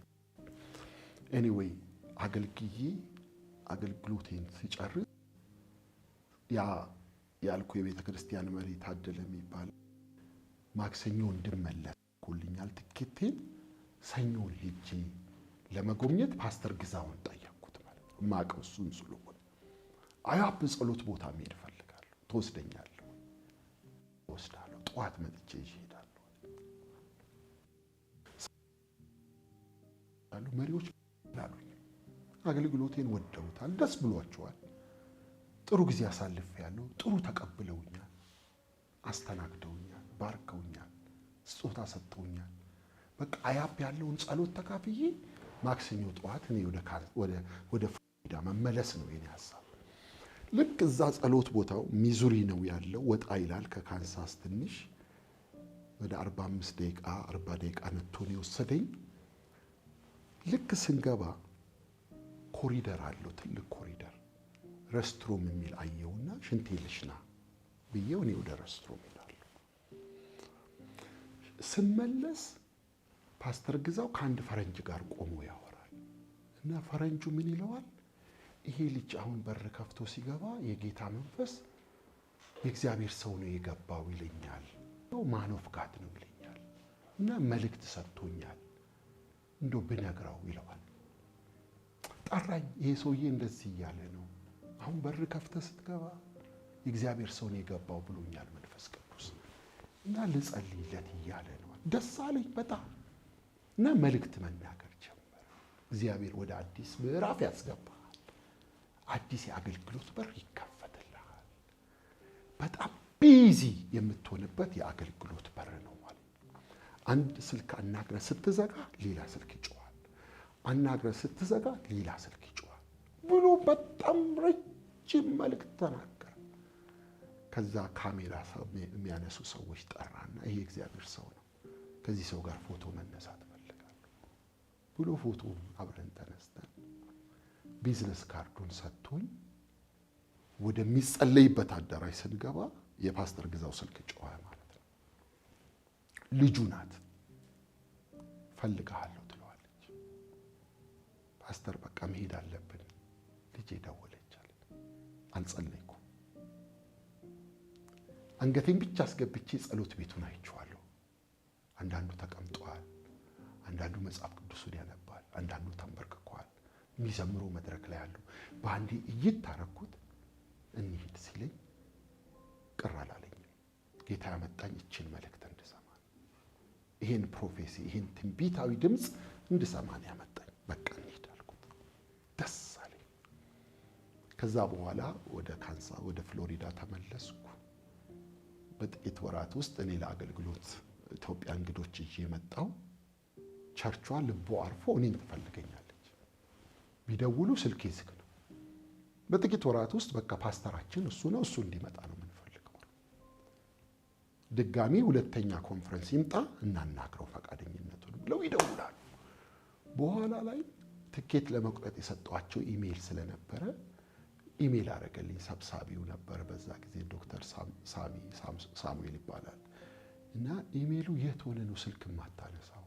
ኤኒዌይ አገልግሎቴን ሲጨርስ ያ ያልኩ የቤተ ክርስቲያን መሪ ታደለ የሚባል ማክሰኞ እንድመለስ ኮልኛል ትኬቴን ሰኞ ሄጄ ለመጎብኘት ፓስተር ግዛውን ጠየቅኩት ማለት ነው። ማቀው እሱን ስለሆነ አያብ ጸሎት ቦታ መሄድ ፈልጋለሁ ተወስደኛለሁ ወስዳለሁ ጧት መጥቼ ይሄዳለሁ አሉ መሪዎች ላሉኝ አገልግሎቴን ወደውታል ደስ ብሏቸዋል ጥሩ ጊዜ አሳልፌያለሁ ጥሩ ተቀብለውኛል አስተናግደውኛል ባርከውኛል ስጦታ ሰጥተውኛል በቃ አያብ ያለውን ጸሎት ተካፍዬ ማክሰኞ ጧት እኔ ወደ ፍሎሪዳ መመለስ ነው የኔ ሐሳብ ልክ እዛ ጸሎት ቦታው ሚዙሪ ነው ያለው ወጣ ይላል ከካንሳስ ትንሽ ወደ 45 ደቂቃ 40 ደቂቃ ነጥቶን ይወሰደኝ ልክ ስንገባ ኮሪደር አለው ትልቅ ኮሪደር ሬስትሩም የሚል አየውና ሽንቴ ልሽና ብዬው እኔ ወደ ሬስትሩም ሄዳለሁ ስመለስ ፓስተር ግዛው ከአንድ ፈረንጅ ጋር ቆሞ ያወራል እና ፈረንጁ ምን ይለዋል ይሄ ልጅ አሁን በር ከፍቶ ሲገባ የጌታ መንፈስ የእግዚአብሔር ሰው ነው የገባው ይለኛል ነው ማን ኦፍ ጋድ ነው ይለኛል እና መልእክት ሰጥቶኛል እንዶ ብነግራው ይለዋል ጠራኝ ይሄ ሰውዬ እንደዚህ እያለ ነው አሁን በር ከፍተ ስትገባ የእግዚአብሔር ሰው ነው የገባው ብሎኛል መንፈስ ቅዱስ እና ልጸልይለት እያለ ነው ደስ አለኝ በጣም እና መልእክት መናገር ጀመረ እግዚአብሔር ወደ አዲስ ምዕራፍ ያስገባል አዲስ የአገልግሎት በር ይከፈትልሃል በጣም ቢዚ የምትሆንበት የአገልግሎት በር ነው ማለት አንድ ስልክ አናግረ ስትዘጋ ሌላ ስልክ ይጮሃል አናግረ ስትዘጋ ሌላ ስልክ ይጮሃል ብሎ በጣም ረጅም መልእክት ተናገረ ከዛ ካሜራ የሚያነሱ ሰዎች ጠራና ይሄ እግዚአብሔር ሰው ነው ከዚህ ሰው ጋር ፎቶ መነሳት ፈልጋለሁ ብሎ ፎቶ አብረን ተነስተን ቢዝነስ ካርዱን ሰጥቶኝ ወደሚጸለይበት አዳራሽ ስንገባ የፓስተር ግዛው ስልክ ጮኸ ማለት ነው ልጁ ናት ፈልጋለሁ ትለዋለች ፓስተር በቃ መሄድ አለብን ልጄ ደወለች አለ አልጸለይኩም አንገቴን ብቻ አስገብቼ ጸሎት ቤቱን አይቼዋለሁ አንዳንዱ ተቀምጧል አንዳንዱ መጽሐፍ ቅዱስን ያነባል አንዳንዱ ተንበርክኳል የሚዘምሩ መድረክ ላይ ያሉ በአንዴ እይታረኩት እንሂድ ሲለኝ ቅር አላለኝም ጌታ ያመጣኝ እችን መልእክት እንድሰማ ይሄን ፕሮፌሲ ይሄን ትንቢታዊ ድምጽ እንድሰማ ያመጣኝ በቃ እንሂድ አልኩት ደስ አለኝ ከዛ በኋላ ወደ ፍሎሪዳ ተመለስኩ በጥቂት ወራት ውስጥ እኔ ለአገልግሎት ኢትዮጵያ እንግዶች ይዤ መጣሁ ቸርቿ ልቦ አርፎ እኔን ትፈልገኛለች ቢደውሉ ስልኬ ዝግ ነው በጥቂት ወራት ውስጥ በቃ ፓስተራችን እሱ ነው እሱ እንዲመጣ ነው የምንፈልገው ድጋሚ ሁለተኛ ኮንፈረንስ ይምጣ እናናግረው ፈቃደኝነቱን ብለው ይደውላሉ በኋላ ላይ ትኬት ለመቁረጥ የሰጧቸው ኢሜል ስለነበረ ኢሜል አረገልኝ ሰብሳቢው ነበር በዛ ጊዜ ዶክተር ሳሙኤል ይባላል እና ኢሜሉ የት ሆነ ነው ስልክ ማታነሳው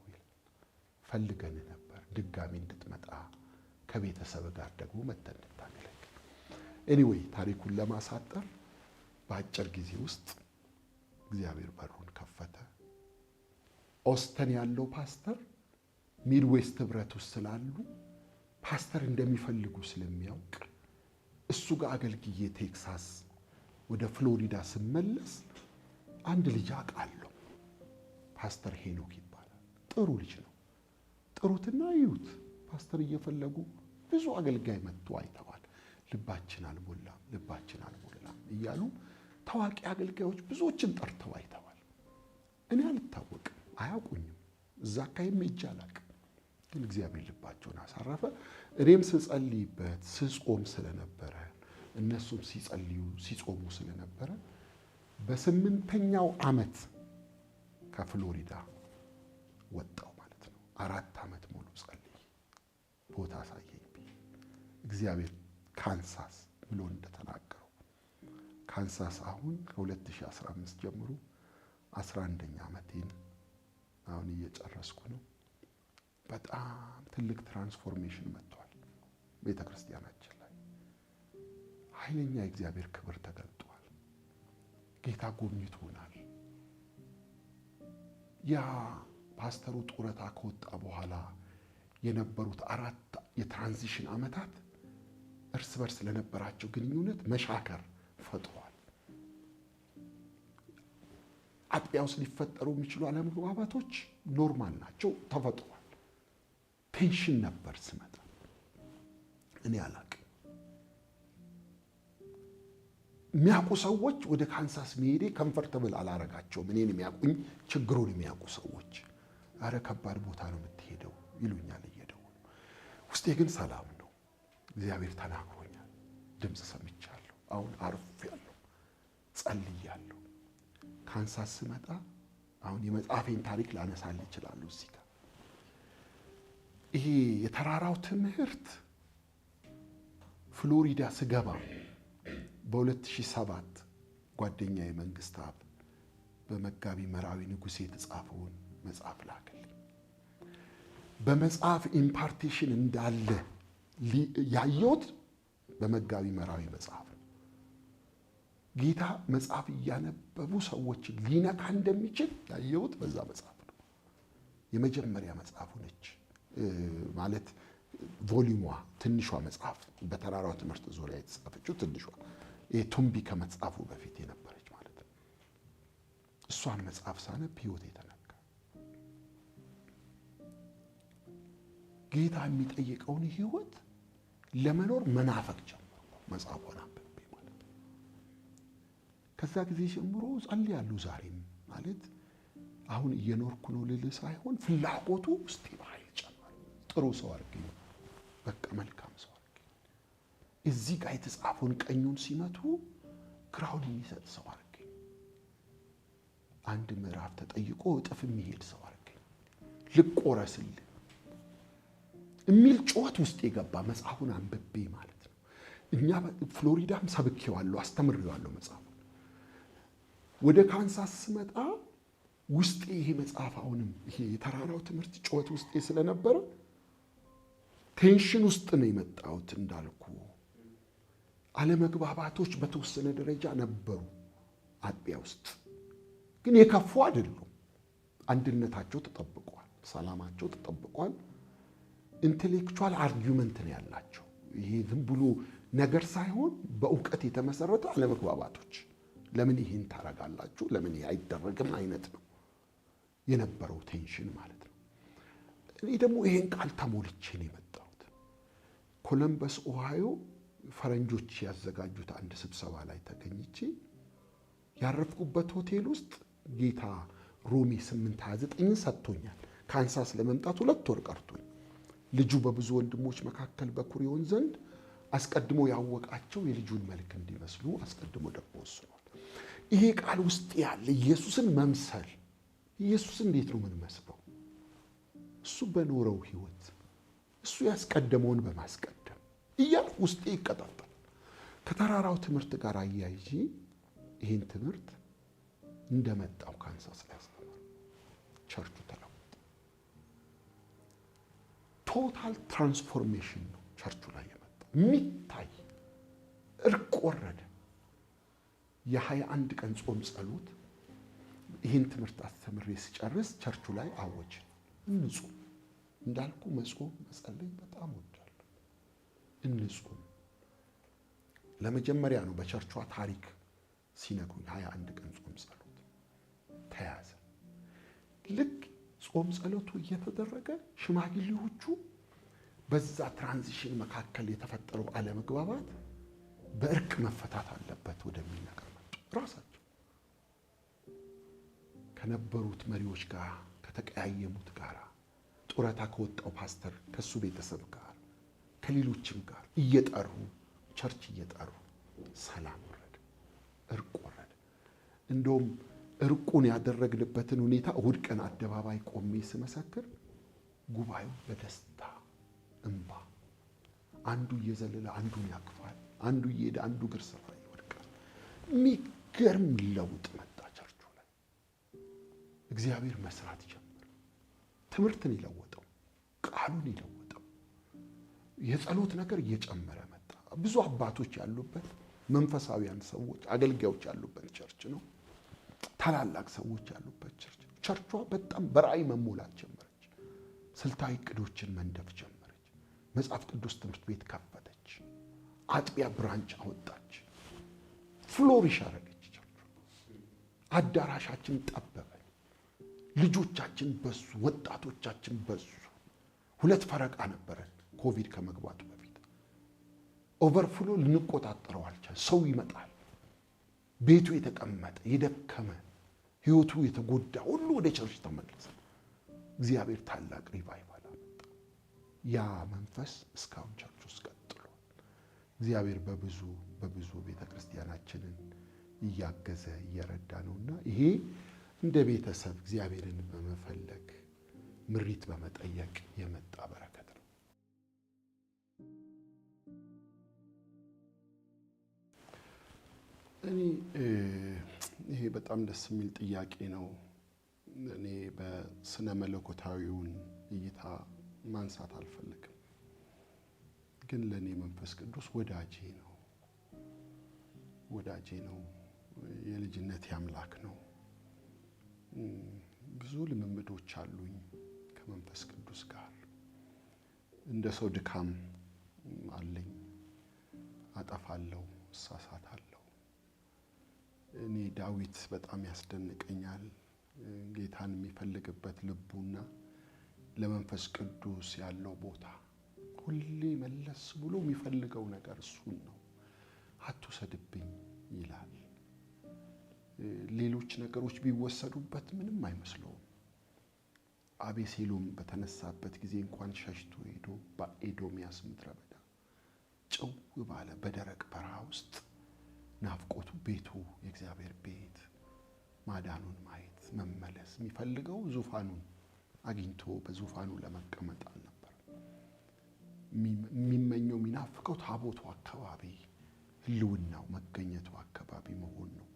ፈልገን ነበር ድጋሚ እንድትመጣ ከቤተሰብ ጋር ደግሞ መተን እንድታገለግል ኤኒዌይ ታሪኩን ለማሳጠር በአጭር ጊዜ ውስጥ እግዚአብሔር በሩን ከፈተ ኦስተን ያለው ፓስተር ሚድዌስት ህብረት ውስጥ ስላሉ ፓስተር እንደሚፈልጉ ስለሚያውቅ እሱ ጋር አገልግዬ ቴክሳስ ወደ ፍሎሪዳ ስመለስ አንድ ልጅ አውቃለሁ ፓስተር ሄኖክ ይባላል ጥሩ ልጅ ነው ጥሩትና ይዩት ፓስተር እየፈለጉ ብዙ አገልጋይ መጥቶ አይተዋል ልባችን አልሞላም እያሉ ታዋቂ አገልጋዮች ብዙዎችን ጠርተው አይተዋል እኔ አልታወቅም አያውቁኝም እዛ ካይም ይጃላቅ ግን እግዚአብሔር ልባቸውን አሳረፈ እኔም ስጸልይበት ስጾም ስለነበረ እነሱም ሲጸልዩ ሲጾሙ ስለነበረ በ8ኛው ዓመት ከፍሎሪዳ ወጣው ማለት ነው 4 ዓመት ሙሉ ጸልይ ቦታ ሳይኝ እግዚአብሔር ካንሳስ ብሎ እንደተናገረው ካንሳስ አሁን ከ2015 ጀምሮ 11ኛ ዓመቴን አሁን እየጨረስኩ ነው በጣም ትልቅ ትራንስፎርሜሽን መጥቷል ቤተክርስቲያናችን ላይ ኃይለኛ የእግዚአብሔር ክብር ተገልጧል ጌታ ጎብኝቶናል። ያ ፓስተሩ ጡረታ ከወጣ በኋላ የነበሩት 4 የትራንዚሽን ዓመታት እርስ በርስ ለነበራቸው ግንኙነት መሻከር ፈጥሯል። አጥቢያ ውስጥ ሊፈጠሩ የሚችሉ አለመግባባቶች ኖርማል ናቸው፣ ተፈጥሯል። ቴንሽን ነበር ስመጣ እኔ አላቅም። የሚያውቁ ሰዎች ወደ ካንሳስ መሄዴ ኮምፎርታብል አላረጋቸውም። እኔን የሚያውቁኝ ችግሩን የሚያውቁ ሰዎች አረ ከባድ ቦታ ነው የምትሄደው ይሉኛል እየደወሉ። ውስጤ ግን ሰላም ነው። እግዚአብሔር ተናግሮኛል፣ ድምፅ ሰምቻለሁ፣ አሁን አርፌያለሁ፣ ጸልያለሁ። ካንሳስ ስመጣ አሁን የመጽሐፌን ታሪክ ላነሳል ይችላል። እዚህ ጋር ይሄ የተራራው ትምህርት ፍሎሪዳ ስገባ በ2007 ጓደኛዬ መንግስታት በመጋቢ መራዊ ንጉሴ የተጻፈውን መጽሐፍ ላከልኝ። በመጽሐፍ ኢምፓርቴሽን እንዳለ ያየሁት በመጋቢ መራዊ መጽሐፍ ነው። ጌታ መጽሐፍ እያነበቡ ሰዎች ሊነካ እንደሚችል ያየሁት በዛ መጽሐፍ ነው። የመጀመሪያ መጽሐፉ ነች ማለት ቮሊዩሟ ትንሿ መጽሐፍ በተራራው ትምህርት ዙሪያ የተጻፈችው ትንሿ ቱምቢ ከመጽሐፉ በፊት የነበረች ማለት ነው። እሷን መጽሐፍ ሳነብ ሕይወት የተነካ ጌታ የሚጠይቀውን ሕይወት ለመኖር መናፈቅ ጀመርኩ መጽሐፏን አንብቤ ማለት ነው። ከዛ ጊዜ ጀምሮ ጸልያለሁ። ዛሬም ማለት አሁን እየኖርኩ ነው ልል ሳይሆን ፍላጎቱ ውስጤ በኃይል ጨመረ። ጥሩ ሰው አድርገኝ፣ በቃ መልካም ሰው አድርገኝ። እዚህ ጋር የተጻፈውን ቀኙን ሲመቱ ግራውን የሚሰጥ ሰው አድርገኝ። አንድ ምዕራፍ ተጠይቆ እጥፍ የሚሄድ ሰው አድርገኝ። ልቆረስልህ የሚል ጩኸት ውስጥ የገባ መጽሐፉን አንብቤ ማለት ነው። እኛ ፍሎሪዳም ሰብኬዋለሁ፣ አስተምሬዋለሁ መጽሐፉን። ወደ ካንሳስ ስመጣ ውስጤ ይሄ መጽሐፍ አሁንም ይሄ የተራራው ትምህርት ጩኸት ውስጤ ስለነበረ ቴንሽን ውስጥ ነው የመጣሁት። እንዳልኩ አለመግባባቶች በተወሰነ ደረጃ ነበሩ አጥቢያ ውስጥ፣ ግን የከፉ አይደሉም። አንድነታቸው ተጠብቋል፣ ሰላማቸው ተጠብቋል። ኢንቴሌክቹዋል አርጊውመንት ነው ያላቸው። ይሄ ዝም ብሎ ነገር ሳይሆን በእውቀት የተመሰረተ አለመግባባቶች፣ ለምን ይሄን ታረጋላችሁ፣ ለምን ይሄ አይደረግም አይነት ነው የነበረው ቴንሽን ማለት ነው። እኔ ደግሞ ይሄን ቃል ተሞልቼ ነው የመጣሁት። ኮሎምበስ ኦሃዮ ፈረንጆች ያዘጋጁት አንድ ስብሰባ ላይ ተገኝቼ ያረፍኩበት ሆቴል ውስጥ ጌታ ሮሜ 8:29 ሰጥቶኛል። ካንሳስ ለመምጣት 2 ወር ቀርቶኝ ልጁ በብዙ ወንድሞች መካከል በኩር ይሆን ዘንድ አስቀድሞ ያወቃቸው የልጁን መልክ እንዲመስሉ አስቀድሞ ደግሞ ወስኗል። ይሄ ቃል ውስጥ ያለ ኢየሱስን መምሰል። ኢየሱስ እንዴት ነው የምንመስለው? እሱ በኖረው ህይወት፣ እሱ ያስቀደመውን በማስቀደም እያልኩ ውስጤ ይቀጣጣል። ከተራራው ትምህርት ጋር አያይዤ ይህን ትምህርት እንደመጣው ካንሳስ ላይ አስተማር። ቸርቹ ተለወጠ። ቶታል ትራንስፎርሜሽን ነው ቸርቹ ላይ የመጣው። የሚታይ እርቅ ወረደ። የ21 ቀን ጾም ጸሎት ይህን ትምህርት አስተምሬ ስጨርስ ቸርቹ ላይ አወጅ። እንጹም እንዳልኩ መጾም መጸለይ በጣም ወዳለሁ። እንጹም ለመጀመሪያ ነው በቸርቿ ታሪክ ሲነግሩኝ 21 ቀን ጾም ጸሎት ተያዘ። ልክ ጾም ጸሎቱ እየተደረገ ሽማግሌዎቹ በዛ ትራንዚሽን መካከል የተፈጠረው አለመግባባት በእርቅ መፈታት አለበት ወደሚል ነገር መጡ። ራሳቸው ከነበሩት መሪዎች ጋር ከተቀያየሙት ጋር ጡረታ ከወጣው ፓስተር ከሱ ቤተሰብ ጋር ከሌሎችም ጋር እየጠሩ ቸርች እየጠሩ ሰላም ወረደ፣ እርቅ ወረደ። እንደውም እርቁን ያደረግንበትን ሁኔታ እሁድ ቀን አደባባይ ቆሜ ስመሰክር ጉባኤው በደስታ እንባ፣ አንዱ እየዘለለ አንዱን ያቅፋል፣ አንዱ እየሄደ አንዱ እግር ስፍራ ይወድቃል። የሚገርም ለውጥ መጣ ቸርቹ ላይ። እግዚአብሔር መስራት ጀመረ። ትምህርትን ይለወጠው፣ ቃሉን ይለወጠው። የጸሎት ነገር እየጨመረ መጣ። ብዙ አባቶች ያሉበት መንፈሳዊያን ሰዎች አገልጋዮች ያሉበት ቸርች ነው። ታላላቅ ሰዎች ያሉበት ቸርች ነው። ቸርቿ በጣም በራእይ መሞላት ጀመረች። ስልታዊ እቅዶችን መንደፍ ጀመረች። መጽሐፍ ቅዱስ ትምህርት ቤት ከፈተች። አጥቢያ ብራንች አወጣች። ፍሎሪሽ አረገች ቸርቿ። አዳራሻችን ጠበበ። ልጆቻችን በዙ። ወጣቶቻችን በዙ። 2 ፈረቃ ነበረን ኮቪድ ከመግባቱ በፊት። ኦቨርፍሎ ልንቆጣጠረው አልቻል። ሰው ይመጣል። ቤቱ የተቀመጠ የደከመ ህይወቱ የተጎዳ ሁሉ ወደ ቸርች ተመለሰ። እግዚአብሔር ታላቅ ሪቫይቫል አመጣ። ያ መንፈስ እስካሁን ቸርች ውስጥ ቀጥሏል። እግዚአብሔር በብዙ ቤተክርስቲያናችንን እያገዘ እየረዳ ነውና ይሄ እንደ ቤተሰብ እግዚአብሔርን በመፈለግ ምሪት በመጠየቅ የመጣ በረከት ነው። ይሄ በጣም ደስ የሚል ጥያቄ ነው። እኔ በስነ መለኮታዊውን እይታ ማንሳት አልፈልግም፣ ግን ለእኔ መንፈስ ቅዱስ ወዳጄ ነው። የልጅነት አምላክ ነው። ብዙ ልምምዶች አሉኝ ከመንፈስ ቅዱስ ጋር። እንደ ሰው ድካም አለኝ። አጠፋለሁ፣ እሳሳታለሁ። እኔ ዳዊት በጣም ያስደንቀኛል። ጌታን የሚፈልግበት ልቡና ለመንፈስ ቅዱስ ያለው ቦታ ሁሌ መለስ ብሎ የሚፈልገው ነገር እሱን ነው። አትውሰድብኝ ይላል። ሌሎች ነገሮች ቢወሰዱበት ምንም አይመስለውም። አቤሴሎም በተነሳበት ጊዜ እንኳን ሸሽቶ ሄዶ በኤዶምያስ ምድረ በዳ ጭው ባለ በደረቅ በረሃ ውስጥ ናፍቆቱ ቤቱ የእግዚአብሔር ቤት ማዳኑን ማየት መመለስ የሚፈልገው ዙፋኑን አግኝቶ በዙፋኑ ለመቀመጥ አልነበር። የሚመኘው የሚናፍቀው ታቦቱ አካባቢ ህልውናው መገኘቱ አካባቢ መሆን ነው።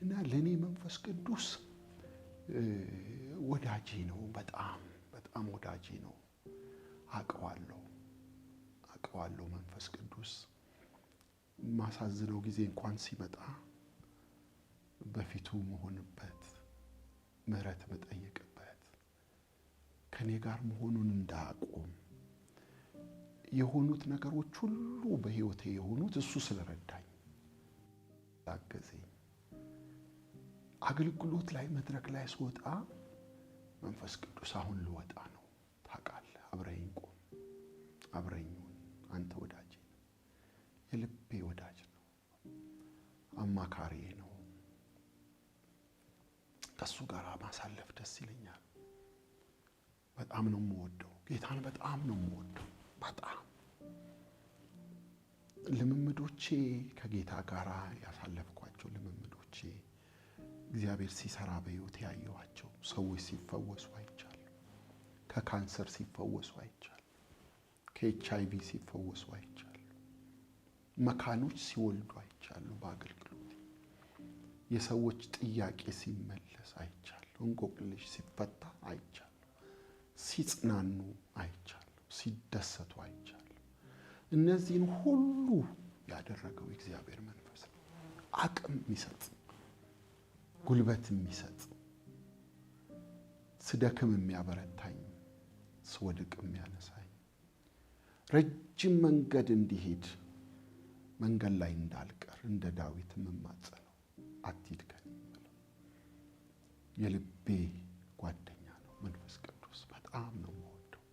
እና ለኔ መንፈስ ቅዱስ ወዳጄ ነው። በጣም ወዳጄ ነው። አውቀዋለሁ። መንፈስ ቅዱስ ማሳዝነው ጊዜ እንኳን ሲመጣ በፊቱ መሆንበት፣ ምህረት መጠየቅበት፣ ከኔ ጋር መሆኑን እንዳቆም የሆኑት ነገሮች ሁሉ በህይወቴ የሆኑት እሱ ስለረዳኝ አገዘኝ። አገልግሎት ላይ መድረክ ላይ ስወጣ መንፈስ ቅዱስ አሁን ልወጣ ነው፣ ታውቃለህ፣ አብረኝ ቆም፣ አብረኝ አንተ ወዳጄ ነው፣ የልቤ ወዳጅ ነው፣ አማካሪዬ ነው። ከሱ ጋር ማሳለፍ ደስ ይለኛል። በጣም ነው የምወደው ጌታን፣ በጣም ነው የምወደው። በጣም ልምምዶቼ ከጌታ ጋር ያሳለፍኳቸው ልምምዶቼ እግዚአብሔር ሲሰራ በሕይወቴ ያየኋቸው ሰዎች ሲፈወሱ አይቻለሁ። ከካንሰር ሲፈወሱ አይቻለሁ። ከኤችአይቪ ሲፈወሱ አይቻለሁ። መካኖች ሲወልዱ አይቻለሁ። በአገልግሎት የሰዎች ጥያቄ ሲመለስ አይቻለሁ። እንቆቅልሽ ሲፈታ አይቻለሁ። ሲጽናኑ አይቻለሁ። ሲደሰቱ አይቻለሁ። እነዚህን ሁሉ ያደረገው እግዚአብሔር መንፈስ ነው። አቅም የሚሰጥ፣ ጉልበት የሚሰጥ፣ ስደክም የሚያበረታኝ፣ ስወድቅ የሚያነሳኝ፣ ረጅም መንገድ እንዲሄድ መንገድ ላይ እንዳልቀር እንደ ዳዊት የምማጸነው አትሂድ ከኔ ብለው የልቤ ጓደኛ ነው መንፈስ ቅዱስ። በጣም ነው የምወደው።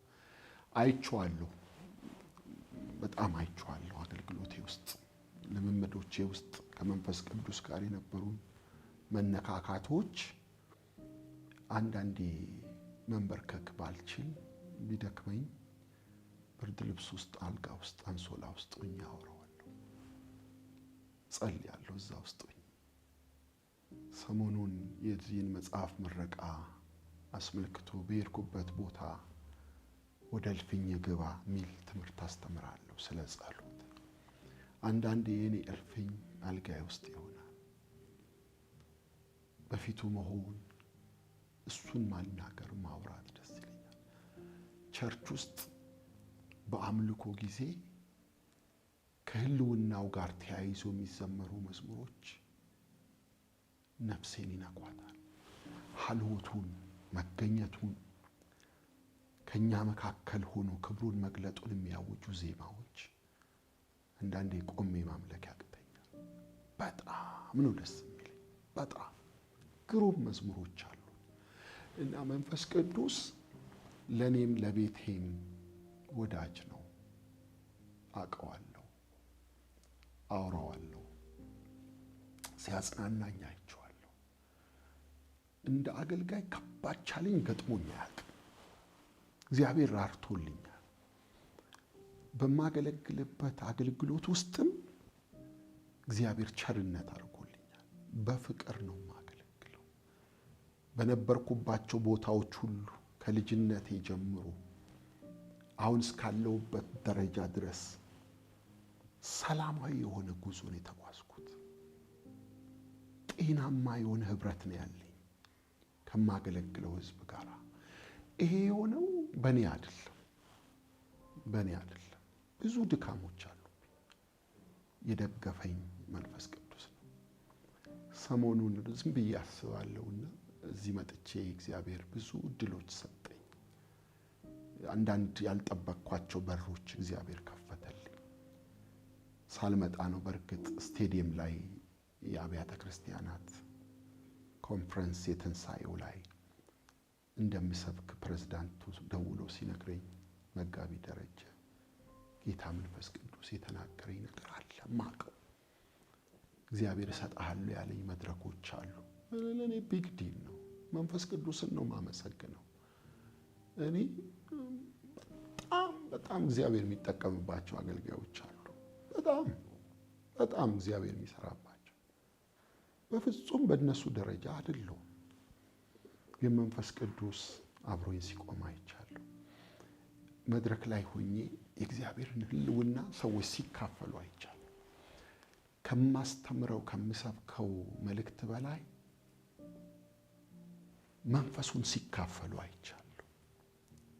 አይቼዋለሁ፣ በጣም አይቼዋለሁ። አገልግሎቴ ውስጥ ልምምዶቼ ውስጥ ከመንፈስ ቅዱስ ጋር የነበሩ መነካካቶች አንዳንዴ መንበርከክ ባልችል ቢደክመኝ ብርድ ልብስ ውስጥ፣ አልጋ ውስጥ፣ አንሶላ ውስጥ ሆኜ አወራዋለሁ፣ ጸልያለሁ እዛ ውስጥ ሆኜ። ሰሞኑን የዚህን መጽሐፍ ምረቃ አስመልክቶ በሄድኩበት ቦታ ወደ እልፍኝ ግባ የሚል ትምህርት አስተምራለሁ ስለ ጸሎት። አንዳንዴ የኔ እልፍኝ አልጋዬ ውስጥ ይሆናል። በፊቱ መሆን፣ እሱን ማናገር፣ ማውራት ደስ ይለኛል። ቸርች ውስጥ በአምልኮ ጊዜ ከህልውናው ጋር ተያይዞ የሚዘመሩ መዝሙሮች ነፍሴን ይነኳታል። ሀልወቱን መገኘቱን ከኛ መካከል ሆኖ ክብሩን መግለጡን የሚያውጁ ዜማዎች አንዳንዴ ቆሜ ማምለክ ያቅተኛል። በጣም ነው ደስ የሚለኝ። በጣም ግሩም መዝሙሮች አሉ እና መንፈስ ቅዱስ ለኔም ለቤቴም ወዳጅ ነው። አውቀዋለሁ፣ አውራዋለሁ፣ ሲያጽናናኝ አይቼዋለሁ። እንደ አገልጋይ ከባድ ቻሌንጅ ገጥሞኝ አያውቅም። እግዚአብሔር ራርቶልኛል። በማገለግልበት አገልግሎት ውስጥም እግዚአብሔር ቸርነት አድርጎልኛል። በፍቅር ነው የማገለግለው። በነበርኩባቸው ቦታዎች ሁሉ ከልጅነቴ ጀምሮ አሁን እስካለሁበት ደረጃ ድረስ ሰላማዊ የሆነ ጉዞ ነው የተጓዝኩት። ጤናማ የሆነ ህብረት ነው ያለኝ ከማገለግለው ህዝብ ጋር። ይሄ የሆነው በእኔ አይደለም። ብዙ ድካሞች አሉ። የደገፈኝ መንፈስ ቅዱስ ነው። ሰሞኑን ዝም ብዬ አስባለሁና እዚህ መጥቼ እግዚአብሔር ብዙ እድሎች ሰጠኝ። አንዳንድ ያልጠበቅኳቸው በሮች እግዚአብሔር ከፈተልኝ። ሳልመጣ ነው በርግጥ ስቴዲየም ላይ የአብያተ ክርስቲያናት ኮንፈረንስ የትንሣኤው ላይ እንደምሰብክ ፕሬዝዳንቱ ደውሎ ሲነግረኝ መጋቢ ደረጀ ጌታ መንፈስ ቅዱስ የተናገረኝ ነገር አለ ማቀው እግዚአብሔር እሰጥሃለሁ ያለኝ መድረኮች አሉ። ለኔ ቢግ ዲል ነው። መንፈስ ቅዱስን ነው ማመሰግነው። እኔ በጣም እግዚአብሔር የሚጠቀምባቸው አገልጋዮች አሉ። በጣም እግዚአብሔር የሚሰራባቸው። በፍጹም በእነሱ ደረጃ አይደለሁም። የመንፈስ ቅዱስ አብሮኝ ሲቆም አይቻለሁ። መድረክ ላይ ሆኜ የእግዚአብሔርን ህልውና ሰዎች ሲካፈሉ አይቻለሁ። ከማስተምረው ከምሰብከው መልእክት በላይ መንፈሱን ሲካፈሉ አይቻለሁ።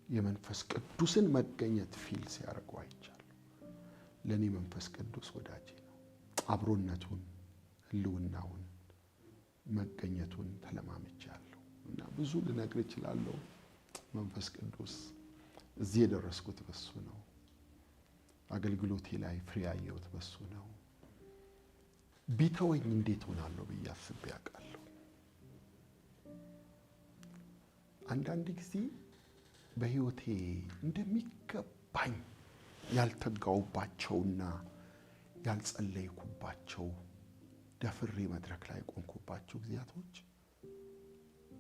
የመንፈስ ቅዱስን መገኘት ፊል ሲያደርጉ አይቻለሁ። ለኔ መንፈስ ቅዱስ ወዳጄ ነው። አብሮነቱን፣ ህልውናውን፣ መገኘቱን ተለማምጃለሁ እና ብዙ ልነግር እችላለሁ። መንፈስ ቅዱስ እዚህ የደረስኩት በሱ ነው። አገልግሎቴ ላይ ፍሬ ያየሁት በሱ ነው። ቢተወኝ እንዴት ሆናለሁ ብዬ አስቤ አውቃለሁ። አንዳንድ ጊዜ በህይወቴ እንደሚገባኝ ያልተጋውባቸውና ያልጸለይኩባቸው ደፍሬ መድረክ ላይ ቆንኩባቸው ጊዜያቶች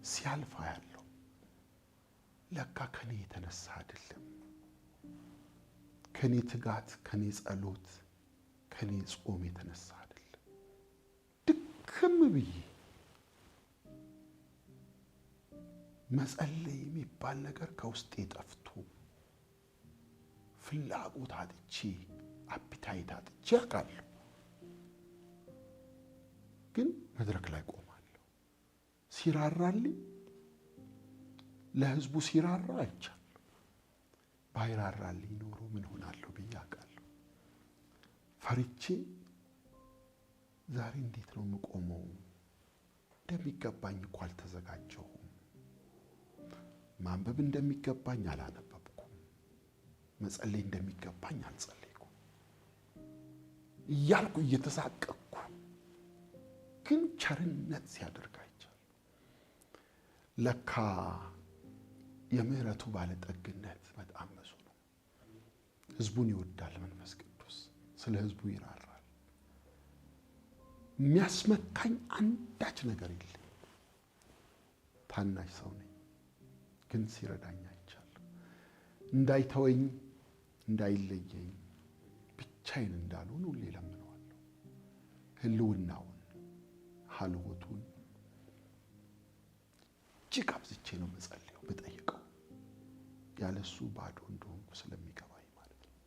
ሲያልፋ ያለው ለካ ከኔ የተነሳ አይደለም። ከኔ ትጋት፣ ከኔ ጸሎት፣ ከኔ ጾም የተነሳ አይደለም። ድክም ብዬ መጸለይ የሚባል ነገር ከውስጤ ጠፍቶ ፍላጎት አጥቼ አፒታይት አጥቼ አውቃለሁ። ግን መድረክ ላይ ቆማለሁ። ሲራራልኝ ለህዝቡ ሲራራ አይቻለሁ። ባይራራልኝ ኖሮ ምን ሆናለሁ ብዬ አውቃለሁ። ፈርቼ ዛሬ እንዴት ነው የምቆመው? እንደሚገባኝ እኮ አልተዘጋጀሁም። ማንበብ እንደሚገባኝ አላነበብኩም። መጸለይ እንደሚገባኝ አልጸለይኩም እያልኩ እየተሳቀቅኩ ግን ቸርነት ሲያደርግ አይቻለሁ። ለካ የምህረቱ ባለጠግነት በጣም ብዙ ነው። ህዝቡን ይወዳል መንፈስ ቅዱስ። ስለ ህዝቡ ይራራል። የሚያስመካኝ አንዳች ነገር የለም። ታናሽ ሰው ነኝ፣ ግን ሲረዳኝ አይቻለሁ። እንዳይተወኝ፣ እንዳይለየኝ፣ ብቻዬን እንዳልሆን ሁሌ እለምነዋለሁ። ህልውናውን፣ ሀልወቱን እጅግ አብዝቼ ነው የምጸልየው ብጠይቀው። ያለሱ ባዶ እንደሆንኩ ስለሚገባኝ ማለት ነው።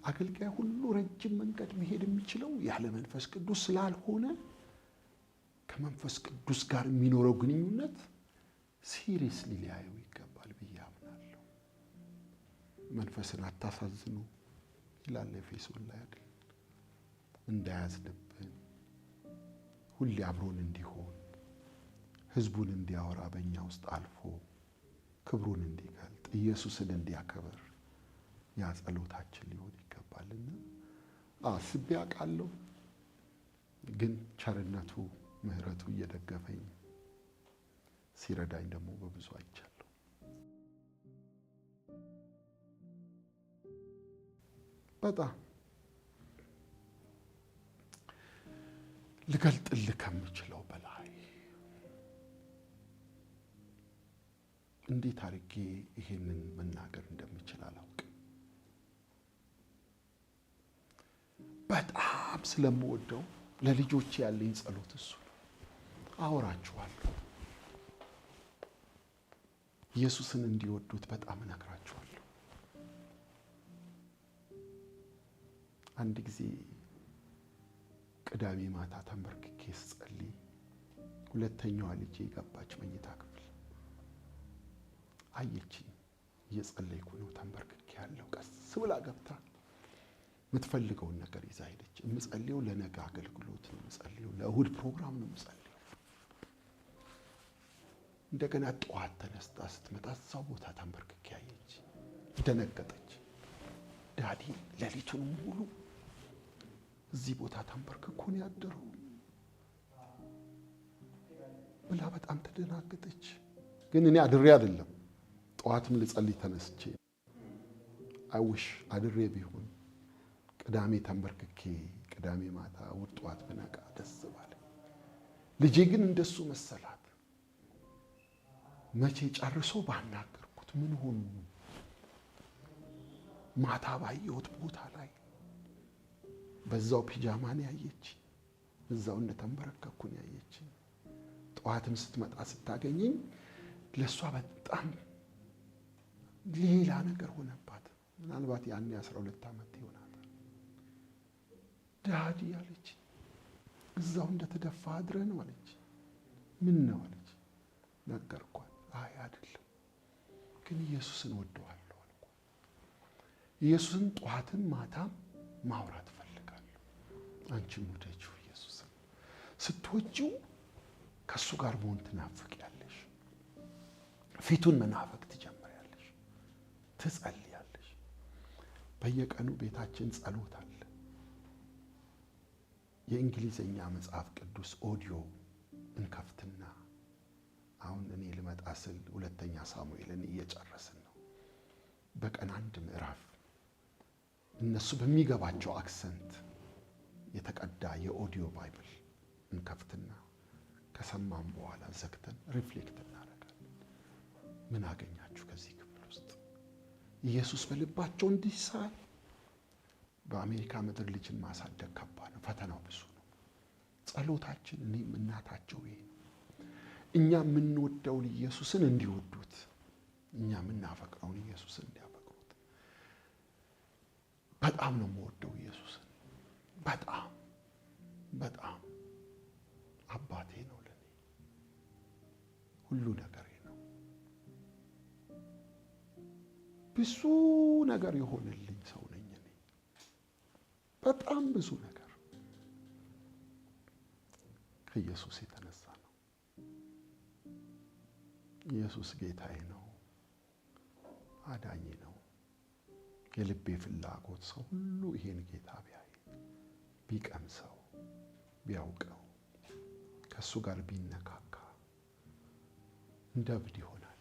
አገልጋይ ሁሉ ረጅም መንገድ መሄድ የሚችለው ያለ መንፈስ ቅዱስ ስላልሆነ ከመንፈስ ቅዱስ ጋር የሚኖረው ግንኙነት ሲሪየስሊ ሊያየው ይገባል ብዬ አምናለሁ። መንፈስን አታሳዝኑ ይላል ኤፌሶን ላይ አይደል? እንዳያዝንብን ሁሌ አብሮን እንዲሆን ህዝቡን እንዲያወራ በእኛ ውስጥ አልፎ ክብሩን እንዲገልጥ ኢየሱስን እንዲያከብር ያ ጸሎታችን ሊሆን ይገባልና አስቤ አውቃለሁ። ግን ቸርነቱ ምህረቱ እየደገፈኝ ሲረዳኝ ደግሞ በብዙ አይቻለሁ። በጣም ልገልጥልህ ከምችለው በላይ እንዴት አድርጌ ይሄንን መናገር እንደምችል አላውቅም። በጣም ስለምወደው ለልጆቼ ያለኝ ጸሎት እሱ ነው። አወራችኋለሁ። ኢየሱስን እንዲወዱት በጣም እነግራችኋለሁ። አንድ ጊዜ ቅዳሜ ማታ ተንበርክኬ ስጸልይ ሁለተኛዋ ልጄ ገባች መኝታ ክፍል። አየችኝ። እየጸለይኩ ነው፣ ተንበርክኬ ያለው። ቀስ ብላ ገብታ የምትፈልገውን ነገር ይዛ ሄደች። የምጸልየው ለነገ አገልግሎት ነው፣ የምጸልየው ለእሁድ ፕሮግራም ነው የምጸልየው። እንደገና ጠዋት ተነስታ ስትመጣ እዛው ቦታ ተንበርክኬ አየች። ደነገጠች። ዳዲ ሌሊቱን ሙሉ እዚህ ቦታ ተንበርክኮ ነው ያደረው ብላ በጣም ተደናገጠች። ግን እኔ አድሬ አይደለም፣ ጠዋትም ልጸልይ ተነስቼ አይውሽ አድሬ ቢሆን ቅዳሜ ተንበርክኬ ቅዳሜ ማታ እሑድ ጠዋት ብነቃ ደስ ባለ። ልጄ ግን እንደሱ መሰላት። መቼ ጨርሶ ባናገርኩት ምን ሆኑ? ማታ ባየሁት ቦታ ላይ በዛው ፒጃማን ያየች፣ እዛው እንደተንበረከኩን ያየች። ጠዋትም ስትመጣ ስታገኘኝ ለሷ በጣም ሌላ ነገር ሆነባት። ምናልባት ያኔ 12 ዓመት ይሆናል። ዳዲ አለች። እዛው እንደተደፋ አድረ ነው አለች። ምን ነው አለች። ነገርኳት። አይ አይደለም ግን ኢየሱስን ወደዋለሁ አልኩ። ኢየሱስን ጠዋትም ማታም ማውራት ፈልጋለሁ። አንቺም ወደጂው ኢየሱስን ስትወጂው ከሱ ጋር መሆን ትናፍቂያለሽ። ፊቱን መናፈቅ ትጀምሪያለሽ። ትጸልያለሽ። በየቀኑ ቤታችን ጸሎት አለ። የእንግሊዘኛ መጽሐፍ ቅዱስ ኦዲዮ እንከፍትና አሁን እኔ ልመጣ ስል ሁለተኛ ሳሙኤልን እየጨረስን ነው። በቀን አንድ ምዕራፍ እነሱ በሚገባቸው አክሰንት የተቀዳ የኦዲዮ ባይብል እንከፍትና ከሰማን በኋላ ዘግተን ሪፍሌክት እናደርጋለን። ምን አገኛችሁ ከዚህ ክፍል ውስጥ? ኢየሱስ በልባቸው እንዲሳል። በአሜሪካ ምድር ልጅን ማሳደግ ከባድ ነው፣ ፈተናው ብዙ ነው። ጸሎታችን እኔም እናታቸው ይሄ ነው። እኛ የምንወደውን ኢየሱስን እንዲወዱት፣ እኛ የምናፈቅረውን ኢየሱስን እንዲያፈቅሩት። በጣም ነው የምወደው ኢየሱስን። በጣም በጣም አባቴ ነው ለኔ፣ ሁሉ ነገሬ ነው። ብዙ ነገር የሆነልኝ ሰው ነኝ እኔ። በጣም ብዙ ነገር ከኢየሱስ የተነሳ ነው። ኢየሱስ ጌታዬ ነው፣ አዳኜ ነው። የልቤ ፍላጎት ሰው ሁሉ ይሄን ጌታ ቢያይ፣ ቢቀምሰው፣ ቢያውቀው፣ ከሱ ጋር ቢነካካ እንደ እብድ ይሆናል።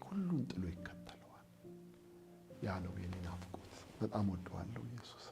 ሁሉን ጥሎ ይከተለዋል። ያ ነው የኔ ናፍቆት። በጣም ወደዋለሁ ኢየሱስ።